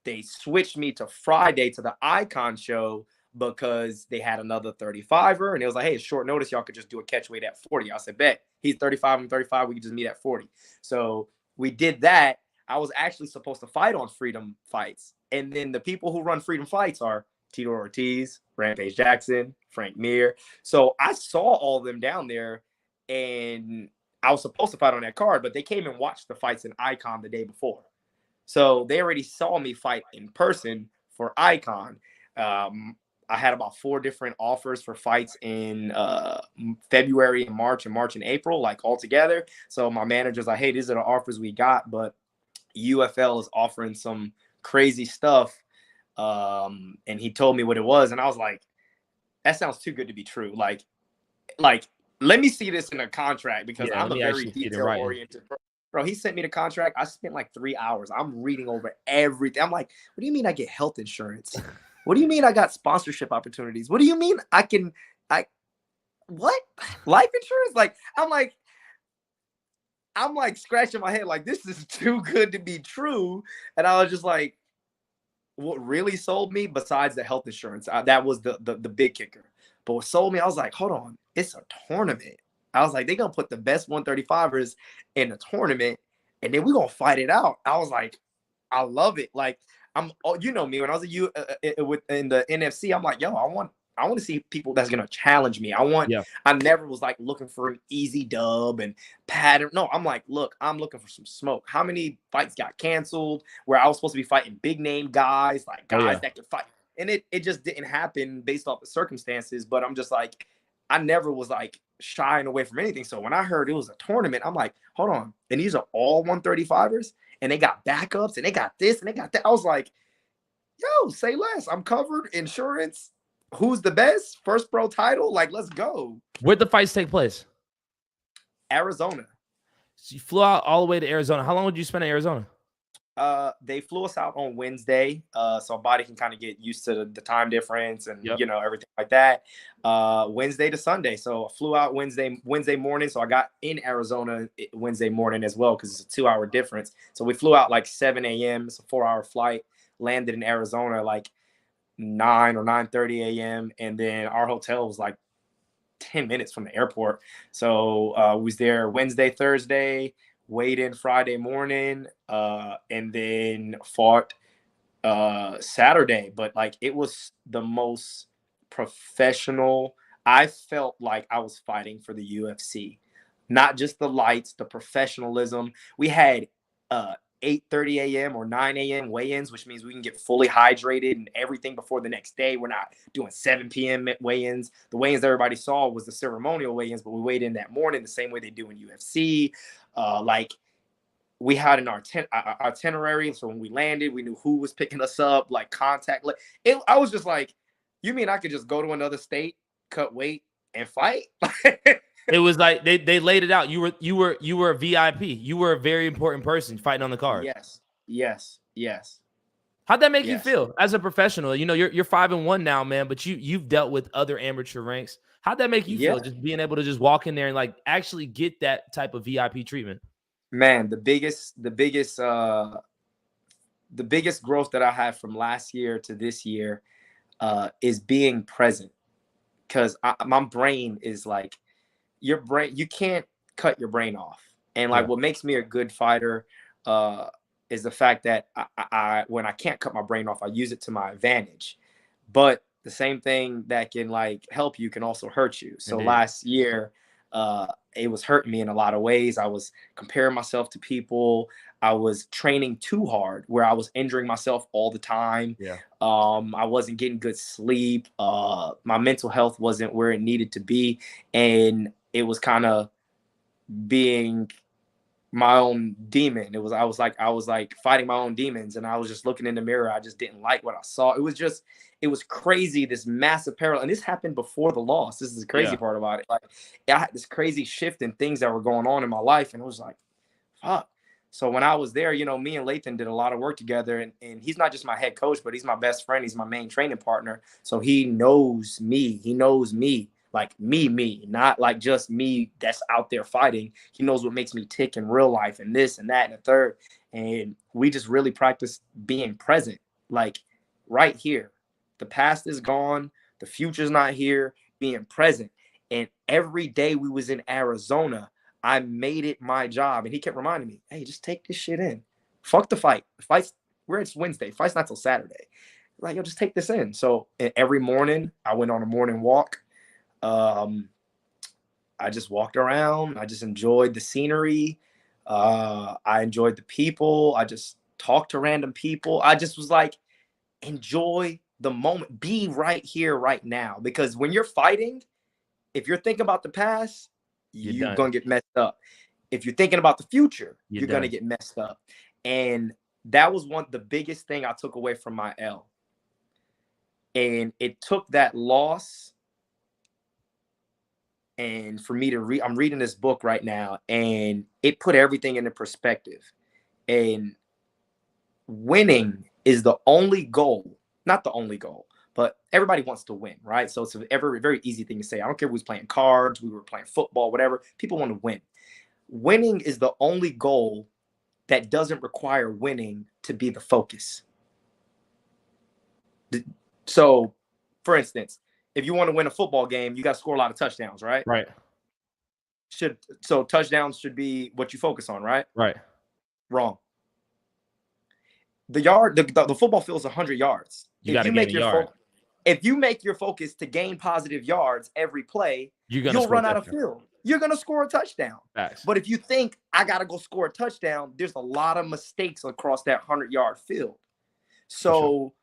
They switched me to Friday to the Icon show because they had another 35er, and it was like, hey, it's short notice. Y'all could just do a catch weight at 40. I said, bet. He's 35, I'm 35. We could just meet at 40. So we did that. I was actually supposed to fight on Freedom Fights. And then the people who run Freedom Fights are Tito Ortiz, Rampage Jackson, Frank Mir. So I saw all of them down there, and I was supposed to fight on that card, but they came and watched the fights in Icon the day before. So they already saw me fight in person for Icon. I had about 4 different offers for fights in February and March and April, like all together. So my manager's like, hey, these are the offers we got, but UFL is offering some crazy stuff. And he told me what it was. And I was like, that sounds too good to be true. Like, let me see this in a contract, because I'm a very detail-oriented person. Bro, he sent me the contract. I spent like 3 hours. I'm reading over everything. I'm like, what do you mean I get health insurance? What do you mean I got sponsorship opportunities? What do you mean what? Life insurance? Like, I'm like scratching my head like, this is too good to be true. And I was just like, what really sold me besides the health insurance? That was the big kicker. But what sold me, I was like, hold on, it's a tournament. I was like, they're going to put the best 135ers in the tournament, and then we're going to fight it out. I was like, I love it. Like, you know me, when I was in the NFC, I'm like, yo, I want to see people that's going to challenge me. I never was like looking for an easy dub and pattern. No, I'm like, look, I'm looking for some smoke. How many fights got canceled where I was supposed to be fighting big name guys, like guys that could fight? And it just didn't happen based off the circumstances. But I'm just like, I never was like shying away from anything. So when I heard it was a tournament, I'm like, hold on. And these are all 135ers, and they got backups, and they got this, and they got that. I was like, yo, say less. I'm covered. Insurance. Who's the best? First pro title. Like, let's go. Where'd the fights take place? Arizona. So you flew out all the way to Arizona. How long would you spend in Arizona? They flew us out on Wednesday, so our body can kind of get used to the time difference and everything like that. Wednesday to Sunday, so I flew out Wednesday morning. So I got in Arizona Wednesday morning as well, because it's a 2-hour difference. So we flew out like 7 a.m. It's a 4-hour flight. Landed in Arizona like 9 or 9:30 a.m. and then our hotel was like 10 minutes from the airport. So we was there Wednesday, Thursday. Weighed in Friday morning, and then fought Saturday. But like, it was the most professional. I felt like I was fighting for the UFC, not just the lights, the professionalism. We had 8:30 a.m. or 9 a.m. weigh-ins, which means we can get fully hydrated and everything before the next day. We're not doing 7 p.m. weigh-ins. The weigh-ins everybody saw was the ceremonial weigh-ins, but we weighed in that morning the same way they do in UFC. Like, we had an itinerary, so when we landed, we knew who was picking us up, like contact. I was just like, you mean I could just go to another state, cut weight, and fight? It was like they laid it out. You were a VIP. You were a very important person fighting on the card. Yes. How'd that make you feel as a professional? You know, you're 5-1 now, man, but you've dealt with other amateur ranks. How'd that make you feel, just being able to just walk in there and like actually get that type of VIP treatment? Man, the biggest growth that I had from last year to this year is being present. Because my brain is like, your brain, you can't cut your brain off. And like, what makes me a good fighter is the fact that I when I can't cut my brain off, I use it to my advantage. But the same thing that can like help you can also hurt you. So last year, it was hurting me in a lot of ways. I was comparing myself to people. I was training too hard, where I was injuring myself all the time. I wasn't getting good sleep. My mental health wasn't where it needed to be. And it was kind of being my own demon. I was like fighting my own demons, and I was just looking in the mirror. I just didn't like what I saw. It was crazy, this massive parallel. And this happened before the loss. This is the crazy part about it. Like, I had this crazy shift in things that were going on in my life, and it was like, fuck. So when I was there, you know, me and Lathan did a lot of work together, and he's not just my head coach, but he's my best friend. He's my main training partner. So he knows me. He knows me. Like me, not like just me that's out there fighting. He knows what makes me tick in real life, and this and that and the third. And we just really practice being present, like right here. The past is gone. The future's not here. Being present. And every day we was in Arizona, I made it my job. And he kept reminding me, hey, just take this shit in. Fuck the fight. The fight's, it's Wednesday. Fight's not till Saturday. Like, yo, just take this in. So every morning I went on a morning walk. I just walked around. I just enjoyed the scenery. I enjoyed the people. I just talked to random people. I just was like, enjoy the moment. Be right here, right now. Because when you're fighting, if you're thinking about the past, you're going to get messed up. If you're thinking about the future, you're going to get messed up. And that was the biggest thing I took away from my L. And it took that loss. And for me to read, I'm reading this book right now, and it put everything into perspective. And winning is the only goal, not the only goal, but everybody wants to win, right? So it's a very easy thing to say. I don't care if we was playing cards, we were playing football, whatever. People want to win. Winning is the only goal that doesn't require winning to be the focus. So, for instance, if you want to win a football game, you got to score a lot of touchdowns, right? Right. So touchdowns should be what you focus on, right? Right. Wrong. The football field is 100 yards. If you make your focus to gain positive yards every play, you'll run out of field. You're going to score a touchdown. Facts. But if you think I got to go score a touchdown, there's a lot of mistakes across that 100-yard field. So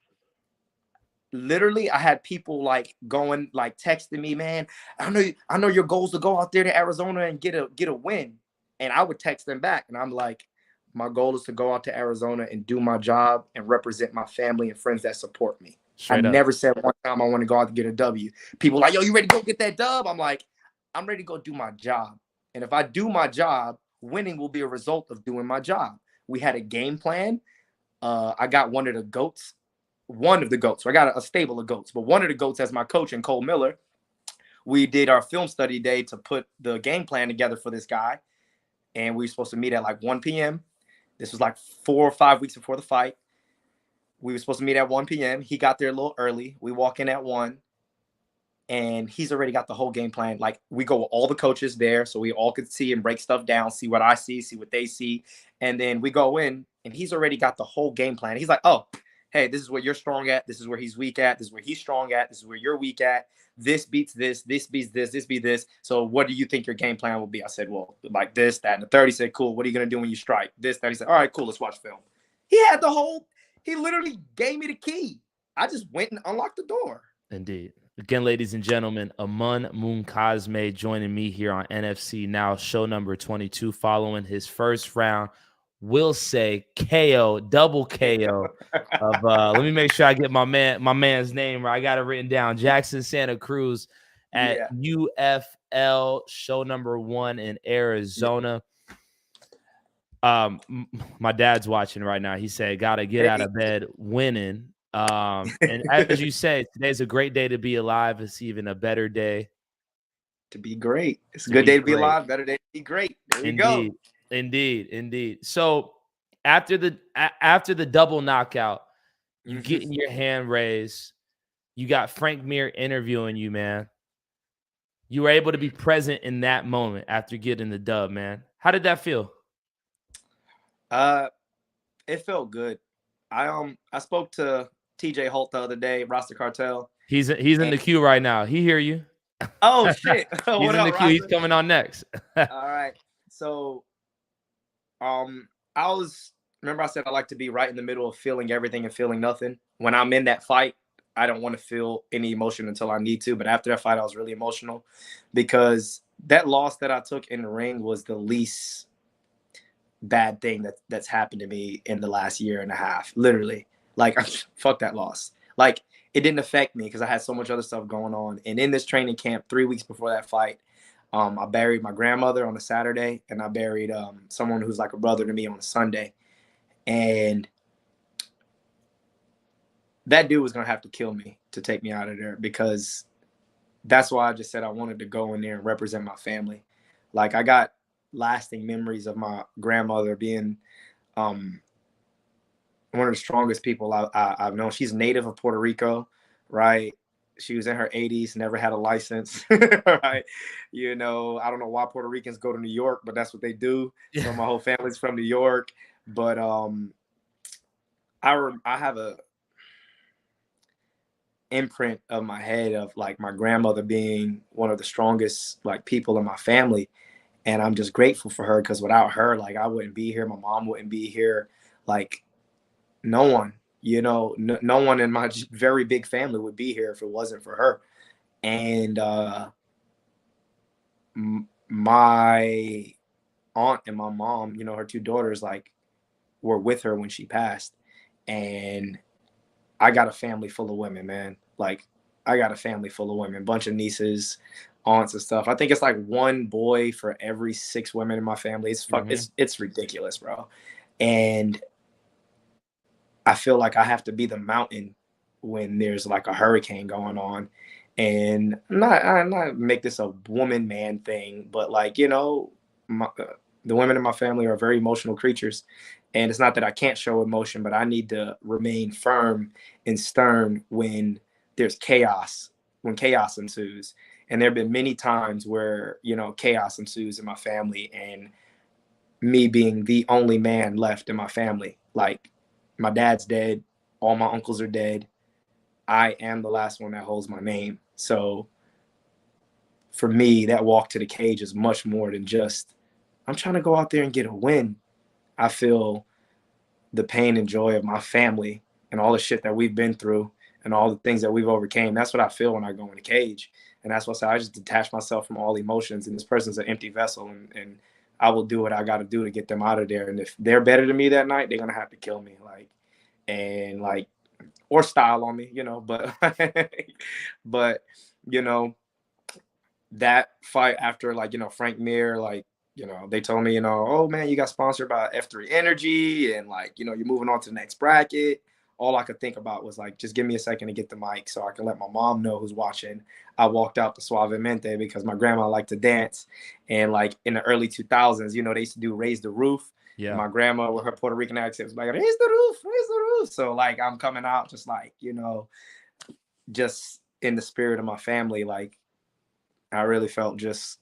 literally, I had people like texting me, man, I know your goal is to go out there to Arizona and get a win. And I would text them back, and I'm like, my goal is to go out to Arizona and do my job and represent my family and friends that support me. Never said one time I want to go out to get a W. People like, yo, you ready to go get that dub? I'm like, I'm ready to go do my job. And if I do my job, winning will be a result of doing my job. We had a game plan. I got one of the goats. So I got a stable of goats, but one of the goats as my coach, and Cole Miller. We did our film study day to put the game plan together for this guy. And we were supposed to meet at like 1 p.m. This was like 4 or 5 weeks before the fight. We were supposed to meet at 1 p.m. He got there a little early. We walk in at 1, and he's already got the whole game plan. Like, we go with all the coaches there so we all could see and break stuff down, see what I see what they see. And then we go in, and he's already got the whole game plan. He's like, oh, hey, this is what you're strong at. This is where he's weak at. This is where he's strong at. This is where you're weak at. This beats this. This beats this. This beats this. So what do you think your game plan will be? I said, well, like this, that. And the 30 said, cool. What are you going to do when you strike? This, that. He said, all right, cool. Let's watch film. He literally gave me the key. I just went and unlocked the door. Indeed. Again, ladies and gentlemen, Amun Munkazme joining me here on NFC Now, show number 22, following his first round. Will say KO, double KO of let me make sure I get my man's name right. I got it written down. Jackson Santa Cruz at UFL, show number 1 in Arizona. My dad's watching right now. He said, gotta get out of bed winning. And as you say, today's a great day to be alive. It's even a better day to be great. It's a good day to be alive, better day to be great. There we go. Indeed. So after the double knockout, you getting your hand raised, you got Frank Mir interviewing you, man. You were able to be present in that moment after getting the dub, man. How did that feel? It felt good. I spoke to TJ Holt the other day, Roster Cartel. He's in the queue right now. He hear you. Oh shit. He's in the queue. He's coming on next. All right. So remember I said I like to be right in the middle of feeling everything and feeling nothing. When I'm in that fight, I don't want to feel any emotion until I need to. But after that fight, I was really emotional because that loss that I took in the ring was the least bad thing that's happened to me in the last year and a half. Literally, like, fuck that loss. Like, it didn't affect me because I had so much other stuff going on. And in this training camp, 3 weeks before that fight, I buried my grandmother on a Saturday, and I buried someone who's like a brother to me on a Sunday. And that dude was gonna have to kill me to take me out of there, because that's why I just said I wanted to go in there and represent my family. Like, I got lasting memories of my grandmother being one of the strongest people I've known. She's native of Puerto Rico, right? She was in her 80s, never had a license, right? You know, I don't know why Puerto Ricans go to New York, but that's what they do. So my whole family's from New York. But I have a imprint of my head of like my grandmother being one of the strongest like people in my family. And I'm just grateful for her, because without her, like, I wouldn't be here. My mom wouldn't be here. Like, no one, you know, no one in my very big family would be here if it wasn't for her. And my aunt and my mom, you know, her two daughters, like, were with her when she passed. And I got a family full of women, man. Like, I got a family full of women, bunch of nieces, aunts and stuff. I think it's like one boy for every 6 women in my family. It's ridiculous, bro. And I feel like I have to be the mountain when there's like a hurricane going on. And I'm not make this a woman man thing, but like, you know, the women in my family are very emotional creatures. And it's not that I can't show emotion, but I need to remain firm and stern when there's chaos, when chaos ensues. And there have been many times where, you know, chaos ensues in my family, and me being the only man left in my family. Like, my dad's dead. All my uncles are dead. I am the last one that holds my name. So for me, that walk to the cage is much more than just, I'm trying to go out there and get a win. I feel the pain and joy of my family and all the shit that we've been through and all the things that we've overcame. That's what I feel when I go in the cage. And that's what I just detach myself from all emotions. And this person's an empty vessel, and I will do what I got to do to get them out of there. And if they're better than me that night, they're going to have to kill me, or style on me, you know, but, you know, that fight after, like, you know, Frank Mir, like, you know, they told me, you know, oh man, you got sponsored by F3 Energy, and like, you know, you're moving on to the next bracket. All I could think about was like, just give me a second to get the mic so I can let my mom know who's watching. I walked out to Suavemente because my grandma liked to dance. And like in the early 2000s, you know, they used to do Raise the Roof. Yeah. And my grandma with her Puerto Rican accent was like, raise the roof, raise the roof. So like, I'm coming out just like, you know, just in the spirit of my family. Like, I really felt just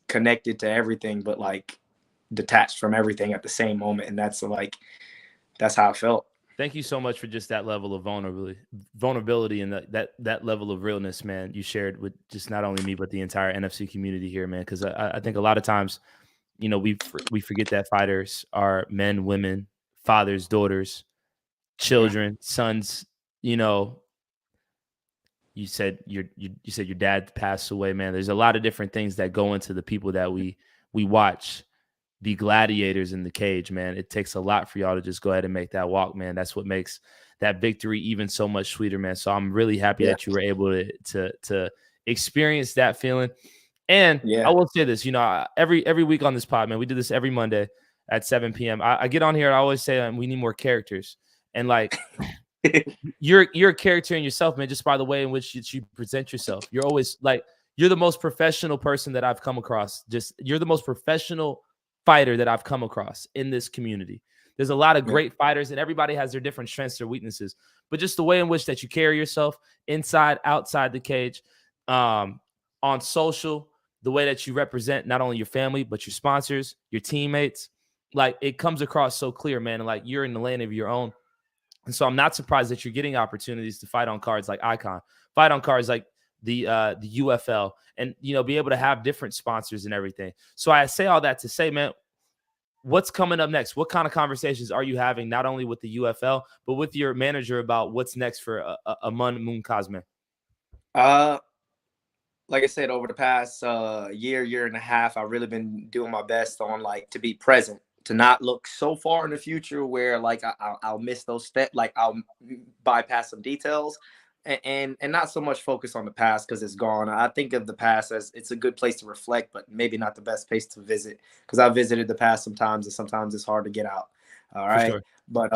connected to everything, but like detached from everything at the same moment. And that's how I felt. Thank you so much for just that level of vulnerability and that level of realness, man, you shared with just not only me, but the entire NFC community here, man. Because I think a lot of times, you know, we forget that fighters are men, women, fathers, daughters, children, sons. You know, you said your dad passed away, man. There's a lot of different things that go into the people that we watch be gladiators in the cage, man. It takes a lot for y'all to just go ahead and make that walk, man. That's what makes that victory even so much sweeter, man. So I'm really happy that you were able to experience that feeling. And I will say this, you know, every week on this pod, man, we do this every Monday at 7 p.m. I get on here and I always say we need more characters. And like, you're a character in yourself, man, just by the way in which you present yourself. You're always like, you're the most professional person that I've come across. You're the most professional fighter that I've come across in this community. There's a lot of great fighters, and everybody has their different strengths or weaknesses, but just the way in which that you carry yourself inside, outside the cage, on social, the way that you represent not only your family, but your sponsors, your teammates, like, it comes across so clear, man. And like, you're in the lane of your own. And so I'm not surprised that you're getting opportunities to fight on cards like Icon, fight on cards like the UFL, and, you know, be able to have different sponsors and everything. So I say all that to say, man, what's coming up next? What kind of conversations are you having, not only with the UFL, but with your manager about what's next for Aman Munkazme? like I said, over the past year and a half, I've really been doing my best on like to be present, to not look so far in the future where like I'll miss those steps, like I'll bypass some details, and not so much focus on the past because it's gone. I think of the past as it's a good place to reflect, but maybe not the best place to visit, because I visited the past sometimes, and sometimes it's hard to get out. All For right, sure. but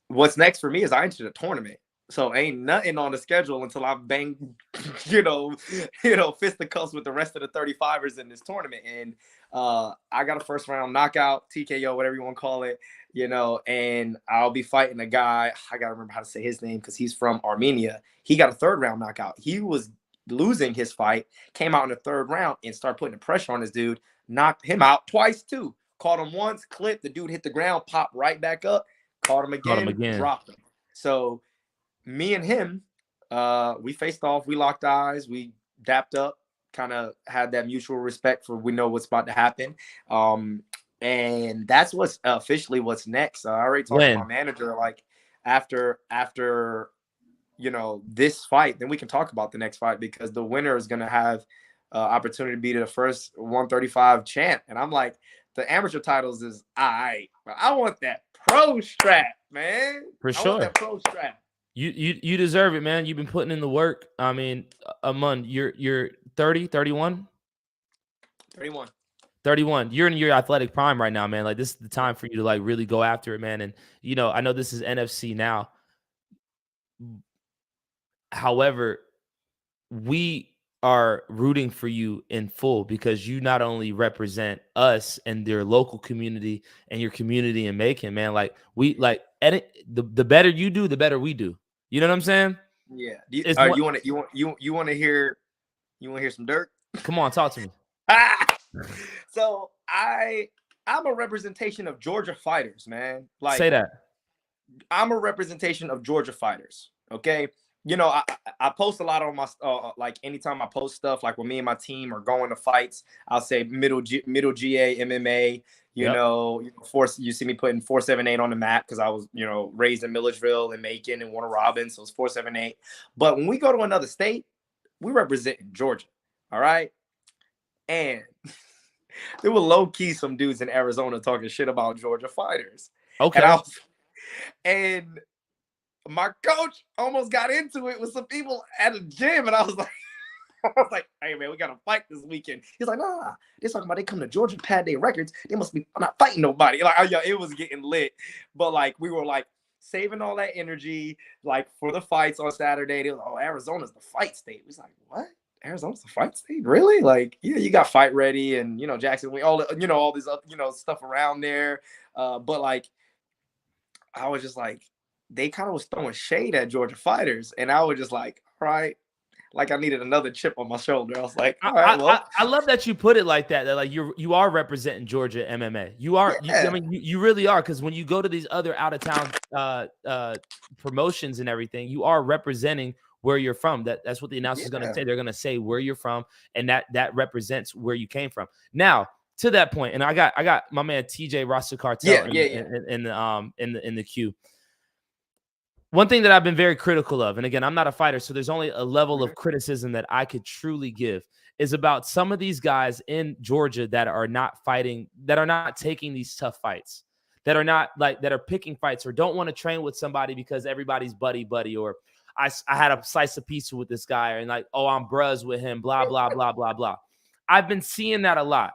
what's next for me is I entered a tournament. So ain't nothing on the schedule until I bang, fisticuffs with the rest of the 35ers in this tournament. And I got a first round knockout, TKO, whatever you want to call it, and I'll be fighting a guy. I got to remember how to say his name because he's from Armenia. He got a third round knockout. He was losing his fight, came out in the third round and started putting the pressure on this dude, knocked him out twice too. Caught him once, clipped, the dude hit the ground, popped right back up, caught him again. Dropped him. So me and him, we faced off, we locked eyes, we dapped up, kind of had that mutual respect for we know what's about to happen. And that's what's officially what's next. I already talked to my manager, like after this fight, then we can talk about the next fight, because the winner is going to have opportunity to be the first 135 champ. And I'm like, the amateur titles is all right, but I want that pro strap, man. For I want sure. that pro strap. You deserve it, man. You've been putting in the work. I mean, Amun, you're 30, 31? 31. 31. You're in your athletic prime right now, man. Like, this is the time for you to like really go after it, man. And I know this is NFC now. However, we are rooting for you in full, because you not only represent us and your local community and your community in Macon, man. Like, the better you do, the better we do. You know what I'm saying? Yeah. You want to hear some dirt? Come on, talk to me. So I'm a representation of Georgia fighters, man. Like, say that. I'm a representation of Georgia fighters. Okay. I post a lot on my like anytime I post stuff, like when me and my team are going to fights, I'll say middle GA MMA. You see me putting 478 on the map because I was raised in Milledgeville and Macon and Warner Robins, so it's 478. But when we go to another state, we represent Georgia. All right, and there were low key some dudes in Arizona talking shit about Georgia fighters. Okay, and my coach almost got into it with some people at a gym, and I was like, hey man, we gotta fight this weekend. He's like, nah, they're talking about they come to Georgia, pad their records. They must be not fighting nobody. Like, it was getting lit, but like we were like saving all that energy like for the fights on Saturday. They were like, oh, Arizona's the fight state. We was like, what? Arizona's the fight state? Really? Like, yeah, you got Fight Ready and Jackson, we all all this stuff around there. But like, I was just like, they kind of was throwing shade at Georgia fighters, and I was just like, all right, like I needed another chip on my shoulder. I was like, all right, well, I love that you put it like that. That like you are representing Georgia MMA. You are. Yeah. You really are, because when you go to these other out of town promotions and everything, you are representing where you're from. That's what the announcer is going to say. They're going to say where you're from, and that represents where you came from. Now, to that point, and I got my man TJ Rasta Cartel in the queue. One thing that I've been very critical of, and again, I'm not a fighter, so there's only a level of criticism that I could truly give, is about some of these guys in Georgia that are not fighting, that are not taking these tough fights, that are picking fights, or don't want to train with somebody because everybody's buddy, or I had a slice of pizza with this guy, and like, oh, I'm bros with him, blah, blah, blah, blah, blah. I've been seeing that a lot.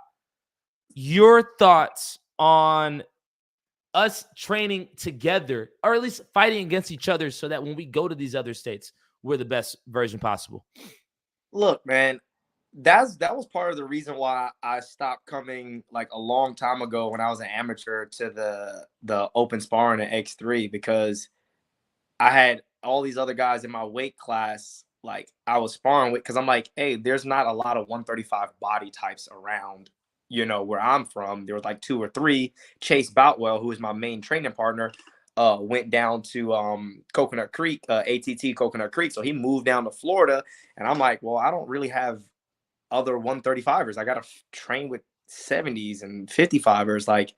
Your thoughts on us training together, or at least fighting against each other, so that when we go to these other states, we're the best version possible? Look, man, that was part of the reason why I stopped coming like a long time ago when I was an amateur to the open sparring at X3, because I had all these other guys in my weight class like I was sparring with, because I'm like, hey, there's not a lot of 135 body types around where I'm from. There was like 2 or 3. Chase Boutwell, who is my main training partner, went down to Coconut Creek, ATT Coconut Creek. So he moved down to Florida, and I'm like, well, I don't really have other 135ers. I got to train with 70s and 55ers. Like,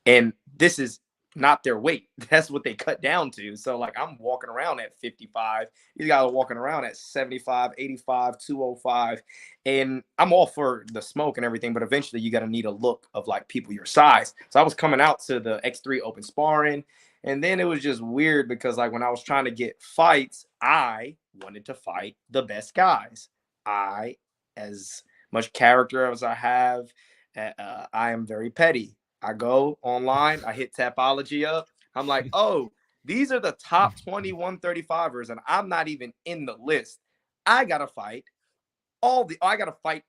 and this is not their weight. That's what they cut down to. So like I'm walking around at 55. These guys are walking around at 75, 85, 205. And I'm all for the smoke and everything, but eventually you got to need a look of like people your size. So I was coming out to the X3 open sparring. And then it was just weird because like when I was trying to get fights, I wanted to fight the best guys. I, as much character as I have, I am very petty. I go online, I hit Tapology up. I'm like, oh, these are the top 20 135ers, and I'm not even in the list. I gotta fight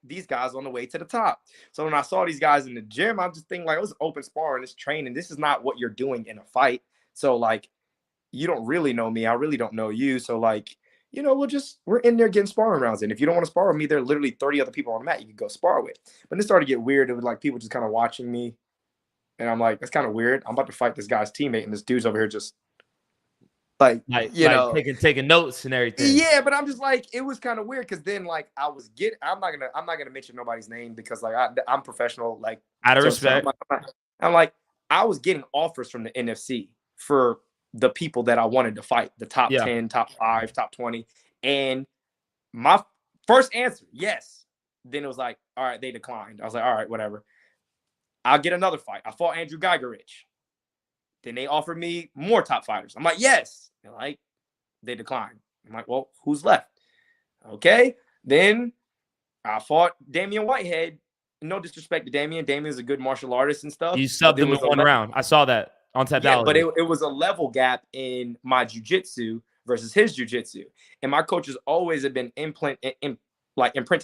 these guys on the way to the top. So when I saw these guys in the gym, I'm just thinking like, it was open sparring, it's training. This is not what you're doing in a fight. So like, you don't really know me. I really don't know you. So like, you know, we're in there getting sparring rounds. And if you don't want to spar with me, there are literally 30 other people on the mat you can go spar with. But it started to get weird. It was like people just kind of watching me. And I'm like, that's kind of weird. I'm about to fight this guy's teammate, and this dude's over here just like you know, taking notes and everything. Yeah, but I'm just like, it was kind of weird because then like I'm not gonna mention nobody's name because like I'm professional. Like out of respect, I'm like I was getting offers from the NFC for the people that I wanted to fight, the top 10, top 5, top 20, and my first answer, yes. Then it was like, all right, they declined. I was like, all right, whatever. I'll get another fight. I fought Andrew Geigerich. Then they offered me more top fighters. I'm like, yes. They're like, they declined. I'm like, well, who's left? Okay. Then I fought Damian Whitehead. No disrespect to Damian. Damian's a good martial artist and stuff. You subbed him in one round. I saw that on Tapology. Yeah, but it was a level gap in my jiu-jitsu versus his jiu-jitsu. And my coaches always have been imprinted in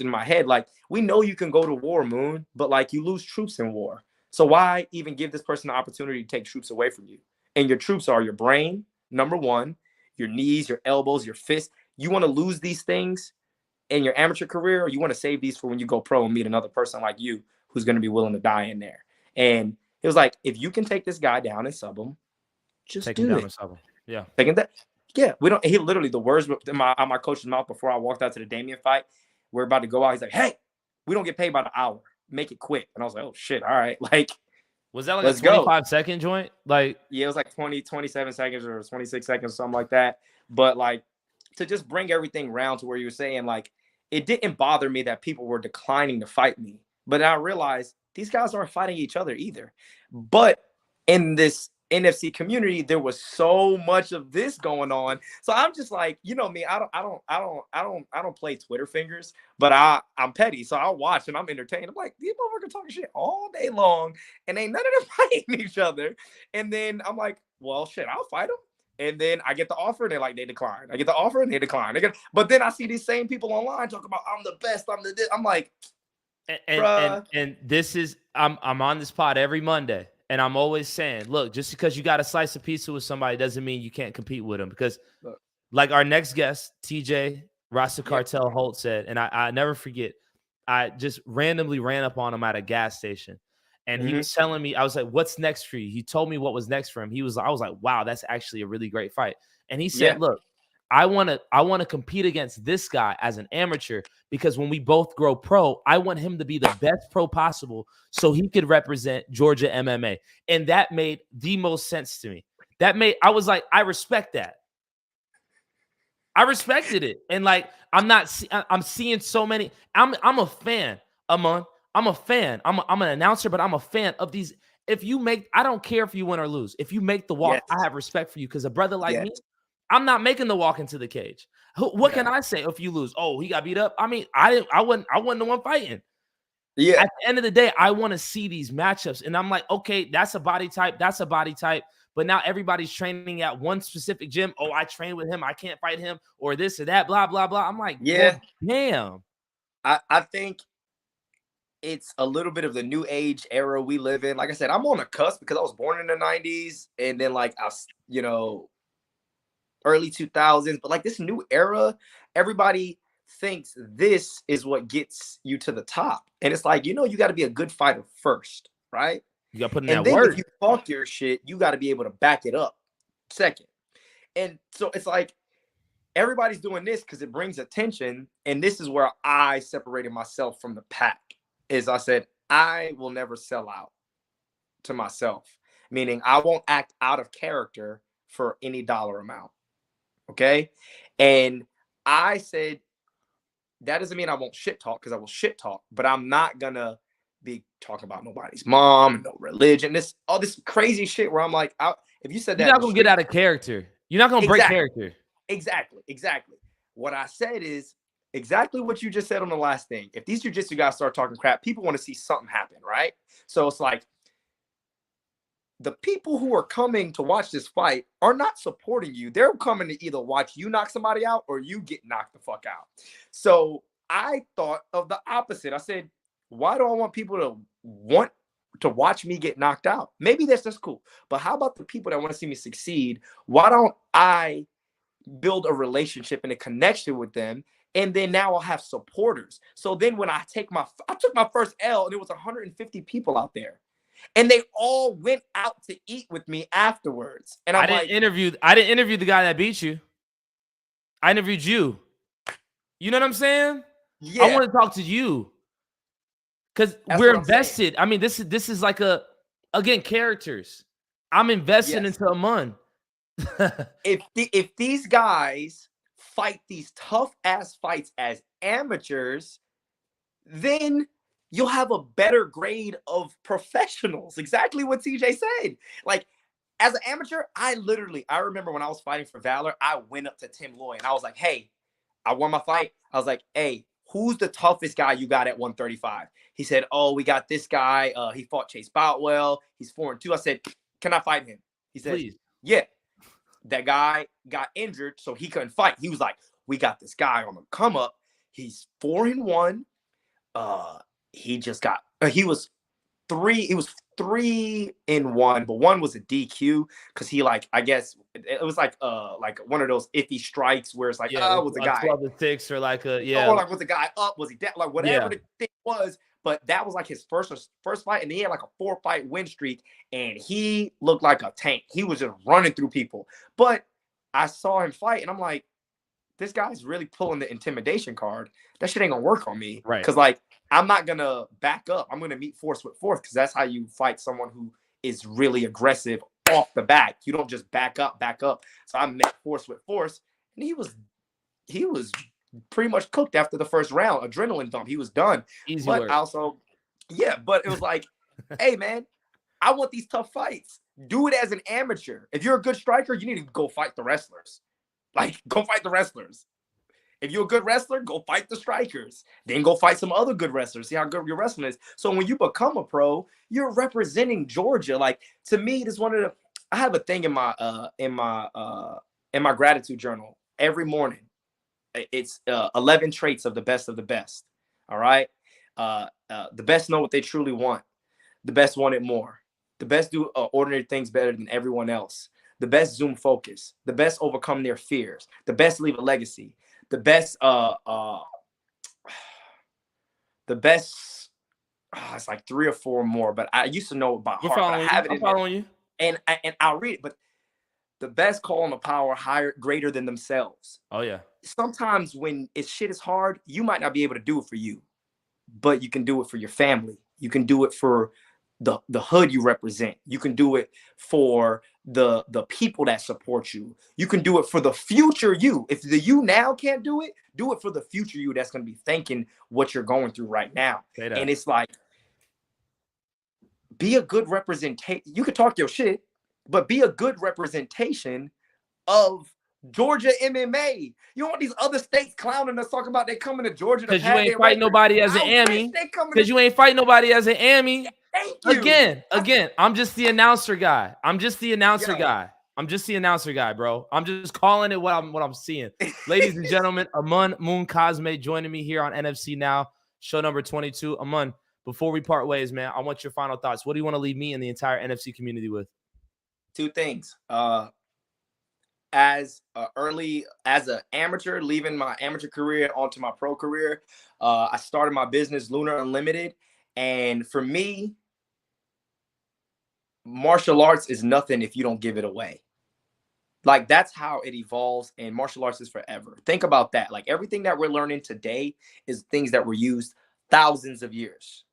my head. Like, we know you can go to war, Moon, but like you lose troops in war. So why even give this person the opportunity to take troops away from you? And your troops are your brain, number one, your knees, your elbows, your fists. You want to lose these things in your amateur career, or you want to save these for when you go pro and meet another person like you who's going to be willing to die in there? And it was like, if you can take this guy down and sub him, just take him down and sub him. Yeah. Taking that. Yeah. He literally, the words in my coach's mouth before I walked out to the Damian fight, we're about to go out. He's like, hey, we don't get paid by the hour. Make it quick. And I was like, oh shit. All right. Like, was that like a 25-second joint? Like, yeah, it was like 27 seconds or 26 seconds, something like that. But like, to just bring everything around to where you were saying, like, it didn't bother me that people were declining to fight me. But I realized these guys aren't fighting each other either. But in this NFC community, there was so much of this going on. So I'm just like, you know me, I don't play Twitter fingers, but I'm petty. So I'll watch and I'm entertained. I'm like, these motherfuckers talking shit all day long, and ain't none of them fighting each other. And then I'm like, well, shit, I'll fight them. And then I get the offer, and they decline. I get the offer, and they decline. But then I see these same people online talking about I'm the best. I'm like, and this is I'm on this pod every Monday. And I'm always saying, look, just because you got to slice a pizza with somebody doesn't mean you can't compete with them. Because like our next guest, TJ Rasta Cartel Holt said, and I never forget, I just randomly ran up on him at a gas station. And he was telling me, I was like, what's next for you? He told me what was next for him. I was like, wow, that's actually a really great fight. And he said, look, I want to compete against this guy as an amateur because when we both grow pro, I want him to be the best pro possible so he could represent Georgia MMA. And that made the most sense to me. I was like, I respect that. I respected it. And like, I'm seeing so many, I'm a fan, Amon. I'm a fan. I'm an announcer, but I'm a fan of these. I don't care if you win or lose. If you make the walk, I have respect for you because a brother like me, I'm not making the walk into the cage. What can I say if you lose? Oh, he got beat up. I mean, I wasn't the one fighting. Yeah. At the end of the day, I want to see these matchups. And I'm like, okay, that's a body type. That's a body type. But now everybody's training at one specific gym. Oh, I train with him. I can't fight him or this or that, blah, blah, blah. I'm like, yeah, damn. I think it's a little bit of the new age era we live in. Like I said, I'm on a cusp because I was born in the 90s. And then like, early 2000s, but like this new era, everybody thinks this is what gets you to the top. And it's like, you got to be a good fighter first, right? You got to put in that work. And then if you talk your shit, you got to be able to back it up second. And so it's like, everybody's doing this because it brings attention. And this is where I separated myself from the pack, is I said, I will never sell out to myself. meaning I won't act out of character for any dollar amount. Okay. And I said, that doesn't mean I won't shit talk, because I will shit talk, but I'm not gonna be talking about nobody's mom, no religion, all this crazy shit where I'm like, if you said that, You're not gonna get out of character. You're not gonna break character. Exactly. What I said is exactly what you just said on the last thing. If these jujitsu guys start talking crap, people want to see something happen, right? So it's like, the people who are coming to watch this fight are not supporting you. They're coming to either watch you knock somebody out or you get knocked the fuck out. So I thought of the opposite. I said, why do I want people to want to watch me get knocked out? Maybe that's just cool. But how about the people that want to see me succeed? Why don't I build a relationship and a connection with them? And then now I'll have supporters. So then when I took my first L, and there was 150 people out there. And they all went out to eat with me afterwards. And I didn't interview the guy that beat you. I interviewed you. You know what I'm saying? Yeah. I want to talk to you. Because we're invested. I mean, this is like again, characters. I'm invested into Amun. If these guys fight these tough ass fights as amateurs, then you'll have a better grade of professionals. Exactly what TJ said. Like, as an amateur, I remember when I was fighting for Valor, I went up to Tim Loy and I was like, hey, I won my fight. I was like, hey, who's the toughest guy you got at 135? He said, oh, we got this guy. He fought Chase Boutwell. He's 4-2. I said, can I fight him? He said, please. Yeah. That guy got injured, so he couldn't fight. He was like, we got this guy on the come up. He's 4-1. He was 3-1, but one was a DQ because he, like, I guess it was like one of those iffy strikes where it's like, was the guy 12-6 or like or like, was the guy up? Was he dead? Like, whatever the thing was. But that was like his first fight, and he had like a 4-fight win streak, and he looked like a tank. He was just running through people. But I saw him fight, and I'm like, this guy's really pulling the intimidation card. That shit ain't gonna work on me, right? Because, like, I'm not gonna back up. I'm gonna meet force with force, because that's how you fight someone who is really aggressive off the bat. You don't just back up. So I met force with force, and he was pretty much cooked after the first round. Adrenaline dump. He was done. Easy but work. Also, but it was like, hey man, I want these tough fights. Do it as an amateur. If you're a good striker, you need to go fight the wrestlers. Like, go fight the wrestlers. If you're a good wrestler, go fight the strikers. Then go fight some other good wrestlers. See how good your wrestling is. So when you become a pro, you're representing Georgia. Like, to me, this one of the. I have a thing in my gratitude journal every morning. It's 11 traits of the best of the best. All right. The best know what they truly want. The best want it more. The best do ordinary things better than everyone else. The best zoom focus. The best overcome their fears. The best leave a legacy. The best it's like 3 or 4 more, but I used to know it by heart. I'm following you. And I'll read it, but the best call on the power higher, greater than themselves. Oh yeah. Sometimes when shit is hard, you might not be able to do it for you, but you can do it for your family. You can do it for the hood you represent. You can do it for the people that support you. You can do it for the future you. If the you now can't do it for the future you that's going to be thinking what you're going through right now. And it's like, be a good representation. You could talk your shit, but be a good representation of Georgia MMA. You want these other states clowning us, talking about they coming to Georgia because you ain't fighting nobody as an Ammy. Because you ain't fighting nobody as an Ammy. Thank you. Again, I'm just the announcer guy. I'm just the announcer guy, bro. I'm just calling it what I'm seeing. Ladies and gentlemen, Amun Moon Cosme joining me here on NFC Now, show number 22. Amun, before we part ways, man, I want your final thoughts. What do you want to leave me and the entire NFC community with? 2 things. As an amateur, leaving my amateur career onto my pro career, I started my business, Lunar Unlimited, and for me, martial arts is nothing if you don't give it away. Like, that's how it evolves, and martial arts is forever. Think about that. Like, everything that we're learning today is things that were used thousands of years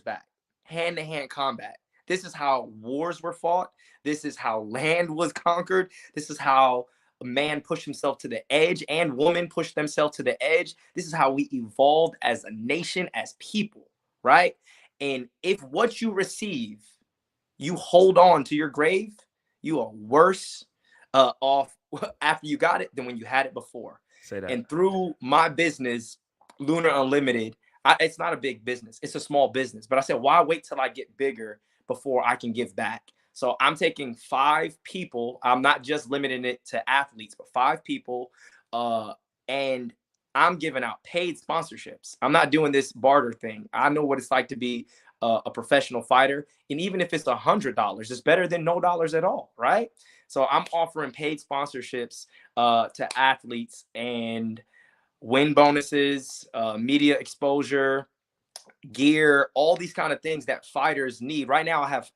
back. Hand-to-hand combat. This is how wars were fought. This is how land was conquered. This is how a man pushed himself to the edge and woman pushed themselves to the edge. This is how we evolved as a nation, as people, right? And if what you receive, you hold on to your grave, you are worse off after you got it than when you had it before. Say that. And through my business, Lunar Unlimited, it's not a big business. It's a small business. But I said, why wait till I get bigger before I can give back? So I'm taking 5 people. I'm not just limiting it to athletes, but 5 people. And I'm giving out paid sponsorships. I'm not doing this barter thing. I know what it's like to be a professional fighter. And even if it's $100, it's better than no dollars at all, right? So I'm offering paid sponsorships to athletes and win bonuses, media exposure, gear, all these kind of things that fighters need. Right now, I have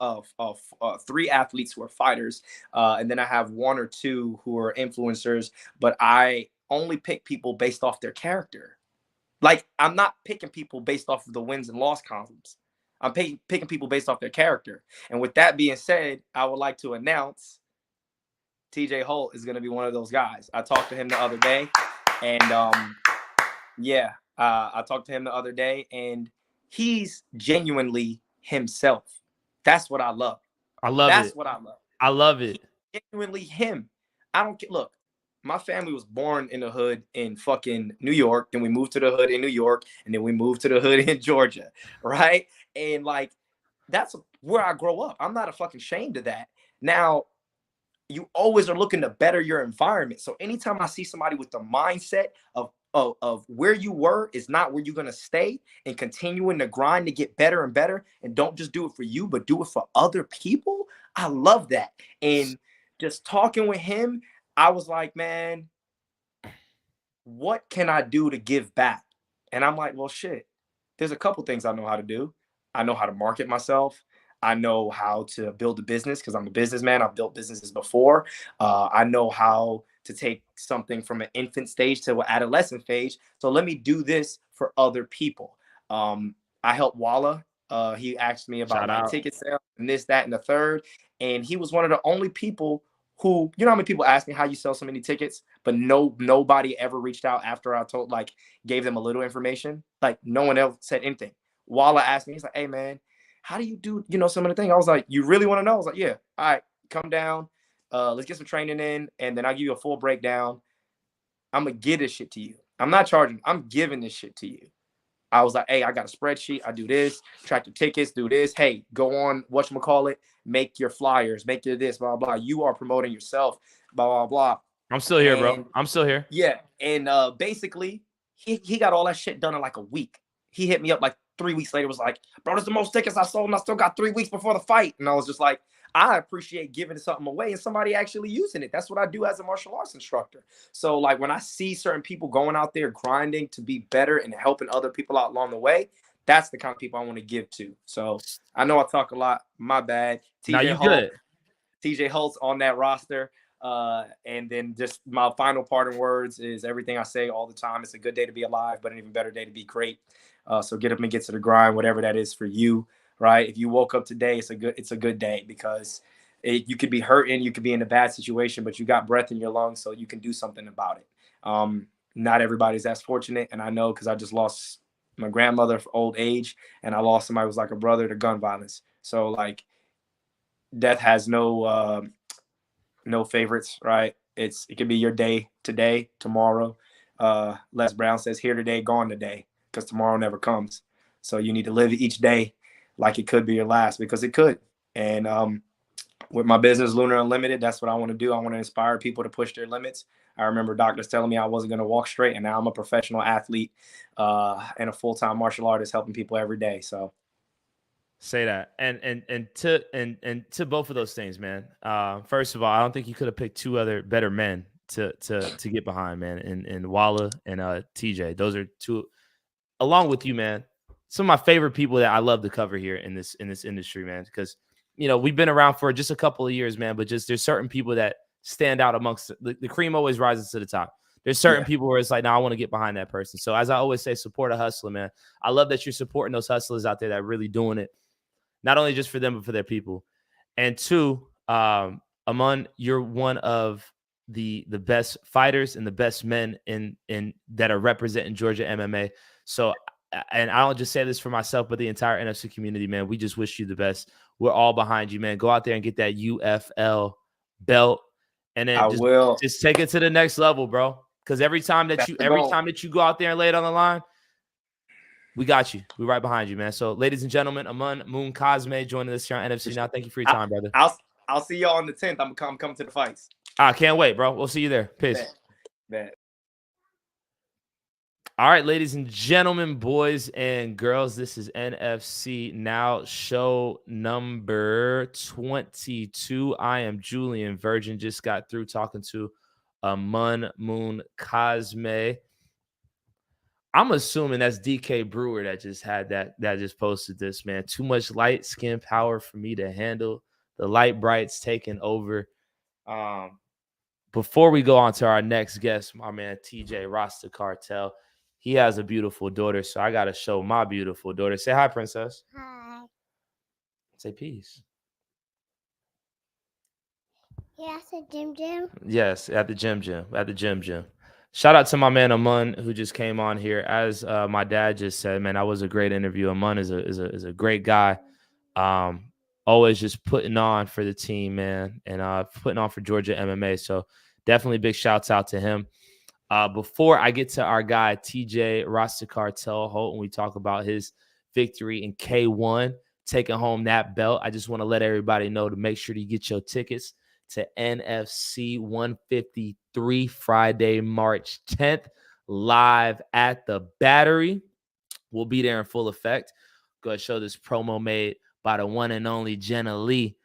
3 athletes who are fighters, and then I have 1 or 2 who are influencers. But I only pick people based off their character. Like, I'm not picking people based off of the wins and loss columns. I'm picking people based off their character. And with that being said, I would like to announce TJ Holt is going to be one of those guys. I talked to him the other day, and I talked to him the other day, and he's genuinely himself. That's what I love. That's what I love. I love it. He's genuinely him. I don't get. Look, my family was born in the hood in fucking New York. Then we moved to the hood in New York, and then we moved to the hood in Georgia, right? And like, that's where I grow up. I'm not a fucking ashamed of that. Now, you always are looking to better your environment. So anytime I see somebody with the mindset of where you were is not where you're going to stay, and continuing to grind to get better and better, and don't just do it for you, but do it for other people, I love that. And just talking with him, I was like, man, what can I do to give back? And I'm like, well, shit, there's a couple things I know how to do. I know how to market myself. I know how to build a business because I'm a businessman. I've built businesses before. I know how to take something from an infant stage to an adolescent stage. So let me do this for other people. I helped Walla. He asked me about my ticket sale and this, that, and the third. And he was one of the only people who, you know how many people ask me how you sell so many tickets, but nobody ever reached out after I gave them a little information. Like, no one else said anything. Walla asked me, he's like, hey man, how do you do, some of the things? I was like, you really want to know? I was like, yeah. All right, come down. Let's get some training in, and then I'll give you a full breakdown. I'm going to give this shit to you. I'm not charging. I'm giving this shit to you. I was like, hey, I got a spreadsheet. I do this, track your tickets, do this. Hey, go on, whatchamacallit, make your flyers, make your this, blah, blah. You are promoting yourself, blah, blah, blah. I'm still here, bro. I'm still here. Yeah. And basically, he got all that shit done in like a week. He hit me up like 3 weeks later, was like, bro, that's the most tickets I sold, and I still got 3 weeks before the fight. And I was just like, I appreciate giving something away and somebody actually using it. That's what I do as a martial arts instructor. So like, when I see certain people going out there grinding to be better and helping other people out along the way, that's the kind of people I want to give to. So I know I talk a lot. My bad. TJ Holt's on that roster. And then just my final parting words is everything I say all the time. It's a good day to be alive, but an even better day to be great. So get up and get to the grind, whatever that is for you, right? If you woke up today, it's a good day, because you could be hurting, you could be in a bad situation, but you got breath in your lungs, so you can do something about it. Not everybody's as fortunate, and I know, because I just lost my grandmother for old age, and I lost somebody who was like a brother to gun violence. So like, death has no favorites, right? It could be your day today, tomorrow. Les Brown says, here today, gone today, because tomorrow never comes. So you need to live each day like it could be your last, because it could. And with my business, Lunar Unlimited, that's what I want to do. I want to inspire people to push their limits. I remember doctors telling me I wasn't going to walk straight, and now I'm a professional athlete and a full-time martial artist helping people every day. So say that. And to both of those things, man. First of all, I don't think you could have picked 2 other better men to get behind, man. And Walla and TJ. Those are 2, along with you, man, some of my favorite people that I love to cover here in this industry, man, because we've been around for just a couple of years, man, but just there's certain people that stand out amongst the cream always rises to the top. There's certain people where it's like, no, I want to get behind that person. So as I always say, support a hustler, man. I love that you're supporting those hustlers out there that are really doing it. not only just for them, but for their people. And two, Aman, you're one of the best fighters and the best men in that are representing Georgia MMA. So, and I don't just say this for myself, but the entire NFC community, man. We just wish you the best. We're all behind you, man. Go out there and get that UFL belt, and then just take it to the next level, bro. Because every time that you go out there and lay it on the line, we got you. We're right behind you, man. So, ladies and gentlemen, Aman Moon Cosme joining us here on NFC Now. Thank you for your time, brother. I'll see y'all on the 10th. I'm coming to the fights. I can't wait, bro. We'll see you there. Peace. Bet. All right, ladies and gentlemen, boys and girls, this is NFC Now show number 22. I am Julian Virgin. Just got through talking to Aman Moon Cosme. I'm assuming that's DK Brewer that just had that just posted this, man. Too much light skin power for me to handle. The light brights taking over. Before we go on to our next guest, my man TJ Rasta Cartel, he has a beautiful daughter, so I got to show my beautiful daughter. Say hi, princess. Hi. Say peace. Yes, at Gym Gym. Yes, at the gym. Shout out to my man Aman who just came on here. As my dad just said, man, that was a great interview. Aman is a great guy. Always just putting on for the team, man, and putting on for Georgia MMA. So definitely big shouts out to him. Before I get to our guy TJ Rasta Cartel Holt, and we talk about his victory in K1, taking home that belt, I just want to let everybody know to make sure to get your tickets to NFC 153 Friday, March 10th, live at the Battery. We'll be there in full effect. Go ahead, show this promo made by the one and only Jenna Lee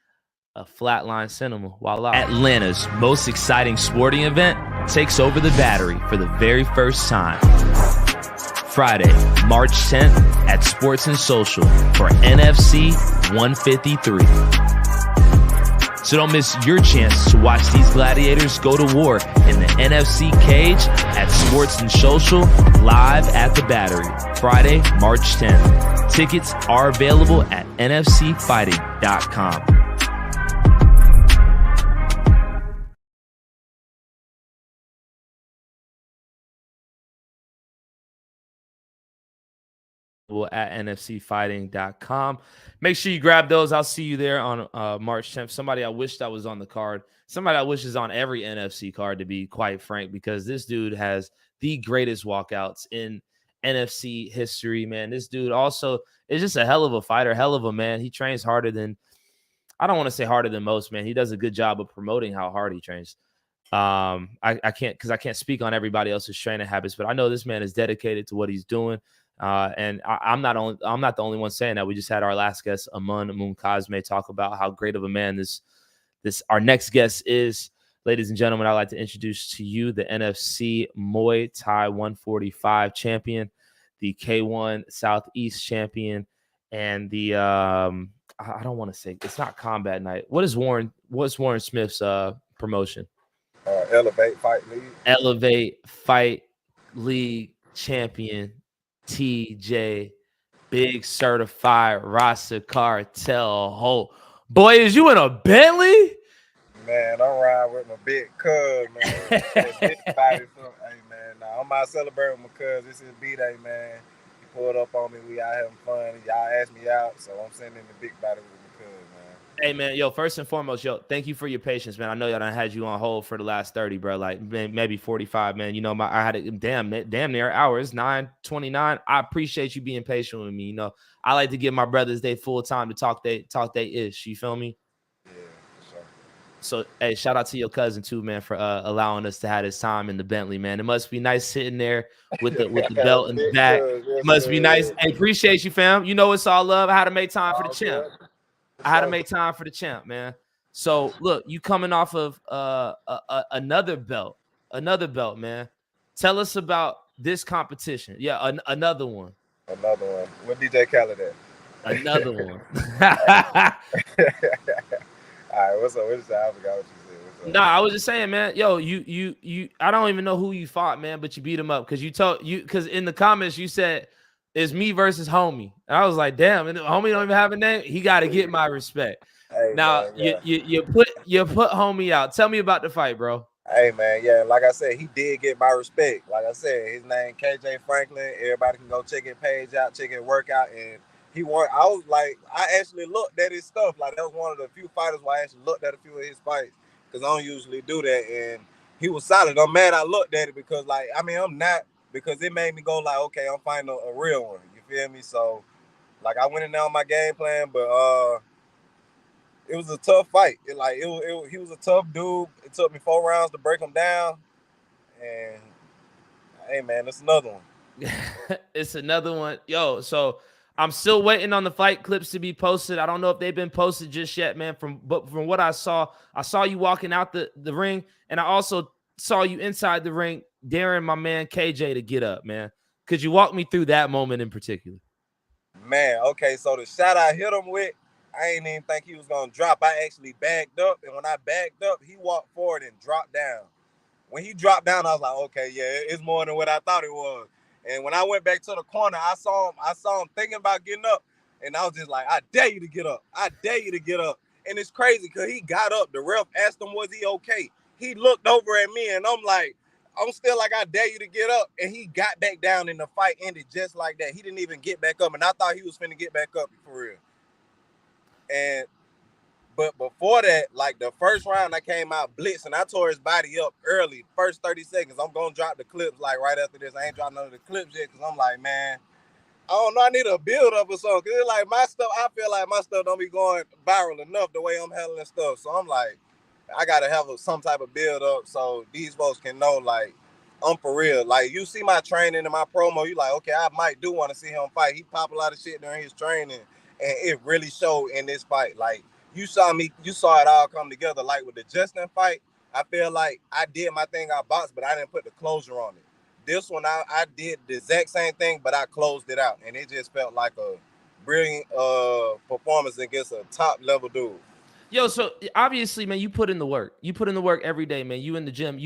of Flatline Cinema. Voila. Atlanta's most exciting sporting event takes over the Battery for the very first time. Friday, March 10th at Sports and Social for NFC 153. So don't miss your chance to watch these gladiators go to war in the NFC cage at Sports and Social live at the Battery. Friday, March 10th. Tickets are available at nfcfighting.com. At nfcfighting.com. Make sure you grab those. I'll see you there on March 10th. Somebody I wish that was on the card. Somebody I wish is on every NFC card, to be quite frank, because this dude has the greatest walkouts in NFC history, man. This dude also is just a hell of a fighter, hell of a man. He trains harder than, I don't want to say harder than most, man. He does a good job of promoting how hard he trains. I can't speak on everybody else's training habits, but I know this man is dedicated to what he's doing. And I'm not the only one saying that. We just had our last guest, Aman Moon Cosme, talk about how great of a man this our next guest is. Ladies and gentlemen, I'd like to introduce to you the NFC Muay Thai 145 champion, the K1 Southeast champion, and the I don't want to say, it's not Combat Night. What's Warren Smith's promotion? Elevate Fight League. Elevate Fight League champion TJ, big certified Rasta Cartel Holt. Boy, is you in a Bentley? Man, I'm riding with my big cuz, man. Big body, hey, man. Nah, I'm out celebrating with my cuz. This is B-Day, man. He pulled up on me. We out having fun. Y'all asked me out, so I'm sending the big body with my cuz, man. Hey, man, yo, first and foremost, thank you for your patience, man. I know y'all done had you on hold for the last 30, bro, like maybe 45, man. You know, I had it damn near hours, 9:29. I appreciate you being patient with me. You know, I like to give my brothers they full time to talk they ish. You feel me? Yeah, for sure. So, hey, shout out to your cousin too, man, for allowing us to have his time in the Bentley, man. It must be nice sitting there with the belt in the back. It must be nice. Hey, appreciate you, fam. You know it's all love. I had to make time for the champ. I had to make time for the champ, man. So, look, you coming off of another belt, man. Tell us about this competition. Yeah, another one. Another one. What DJ Khaled at? Another one. All right, what's up? I forgot what you said. Nah, I was just saying, man. Yo, you. I don't even know who you fought, man, but you beat him up because because in the comments you said It's me versus homie. And I was like, damn, and homie don't even have a name. He got to get my respect. Hey Now man, yeah. you put homie out. Tell me about the fight, bro. Hey man, yeah. Like I said, he did get my respect. Like I said, his name KJ Franklin. Everybody can go check his page out, check his workout, and he won. I was like, I actually looked at his stuff. Like that was one of the few fighters where I actually looked at a few of his fights because I don't usually do that. And he was solid. I'm mad I looked at it because, like, I mean, I'm not because it made me go like, okay, I'm finding a real one. You feel me? So, like, I went in there on my game plan, but it was a tough fight. He was a tough dude. It took me 4 rounds to break him down. And hey man, it's another one. It's another one. Yo, so I'm still waiting on the fight clips to be posted. I don't know if they've been posted just yet, man. But from what I saw you walking out the ring, and I also saw you inside the ring, daring my man KJ to get up, man. Could you walk me through that moment in particular? Man, okay, so the shot I hit him with, I ain't even think he was gonna drop. I actually backed up, and when I backed up, he walked forward and dropped down. When he dropped down, I was like, okay, yeah, it's more than what I thought it was. And when I went back to the corner, I saw him thinking about getting up, and I was just like, I dare you to get up. I dare you to get up. And it's crazy because he got up. The ref asked him, was he okay? He looked over at me, and I'm still like, I dare you to get up. And he got back down, and the fight ended just like that. He didn't even get back up, and I thought he was finna get back up for real. But before that, like the first round, I came out blitzing. I tore his body up early, first 30 seconds. I'm going to drop the clips like right after this. I ain't dropped none of the clips yet because I'm like, man, I don't know. I need a build up or something. Because it's like my stuff, I feel like my stuff don't be going viral enough the way I'm handling stuff. So I'm like, I got to have some type of build up so these folks can know, like, I'm for real. Like, you see my training and my promo, you like, okay, I might do want to see him fight. He pop a lot of shit during his training, and it really showed in this fight. Like, you saw it all come together. Like, with the Justin fight, I feel like I did my thing, I boxed, but I didn't put the closure on it. This one, I did the exact same thing, but I closed it out, and it just felt like a brilliant performance against a top-level dude. Yo, so obviously, man, you put in the work. You put in the work every day, man. You in the gym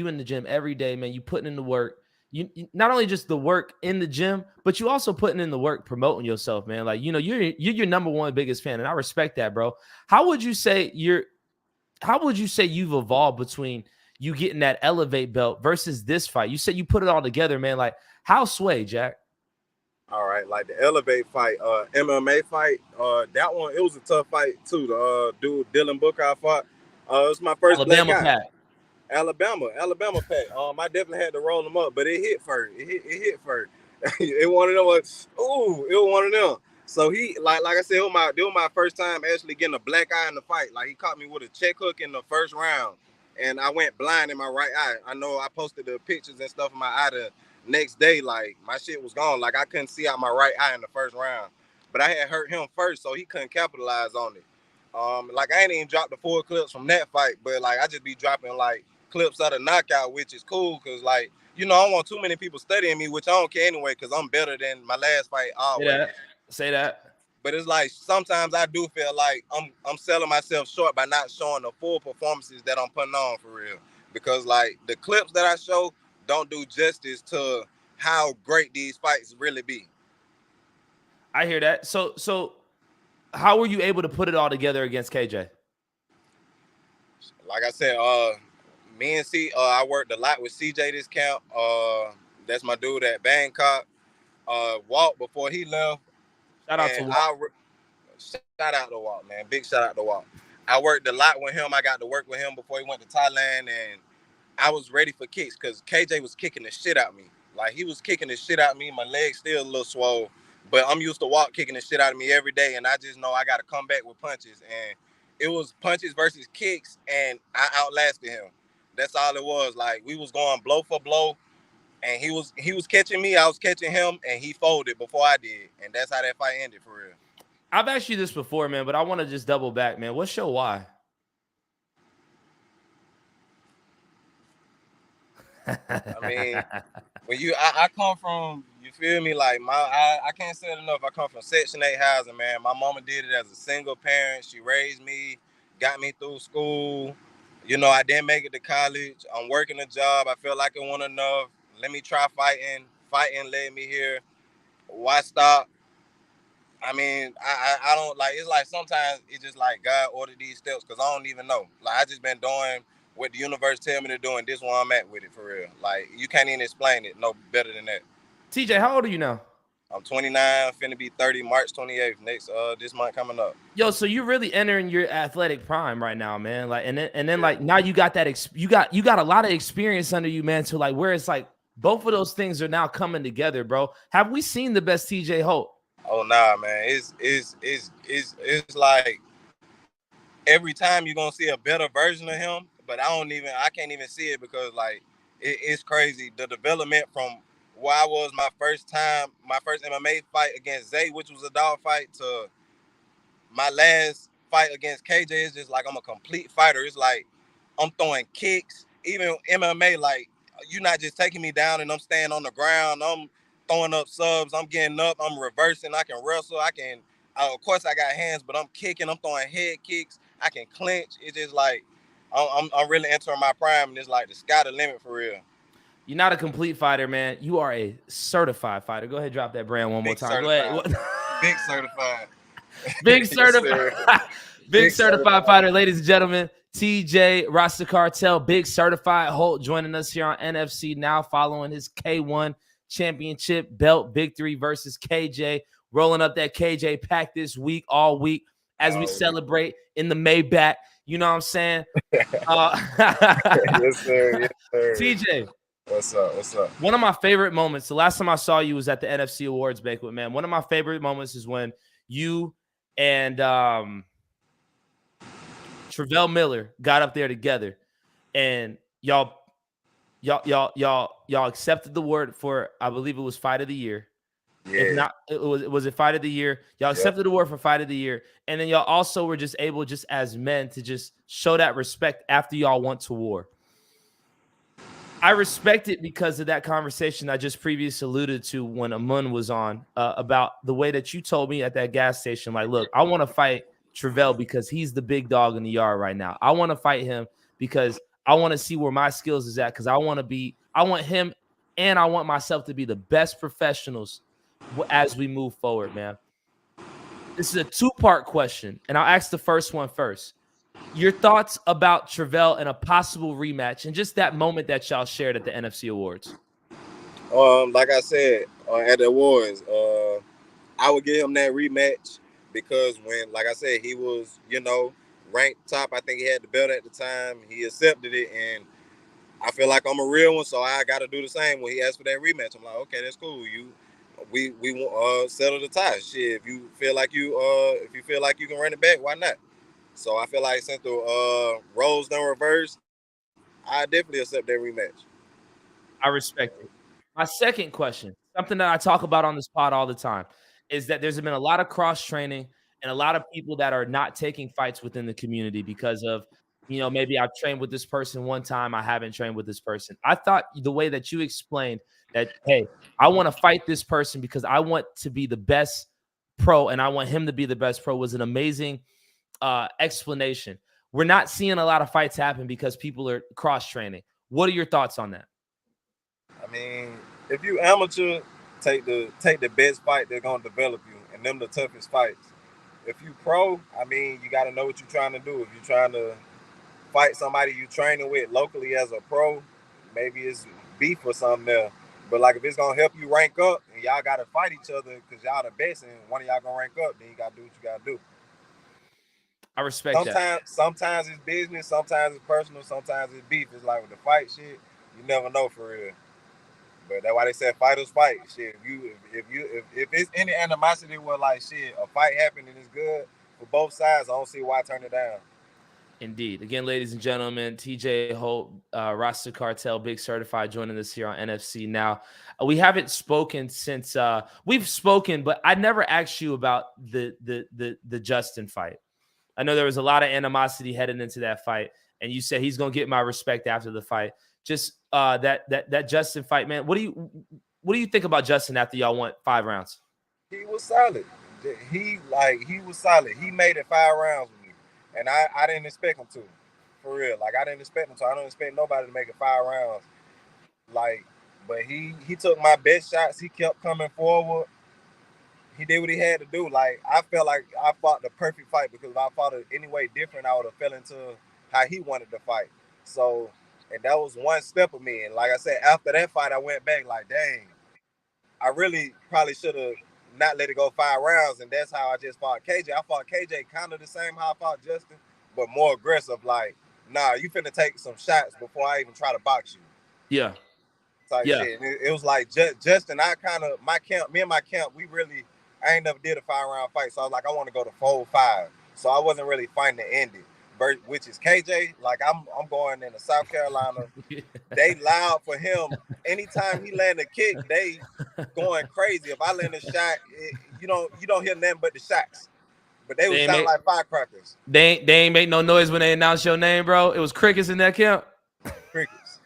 every day, man. You putting in the work. You not only just the work in the gym, but you also putting in the work promoting yourself, man. Like, you know, you're your number one biggest fan, and I respect that, bro. How would you say you've evolved between you getting that elevate belt versus this fight? You said you put it all together, man. Like, how sway, Jack? All right, like the elevate fight, MMA fight, that one, it was a tough fight too. The dude Dylan Booker I fought. It was my first Alabama black guy. pack. Alabama pack. I definitely had to roll him up, but it hit first. It hit first. It one of them was, it was one of them. So he, like I said, it was my first time actually getting a black eye in the fight. Like, he caught me with a check hook in the first round, and I went blind in my right eye. I know I posted the pictures and stuff in my eye the next day. Like, my shit was gone. Like, I couldn't see out my right eye in the first round, but I had hurt him first, so he couldn't capitalize on it. Like, I ain't even dropped the full clips from that fight, but like, I just be dropping like clips of the knockout, which is cool because, like, you know, I don't want too many people studying me, which I don't care anyway because I'm better than my last fight always. Say that. But it's like sometimes I do feel like I'm selling myself short by not showing the full performances that I'm putting on for real. Because like the clips that I show don't do justice to how great these fights really be. I hear that. So how were you able to put it all together against KJ? Like I said, me and I worked a lot with CJ this camp. That's my dude at Bangkok. Walt before he left. Shout out to Walt. Shout out to Walt, man. Big shout out to Walt. I worked a lot with him. I got to work with him before he went to Thailand, and I was ready for kicks because KJ was kicking the shit out of me. Like, he was kicking the shit out of me. My legs still a little swole, but I'm used to Walt kicking the shit out of me every day, and I just know I got to come back with punches. And it was punches versus kicks, and I outlasted him. That's all it was. Like, we was going blow for blow, and he was catching me, I was catching him, and he folded before I did. And that's how that fight ended for real. I've asked you this before, man, but I want to just double back, man. What's your why? I mean, when I come from, you feel me? Like, I can't say it enough. I come from Section 8 housing, man. My mama did it as a single parent. She raised me, got me through school. You know, I didn't make it to college. I'm working a job. I feel like it wasn't enough. Let me try fighting. Fighting led me here. why stop? I mean, I don't like. It's like sometimes it's just like God ordered these steps because I don't even know. Like I just been doing what the universe tell me to do, and this one I'm at with it for real. Like you can't even explain it no better than that. TJ, how old are you now? I'm 29, finna be 30 March 28th next this month coming up. Yo, so you're really entering your athletic prime right now, man. Like, and then like now you got that you got a lot of experience under you, man. To like where it's like both of those things are now coming together, bro. Have we seen the best TJ Holt? Oh nah, man. It's like every time you're gonna see a better version of him, but I can't even see it because like it's crazy. The development from where I was my first MMA fight against Zay, which was a dog fight, to my last fight against KJ is just like I'm a complete fighter. It's like I'm throwing kicks. Even MMA, like you're not just taking me down and I'm staying on the ground. I'm throwing up subs. I'm getting up. I'm reversing. I can wrestle. I can. Of course, I got hands, but I'm kicking. I'm throwing head kicks. I can clinch. It's just like I'm really entering my prime, and it's like the sky the limit for real. You're not a complete fighter, man. You are a certified fighter. Go ahead, drop that brand one more time. Certified. Go ahead. Big certified. Big certified. Big certified fighter, ladies and gentlemen. TJ Rasta Cartel, big certified Holt, joining us here on NFC now, following his K1 championship belt victory versus KJ, rolling up that KJ pack this week, all week, as we celebrate in the Maybach. You know what I'm saying? Yes, sir. Yes, sir. TJ. What's up? What's up? One of my favorite moments, the last time I saw you was at the NFC Awards banquet, man. One of my favorite moments is when you and Travell Miller got up there together, and y'all accepted the award for, I believe it was Fight of the Year. Yeah. If not, was it Fight of the Year? Y'all accepted the award for Fight of the Year, and then y'all also were just able, just as men, to just show that respect after y'all went to war. I respect it because of that conversation I just previously alluded to when Amun was on about the way that you told me at that gas station, like, look, I want to fight Travell because he's the big dog in the yard right now. I want to fight him because I want to see where my skills is at, because I want him and I want myself to be the best professionals as we move forward, man. This is a two-part question, and I'll ask the first one first. Your thoughts about Travell and a possible rematch, and just that moment that y'all shared at the NFC Awards. Like I said at the awards, I would give him that rematch because when, like I said, he was, ranked top. I think he had the belt at the time. He accepted it, and I feel like I'm a real one, so I got to do the same. When he asked for that rematch, I'm like, okay, that's cool. We settle the tie. Shit, if you feel like you can run it back, why not? So I feel like since the roles done reversed, I definitely accept that rematch. I respect it. My second question, something that I talk about on this pod all the time, is that there's been a lot of cross training and a lot of people that are not taking fights within the community because of, maybe I've trained with this person one time, I haven't trained with this person. I thought the way that you explained that, hey, I want to fight this person because I want to be the best pro and I want him to be the best pro was an amazing explanation. We're not seeing a lot of fights happen because people are cross training. What are your thoughts on that? I mean, if you amateur, take the best fight they're gonna develop you, and them the toughest fights. If you pro, I mean, you got to know what you're trying to do. If you're trying to fight somebody you training with locally as a pro, maybe it's beef or something there. But like if it's gonna help you rank up and y'all gotta fight each other because y'all the best and one of y'all gonna rank up, then you gotta do what you gotta do. I respect that. Sometimes it's business, sometimes it's personal, sometimes it's beef. It's like with the fight shit, you never know for real. But that's why they said fighters fight. Shit, if it's any animosity where like shit, a fight happening is good for both sides, I don't see why turn it down. Indeed. Again, ladies and gentlemen, TJ Holt, Rasta Cartel, big certified, joining us here on NFC now. We haven't spoken since we've spoken, but I never asked you about the Justin fight. I know there was a lot of animosity heading into that fight, and you said he's gonna get my respect after the fight. Just that Justin fight, man. What do you think about Justin after y'all went 5 rounds? He was solid. He was solid. He made it 5 rounds with me, and I didn't expect him to, for real. Like I didn't expect him to. I don't expect nobody to make it 5 rounds. Like, but he took my best shots. He kept coming forward. he did what he had to do. Like, I felt like I fought the perfect fight, because if I fought it any way different, I would have fell into how he wanted to fight. So, and that was one step of me. And like I said, after that fight, I went back like, dang, I really probably should have not let it go 5 rounds. And that's how I just fought KJ. I fought KJ kind of the same how I fought Justin, but more aggressive. Like, nah, you finna take some shots before I even try to box you. Yeah. Type Yeah. shit. And it was like Justin, me and my camp, I ain't never did a 5-round fight. So I was like, I want to go to 4-5. So I wasn't really fighting to end it. Which is KJ. Like, I'm going into South Carolina. They loud for him. Anytime he land a kick, they going crazy. If I land a shot, you don't hear nothing but the shots. But they would sound like firecrackers. They ain't make no noise when they announced your name, bro. It was crickets in that camp. Crickets.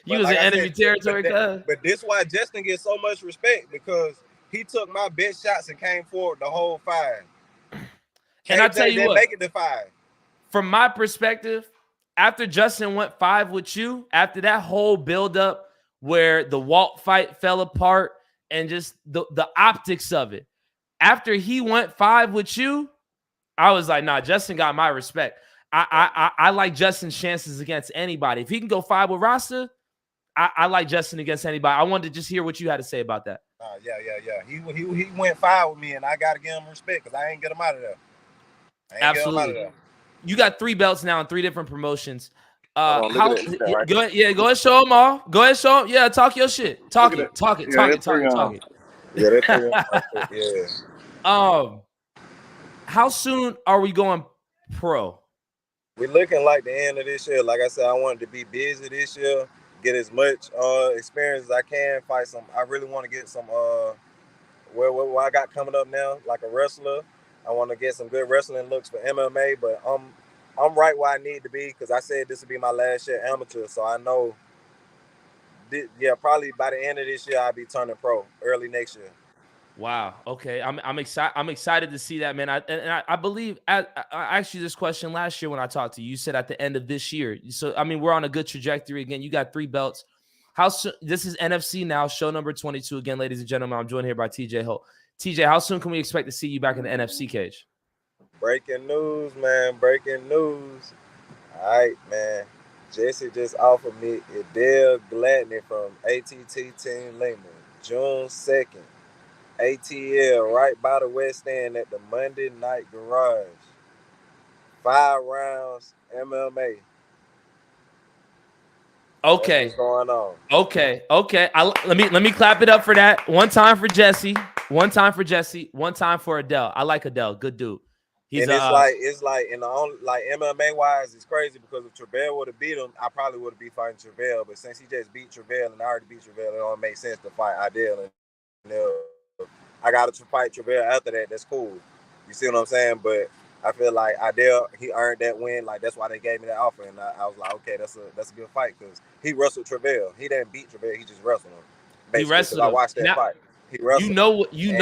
You was in enemy territory, cuz. But this why Justin gets so much respect, because he took my best shots and came forward the whole 5. And I tell you what, make it to 5. From my perspective, after Justin went 5 with you, after that whole buildup where the Walt fight fell apart and just the optics of it, after he went 5 with you, I was like, nah, Justin got my respect. I like Justin's chances against anybody. If he can go 5 with Rasta, I like Justin against anybody. I wanted to just hear what you had to say about that. Yeah. He went 5 with me, and I got to give him respect, because I ain't get him out of there. Absolutely. You got 3 belts now in 3 different promotions. Go ahead, show them all. Go ahead, show them. Yeah, talk your shit. Talk it. Yeah, that's yeah. How soon are we going pro? We're looking like the end of this year. Like I said, I wanted to be busy this year, get as much experience as I can, fight some. I really want to get some what I got coming up now, like a wrestler. I want to get some good wrestling looks for MMA, but I'm right where I need to be, because I said this will be my last year amateur, so I know. Probably by the end of this year I'll be turning pro, early next year. Wow. Okay. I'm excited. I'm excited to see that, man. I believe I asked you this question last year when I talked to you. You said at the end of this year. So I mean, we're on a good trajectory again. You got 3 belts. How soon? This is NFC now, show number 22 again, ladies and gentlemen. I'm joined here by TJ Holt. TJ, how soon can we expect to see you back in the NFC cage? Breaking news, man. Breaking news. All right, man. Jesse just offered me Adele Gladney from ATT Team Lehman, June 2nd. ATL right by the West End at the Monday Night Garage. 5 rounds MMA. Okay. What's going on? Okay. Let me clap it up for that. One time for Jesse. One time for Jesse. One time for Adele. I like Adele. Good dude. It's like in the only, like, MMA wise, it's crazy, because if Travell would have beat him, I probably would have been fighting Travell. But since he just beat Travell and I already beat Travell, it don't make sense to fight Adele. And I got to fight Travell after that. That's cool. You see what I'm saying? But I feel like Adele, he earned that win. Like, that's why they gave me that offer. And I was like, okay, that's a good fight, because he wrestled Travell. He didn't beat Travell. He just wrestled him. Basically, he wrestled him. I watched that fight. You know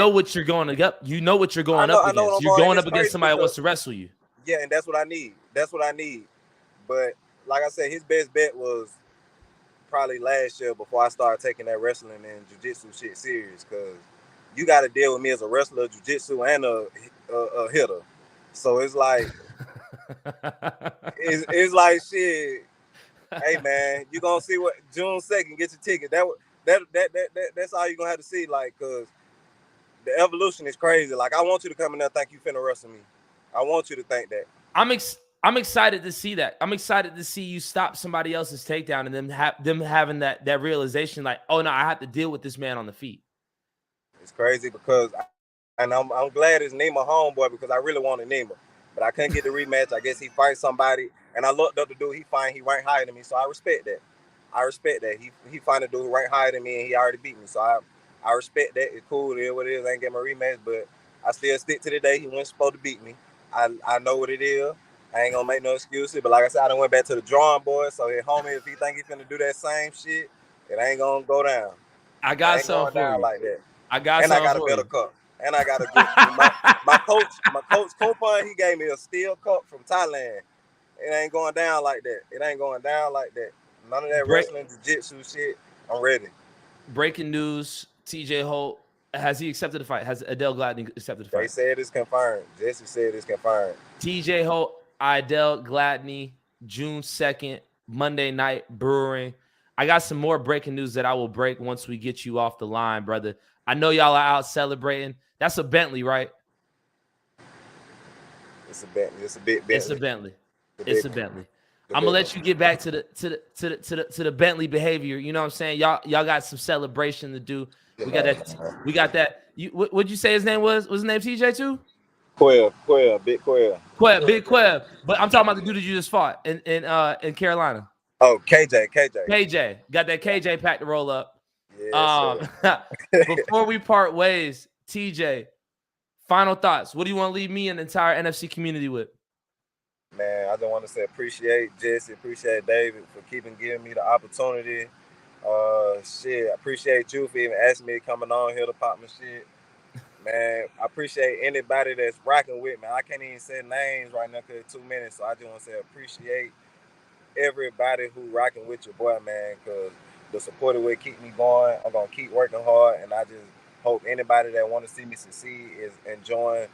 what you're going to get. You know what you're going up against. You're going up against somebody that wants to wrestle you. Yeah, and that's what I need. But like I said, his best bet was probably last year, before I started taking that wrestling and jiu-jitsu shit serious, because you got to deal with me as a wrestler, jiu-jitsu, and a hitter. So it's like it's like, shit. Hey man, you gonna see what June 2nd, get your ticket. That's all you're gonna have to see, like, cause the evolution is crazy. Like, I want you to come in there and think you finna wrestle me. I want you to think that. I'm excited to see that. I'm excited to see you stop somebody else's takedown and them having that realization, like, oh no, I have to deal with this man on the feet. It's crazy, because I'm glad it's Nima homeboy, because I really wanted Nima, but I couldn't get the rematch. I guess he fight somebody, and I looked up the dude. He ranked higher than me, so I respect that. He find a dude ranked higher than me, and he already beat me, so I respect that. It's cool. It is what it is. I ain't get my rematch, but I still stick to the day he wasn't supposed to beat me. I know what it is. I ain't gonna make no excuses, but like I said, I done went back to the drawing board. So his homie, if he think he finna do that same shit, it ain't gonna go down. I got something for you. Like that. I got a better cup. And I got a good my coach Kopun, he gave me a steel cup from Thailand. It ain't going down like that. None of that wrestling jiu-jitsu shit. I'm ready. Breaking news, TJ Holt Has he accepted the fight? Has Adele Gladney accepted the fight? They said it's confirmed. Jesse said it's confirmed. TJ Holt, Adele Gladney, June 2nd, Monday Night Brewing. I got some more breaking news that I will break once we get you off the line, brother. I know y'all are out celebrating. That's a Bentley, right? It's a Bentley. It's a big Bentley. It's a Bentley. It's a Bentley. I'm gonna let you get back to the Bentley behavior. You know what I'm saying? Y'all got some celebration to do. We got that. We got that. What'd you say his name was? Was his name TJ too? Quell, Big Quell. Big Quell. But I'm talking about the dude that you just fought in Carolina. Oh, KJ. Got that KJ pack to roll up. Yes, Before we part ways, TJ, final thoughts. What do you want to leave me and the entire NFC community with? Man, I just want to say appreciate Jesse, appreciate David for giving me the opportunity. I appreciate you for even asking me coming on here to pop my shit. Man, I appreciate anybody that's rocking with me. I can't even say names right now because it's 2 minutes, so I just want to say appreciate everybody who rocking with your boy, man, because the support will keep me going. I'm going to keep working hard, and I just hope anybody that want to see me succeed is enjoying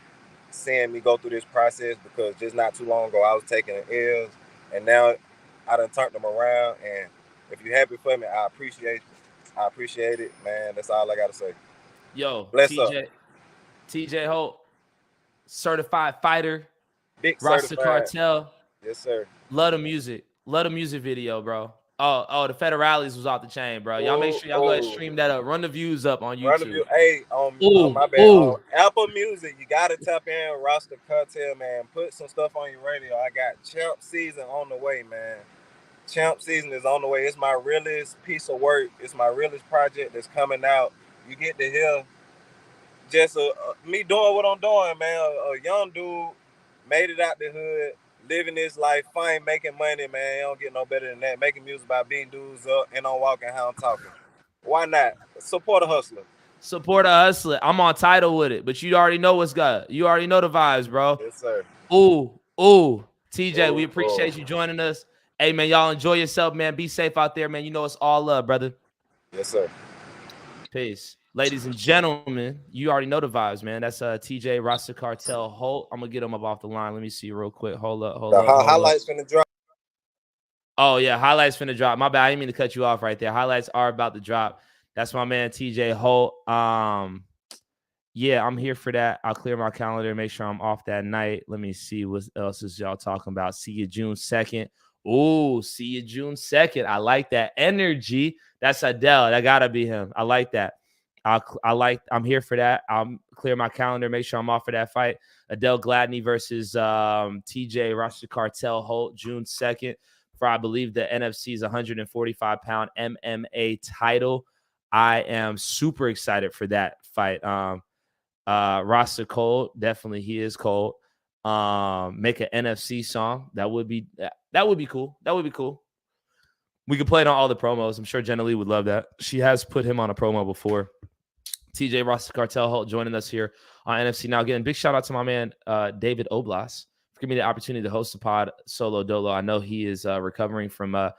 seeing me go through this process, because just not too long ago I was taking L's, and now I done turned them around. And if you're happy for me, I appreciate you. I appreciate it, man. That's all I got to say. Yo, Bless TJ Holt, certified fighter, Big Rasta certified. Cartel. Yes, sir. Love the music. Love the music video, bro. Oh, the Federales was off the chain, bro. Y'all make sure y'all go ahead and stream that up. Run the views up on YouTube. Hey, on my bad. On Apple Music, you gotta tap in Rasta Cartel, man. Put some stuff on your radio. I got Champ Season on the way, man. Champ Season is on the way. It's my realest piece of work. It's my realest project that's coming out. You get to hear just me doing what I'm doing, man. A young dude made it out the hood, living his life, fine, making money, man. You don't get no better than that. Making music by beating dudes up and I'm walking how I'm talking. Why not? Support a hustler. Support a hustler. I'm on title with it, but you already know what's good. You already know the vibes, bro. Yes, sir. Ooh. TJ, we appreciate you joining us. Hey, man, y'all enjoy yourself, man. Be safe out there, man. You know it's all love, brother. Yes, sir. Peace. Ladies and gentlemen, you already know the vibes, man. That's TJ Rasta Cartel Holt. I'm going to get him up off the line. Let me see real quick. Hold up. Highlights finna drop. Oh, yeah. Highlights finna drop. My bad. I didn't mean to cut you off right there. Highlights are about to drop. That's my man, TJ Holt. Yeah, I'm here for that. I'll clear my calendar, make sure I'm off that night. Let me see what else is y'all talking about. See you June 2nd. Oh, see you June 2nd. I like that energy. That's Adele. That gotta be him. I like that. I'm here for that. I'll clear my calendar, make sure I'm off for that fight. Adele Gladney versus TJ Rasta Cartel Holt, June 2nd, for I believe the NFC's 145-pound MMA title. I am super excited for that fight. Rasta cold, definitely he is cold. Make an NFC song. That would be cool. That would be cool. We could play it on all the promos. I'm sure Jenna Lee would love that. She has put him on a promo before. TJ Rasta Cartel Holt joining us here on NFC Now. Again, big shout out to my man David Oblas for giving me the opportunity to host the pod solo dolo. I know he is recovering from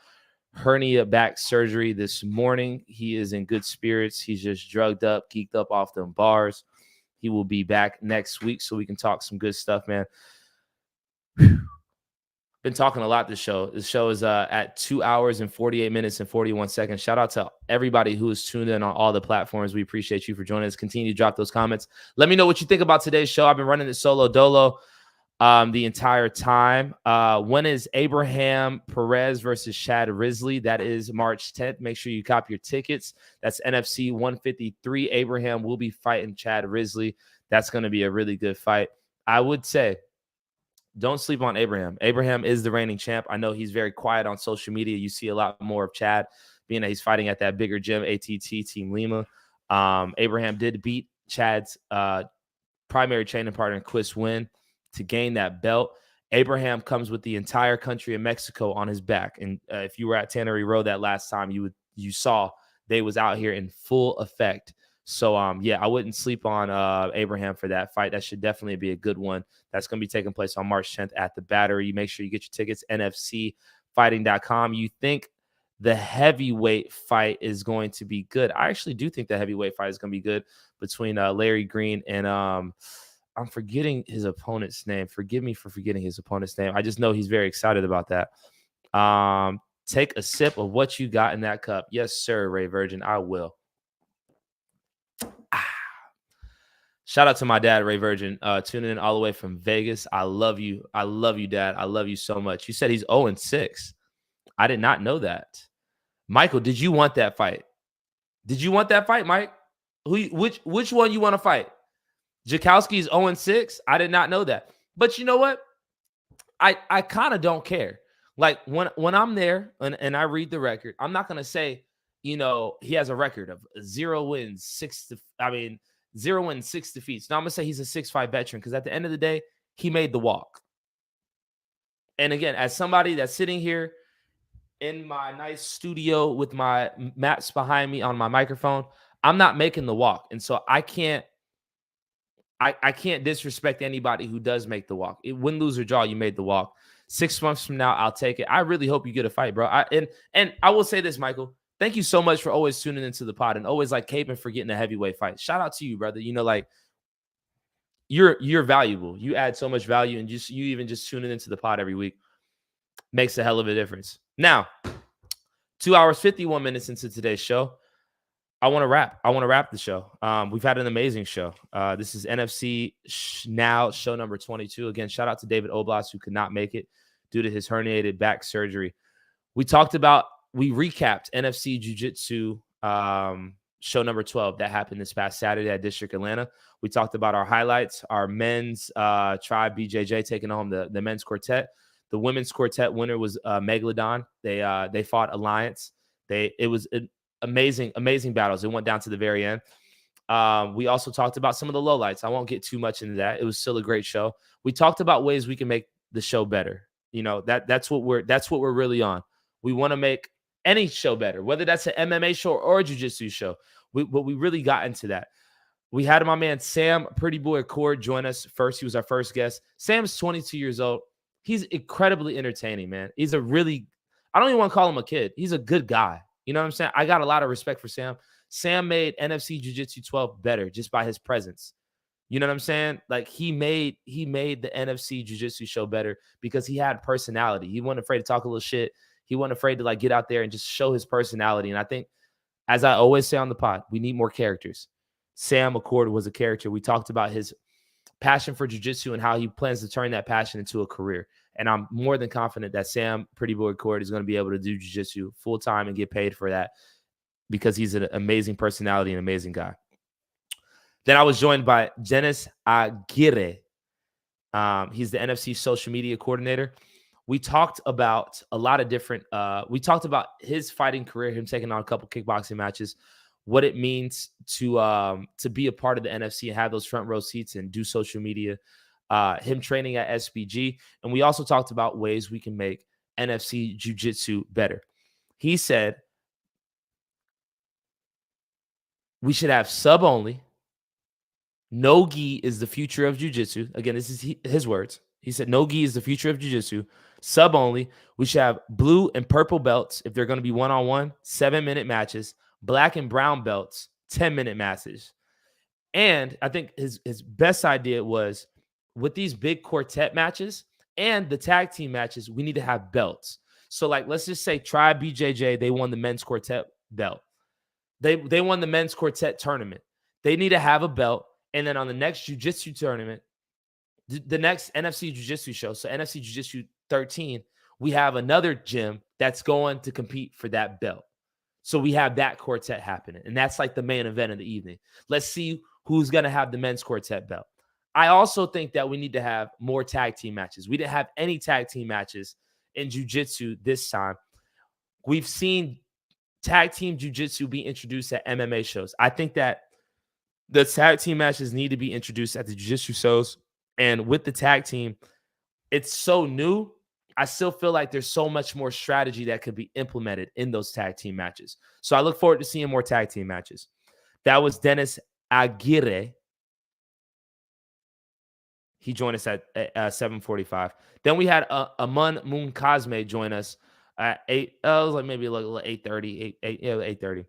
hernia back surgery this morning. He is in good spirits. He's just drugged up, geeked up off them bars. He will be back next week so we can talk some good stuff, man. Been talking a lot this show. This show is at 2 hours and 48 minutes and 41 seconds. Shout out to everybody who is tuned in on all the platforms. We appreciate you for joining us. Continue to drop those comments. Let me know what you think about today's show. I've been running it solo dolo the entire time. When is Abraham Perez versus Chad Risley? That is March 10th. Make sure you copy your tickets. That's NFC 153. Abraham will be fighting Chad Risley. That's going to be a really good fight. I would say don't sleep on Abraham. Abraham is the reigning champ. I know he's very quiet on social media. You see a lot more of Chad, being that he's fighting at that bigger gym, ATT Team Lima. Abraham did beat Chad's primary training partner, Chris Wynn, to gain that belt. Abraham comes with the entire country of Mexico on his back. And if you were at Tannery Road that last time, you saw they was out here in full effect. So, yeah, I wouldn't sleep on Abraham for that fight. That should definitely be a good one. That's going to be taking place on March 10th at the Battery. Make sure you get your tickets, nfcfighting.com. You think the heavyweight fight is going to be good. I actually do think the heavyweight fight is going to be good between Larry Green and I'm forgetting his opponent's name. Forgive me for forgetting his opponent's name. I just know he's very excited about that. Take a sip of what you got in that cup. Yes, sir, Ray Virgin. I will. Shout out to my dad, Ray Virgin, tuning in all the way from Vegas. I love you. I love you, Dad. I love you so much. You said he's 0-6. I did not know that. Michael, did you want that fight? Did you want that fight, Mike? Which one you want to fight? Jakowski's 0-6. I did not know that. But you know what? I kind of don't care. Like when I'm there and I read the record, I'm not gonna say, he has a record of 0 wins, 6 defeats. Now I'm gonna say he's a 6-5 veteran because at the end of the day, he made the walk. And again, as somebody that's sitting here in my nice studio with my mats behind me on my microphone, I'm not making the walk. And so I can't disrespect anybody who does make the walk. Win, lose, or draw, you made the walk. 6 months from now, I'll take it. I really hope you get a fight, bro. And I will say this, Michael. Thank you so much for always tuning into the pod and always caping for getting a heavyweight fight. Shout out to you, brother. You're valuable. You add so much value, and you even just tuning into the pod every week makes a hell of a difference. Now, 2 hours, 51 minutes into today's show. I want to wrap the show. We've had an amazing show. This is NFC Now, show number 22. Again, shout out to David Oblas, who could not make it due to his herniated back surgery. We recapped NFC Jiu-Jitsu show number 12 that happened this past Saturday at District Atlanta. We talked about our highlights, our men's tribe BJJ taking home the men's quartet. The women's quartet winner was Megalodon. They fought Alliance. It was amazing battles. It went down to the very end. We also talked about some of the lowlights. I won't get too much into that. It was still a great show. We talked about ways we can make the show better. That's what we're really on. We want to make any show better, whether that's an MMA show or a jiu-jitsu show. But we really got into that. We had my man Sam Pretty Boy Accord join us first. He was our first guest. Sam's 22 years old. He's incredibly entertaining, man. I don't even want to call him a kid. He's a good guy. You know what I'm saying? I got a lot of respect for Sam. Sam made NFC Jiu-Jitsu 12 better just by his presence. You know what I'm saying? He made the NFC Jiu-Jitsu show better because he had personality. He wasn't afraid to talk a little shit. He wasn't afraid to get out there and just show his personality. And I think, as I always say on the pod, we need more characters. Sam Accord was a character. We talked about his passion for jiu-jitsu and how he plans to turn that passion into a career. And I'm more than confident that Sam Pretty Boy Accord is going to be able to do jiu-jitsu full time and get paid for that because he's an amazing personality and amazing guy. Then I was joined by Dennis Aguirre. He's the NFC social media coordinator. We talked about a lot of different, we talked about his fighting career, him taking on a couple kickboxing matches, what it means to be a part of the NFC and have those front row seats and do social media, him training at SBG. And we also talked about ways we can make NFC Jiu-Jitsu better. He said we should have sub only. No gi is the future of jiu-jitsu. Again, this is his words. He said no gi is the future of jiu-jitsu. Sub only. We should have blue and purple belts if they're going to be one-on-one, 7-minute matches. Black and brown belts, 10-minute matches. And I think his best idea was with these big quartet matches and the tag team matches, we need to have belts. So let's just say Tribe BJJ, they won the men's quartet belt. They won the men's quartet tournament. They need to have a belt. And then on the next jiu-jitsu tournament, the next NFC Jiu-Jitsu show, so NFC Jiu-Jitsu 13, we have another gym that's going to compete for that belt. So we have that quartet happening. And that's the main event of the evening. Let's see who's going to have the men's quartet belt. I also think that we need to have more tag team matches. We didn't have any tag team matches in jiu-jitsu this time. We've seen tag team jiu-jitsu be introduced at MMA shows. I think that the tag team matches need to be introduced at the jiu-jitsu shows. And with the tag team, it's so new. I still feel like there's so much more strategy that could be implemented in those tag team matches. So I look forward to seeing more tag team matches. That was Dennis Aguirre. He joined us at 7:45. Then we had Aman Munkazme join us. at 8. It was like maybe like 8:30, 8:30.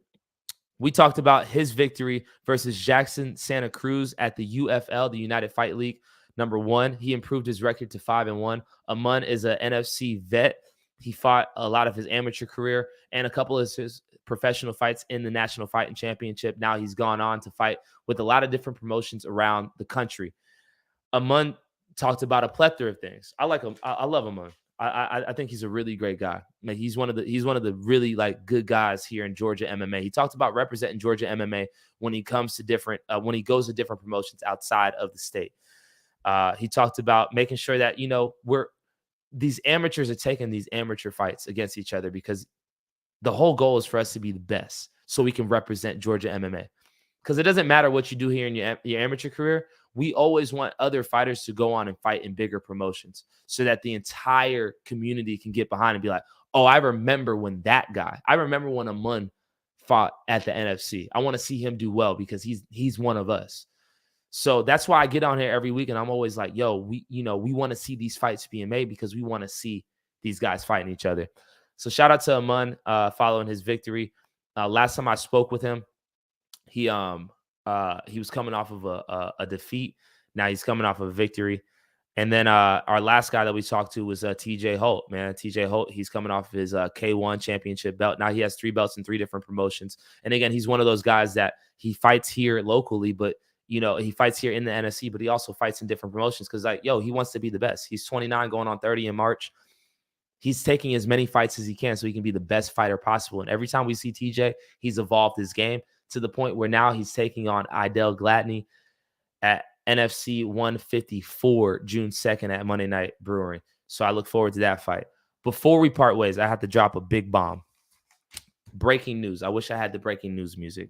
We talked about his victory versus Jackson Santa Cruz at the UFL, the United Fight League, #1. He improved his record to 5-1. Amun is an NFC vet. He fought a lot of his amateur career and a couple of his professional fights in the National Fighting Championship. Now he's gone on to fight with a lot of different promotions around the country. Amun talked about a plethora of things. I like him. I love Amun. I think he's a really great guy. Like he's one of the really like good guys here in Georgia MMA. He talked about representing Georgia MMA when he comes to different when he goes to different promotions outside of the state. He talked about making sure that these amateurs are taking these amateur fights against each other because the whole goal is for us to be the best so we can represent Georgia MMA. Because it doesn't matter what you do here in your amateur career. We always want other fighters to go on and fight in bigger promotions so that the entire community can get behind and be like, oh, I remember when that guy, I remember when Amun fought at the NFC. I want to see him do well because he's one of us. So that's why I get on here every week and I'm always like, yo, we want to see these fights being made because we want to see these guys fighting each other. So shout out to Amun following his victory. Last time I spoke with him, he was coming off of a defeat. Now he's coming off of a victory. And then our last guy that we talked to was TJ Holt, man. TJ Holt, he's coming off of his K1 championship belt. Now he has 3 belts in 3 different promotions. And again, he's one of those guys that he fights here locally, but he fights here in the NFC, but he also fights in different promotions because he wants to be the best. He's 29 going on 30 in March. He's taking as many fights as he can so he can be the best fighter possible. And every time we see TJ, he's evolved his game to the point where now he's taking on Idel Gladney at NFC 154 June 2nd at Monday Night Brewing. So I look forward to that fight. Before we part ways, I have to drop a big bomb. Breaking news. I wish I had the breaking news music.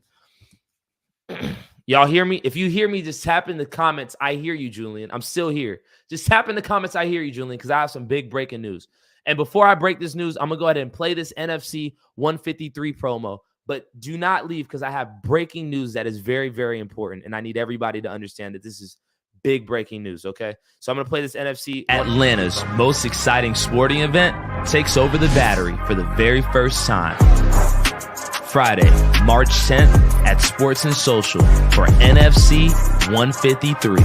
Y'all hear me? If you hear me, just tap in the comments. I hear you, Julian. I'm still here. Just tap in the comments. I hear you, Julian, because I have some big breaking news. And before I break this news, I'm going to go ahead and play this NFC 153 promo. But do not leave because I have breaking news that is very, very important. And I need everybody to understand that this is big breaking news, okay? So I'm going to play this NFC. Atlanta's most exciting sporting event takes over the Battery for the very first time. Friday, March 10th at Sports and Social for NFC 153.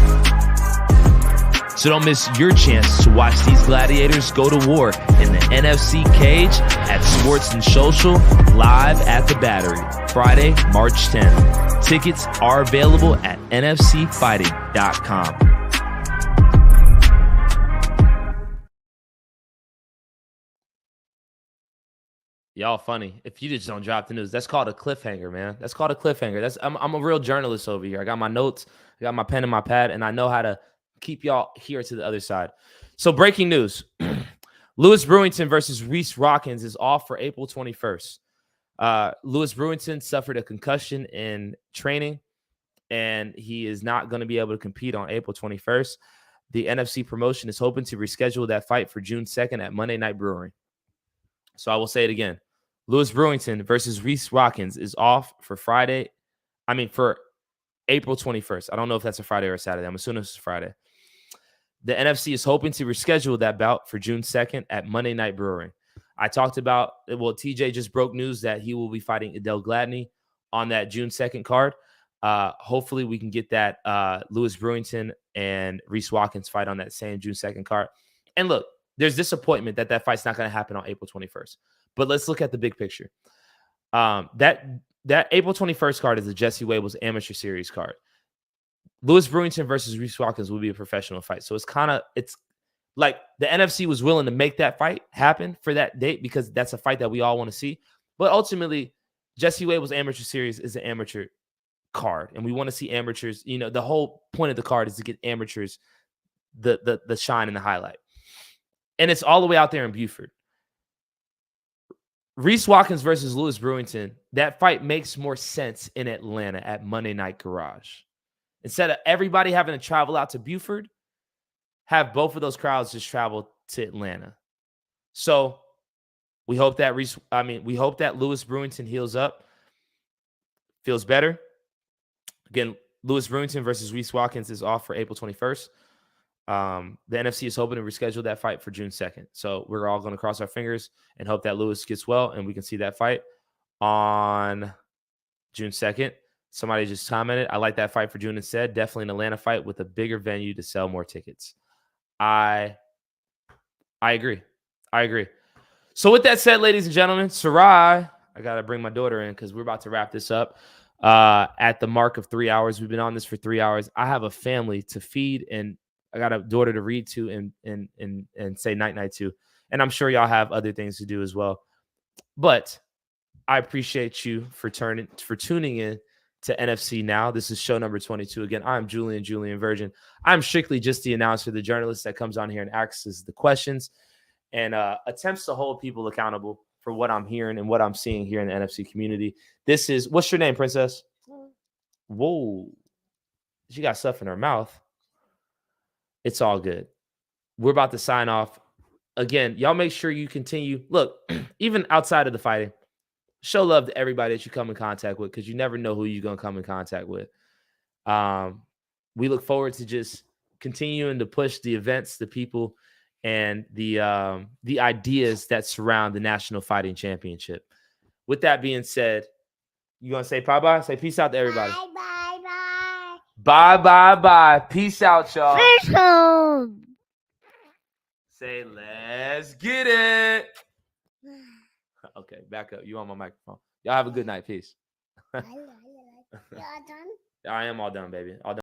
So don't miss your chance to watch these gladiators go to war in the NFC cage at Sports and Social live at the Battery. Friday, March 10th. Tickets are available at nfcfighting.com. Y'all funny. If you just don't drop the news, that's called a cliffhanger, man. That's called a cliffhanger. I'm a real journalist over here. I got my notes, I got my pen and my pad, and I know how to keep y'all here to the other side. So breaking news. Lewis Brewington versus Reese Rockins is off for April 21st. Lewis Brewington suffered a concussion in training, and he is not going to be able to compete on April 21st. The NFC promotion is hoping to reschedule that fight for June 2nd at Monday Night Brewing. So I will say it again. Lewis Brewington versus Reese Rockins is off for for April 21st. I don't know if that's a Friday or a Saturday. I'm assuming it's a Friday. The NFC is hoping to reschedule that bout for June 2nd at Monday Night Brewing. I talked about, TJ just broke news that he will be fighting Idel Gladney on that June 2nd card. Hopefully we can get that Lewis Brewington and Reese Rockins fight on that same June 2nd card. And look, there's disappointment that fight's not going to happen on April 21st. But let's look at the big picture. That April 21st card is the Jesse Wable's Amateur Series card. Lewis Brewington versus Reese Rockins will be a professional fight. So it's like the NFC was willing to make that fight happen for that date because that's a fight that we all want to see. But ultimately, Jesse Wable's Amateur Series is an amateur card. And we want to see amateurs. The whole point of the card is to get amateurs the shine and the highlight. And it's all the way out there in Buford. Reese Rockins versus Lewis Brewington, that fight makes more sense in Atlanta at Monday Night Garage. Instead of everybody having to travel out to Buford, have both of those crowds just travel to Atlanta. So we hope that Lewis Brewington heals up, feels better. Again, Lewis Brewington versus Reese Rockins is off for April 21st. The NFC is hoping to reschedule that fight for June 2nd. So we're all going to cross our fingers and hope that Lewis gets well and we can see that fight on June 2nd. Somebody just commented, I like that fight for June instead. Definitely an Atlanta fight with a bigger venue to sell more tickets. I agree. So with that said, ladies and gentlemen, Sarai, I got to bring my daughter in because we're about to wrap this up at the mark of 3 hours. We've been on this for 3 hours. I have a family to feed and I got a daughter to read to and say night to. And I'm sure y'all have other things to do as well. But I appreciate you for tuning in to NFC Now. This is show number 22. Again, I'm Julian Virgin. I'm strictly just the announcer, the journalist that comes on here and asks the questions and attempts to hold people accountable for what I'm hearing and what I'm seeing here in the NFC community. This is, what's your name, Princess? Whoa. She got stuff in her mouth. It's all good. We're about to sign off. Again, y'all make sure you continue. Look, even outside of the fighting, show love to everybody that you come in contact with because you never know who you're going to come in contact with. We look forward to just continuing to push the events, the people, and the ideas that surround the National Fighting Championship. With that being said, you going to say bye-bye? Say peace out to everybody. Bye. Peace out, y'all. Fish home. Say, let's get it. Okay, back up. You on my microphone. Y'all have a good night. Peace. You all done? I am all done, baby. All done.